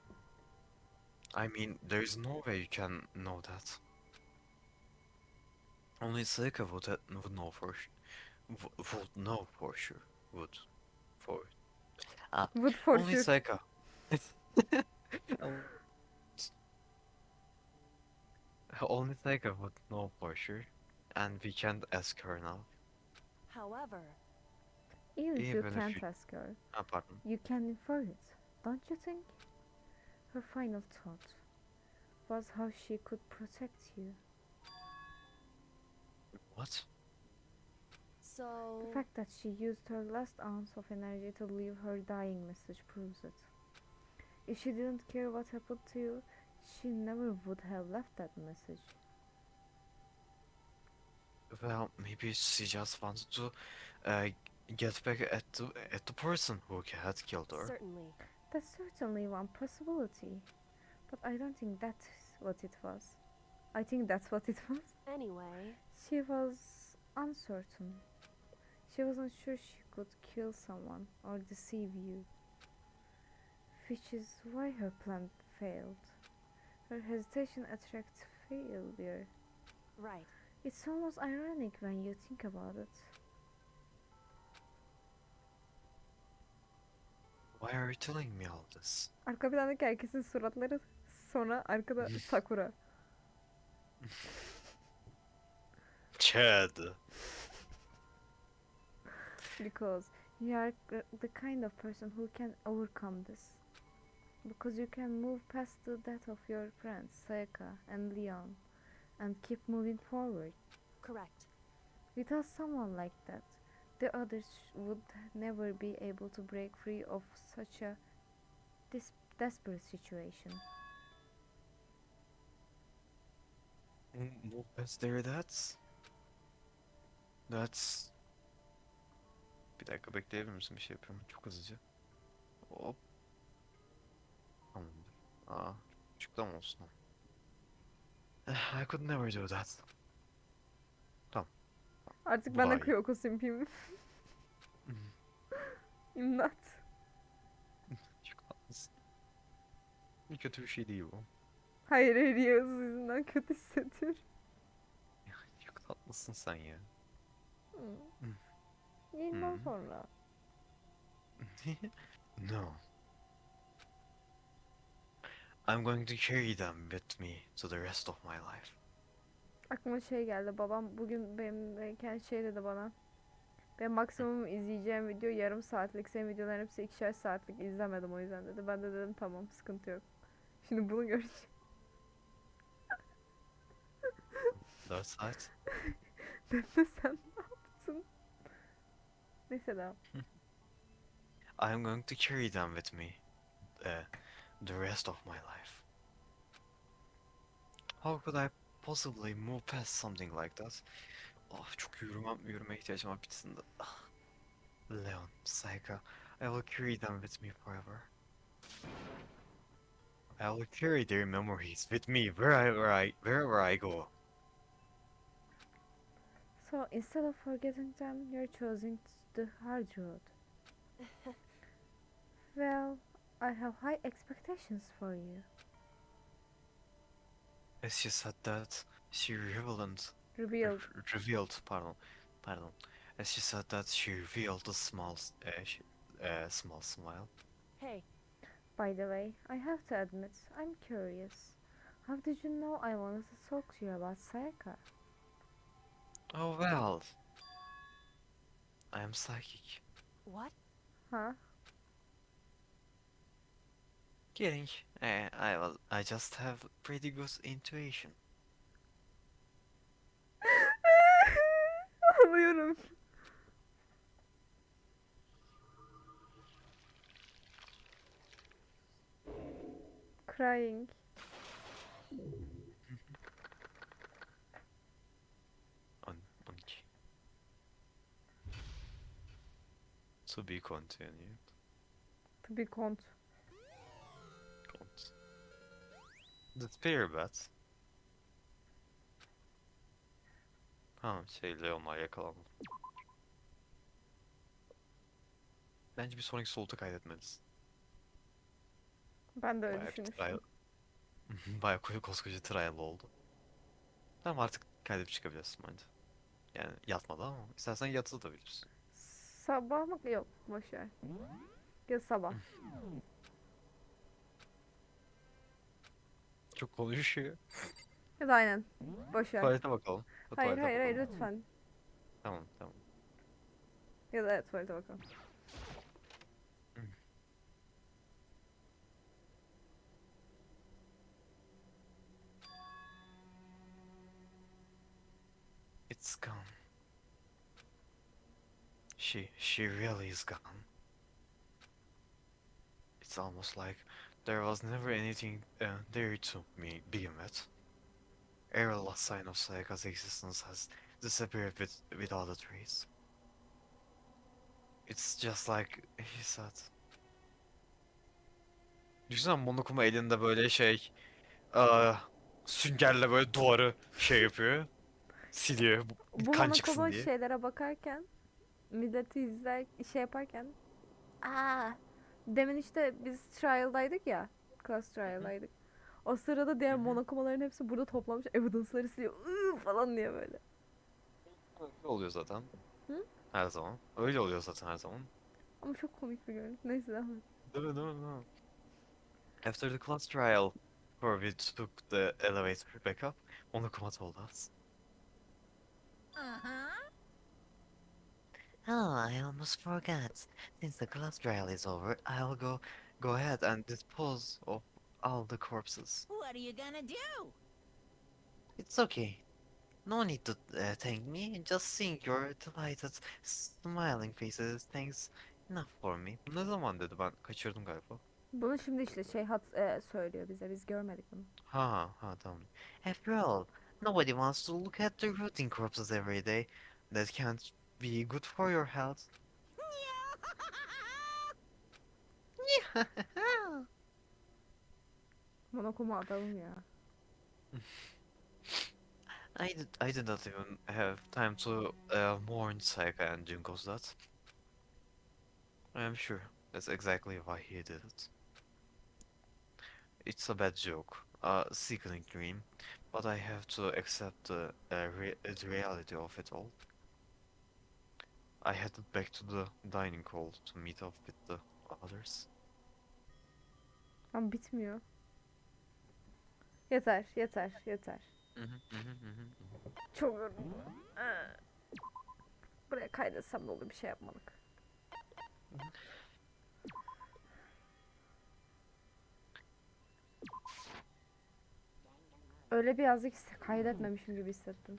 I mean, there is no way you can know that. Only Seika would know for would know for sure. Would for Would for only sure. Seika. Only Seika would know for sure, and we can't ask her now. However, Even if you Even if can't you- ask her, Pardon. you can infer it, don't you think? Her final thought was how she could protect you. What? so The fact that she used her last ounce of energy to leave her dying message proves it. If she didn't care what happened to you, she never would have left that message. Well, maybe she just wanted to get back at the person who had killed her. certainly. That's certainly one possibility, but I don't think that's what it was. I think that's what it was. Anyway, She was uncertain. She wasn't sure she could kill someone or deceive you, which is why her plan failed. Her hesitation attracts failure. right. It's almost ironic when you think about it. Why are you telling me all this? Arka plandaki herkesin suratları, sonra arkada Sakura. Chad. Because you are the kind of person who can overcome this. Because you can move past the death of your friends, Sayaka and Leon, and keep moving forward. Correct. Without someone like that, the others would never be able to break free of such a desperate situation. Move past there, that's... Bir dakika bekleyebilir misin? Bir şey yapıyorum çok hızlıca. Hop. Tamamdır. Çıktı ama olsun. I could never do that. Tamam. Artık Bu ben daha de iyi. Kyoko simpiyim. İmdat. Çok tatlısın. Kötü bir şey değil bu. Hayır Yağız yüzünden kötü hissediyorum. Çok tatlısın sen ya. Yayından sonra. No. I'm going to carry them with me to the rest of my life. Aklıma şey geldi. Babam bugün benimleyken şey dedi bana. Ben maksimum izleyeceğim video yarım saatlik. Senin videoların hepsi 2'şer saatlik. İzlemedim o yüzden dedi. Ben de dedim tamam sıkıntı yok. Şimdi bunu göreceğim. 4 saat. Defne sen ne yaptın? Neyse devam. I'm going to carry them with me the rest of my life. How could I possibly move past something like that? Çok yürüme ihtiyacım var bitsin de. Leon, Saika, I will carry them with me forever. I will carry their memories with me wherever I go. So instead of forgetting them, you're choosing the hard road. Well, I have high expectations for you. As she said that, she revealed Revealed. revealed, pardon. As she said that she revealed a small smile. Hey, By the way, I have to admit, I'm curious. How did you know I wanted to talk to you about Sayaka? Oh well, I am psychic. what? Huh? Kidding. I just have pretty good intuition. Ağlıyorum. Crying. On 12. To be continued. To be cont. The Spear Bat. Ha Leon'a yakalandı. Bence bir sonraki soltu kaydetmelisin. Ben de öyle Bayağı bir düşünmüştüm. trial. Bayağı koskoca trial oldu. Tamam artık kaydedip çıkabilirsin bence. Yani yatmadı ama istersen yatılabilirsin. Sabah mı? Yok, boş ver. Ya sabah. Çok konuşuyor. Ya da aynen. Boş ver. Tuvalete bakalım. Hayır Tuvalete hayır hayır bakalım. lütfen. Tamam. Ya da evet tuvalete bakalım. It's gone. She really is gone. It's almost like there was never anything there to me begin with. Every last sign of Sayaka's existence has disappeared without a trace. It's just like he said. Düşünsene Monokuma elinde böyle süngerle böyle duvarı yapıyor. Siliyor. Bu Kan çıksın Monaco'da diye. şeylere bakarken, milleti izler, yaparken. Aa, demin işte biz trial'daydık ya. Class trial'daydık. O sırada diğer Monaco'ların hepsi burada toplamış evidence'ları siliyor. Falan diye böyle. Öyle oluyor zaten. Hı? Her zaman. Öyle oluyor zaten her zaman. Ama çok komik bir görüntü. Neyse devam et. Değil mi? After the class trial, where we took the elevator back up, Monokuma told us. Uh-huh. Oh, I almost forgot. Since the class trial is over, I'll Go ahead and dispose of all the corpses. What are you gonna do? It's okay. No need to thank me. Just seeing your delighted, smiling faces, thanks enough for me. Ne zaman dedi, ben kaçırdım galiba. Bunu şimdi işte söylüyor bize. Biz görmedik bunu. Ha tamam. After all, nobody wants to look at the rotting corpses every day. That can't be good for your health. Monokuma adamım ya. I did not even have time to mourn Sayaka and Junko's death. I am sure that's exactly why he did it. It's a bad joke, a sickening dream, but I have to accept the reality of it all. I headed back to the dining hall to meet up with the others. Ama bitmiyor. Yeter. Çok yoruldum. Buraya kaydetsem de olur, bir şey yapmadık. Öyle bir yazdık ki kaydetmemişim gibi hissettim.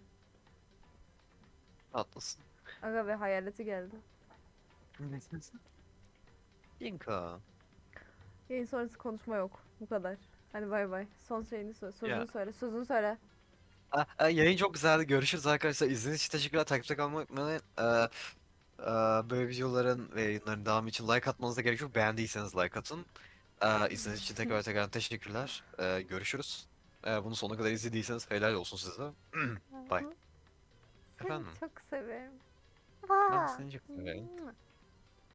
Haklısın. Aga ve hayaleti geldi. Yinka. Yayın sonrası konuşma yok. Bu kadar. Hadi bay bay. Son şeyini sözünü Ya. söyle. Sözünü söyle. Yayın çok güzeldi. Görüşürüz arkadaşlar. İzlediğiniz için teşekkürler. Takipte kalmayı unutmayın. Böyle videoların ve yayınların devamı için like atmanıza gerek yok. Beğendiyseniz like atın. İzlediğiniz için tekrar teşekkürler. Görüşürüz. Bunu sonuna kadar izlediyseniz helal olsun size. Bye. Seni Efendim? çok severim. Ben seni çok severim.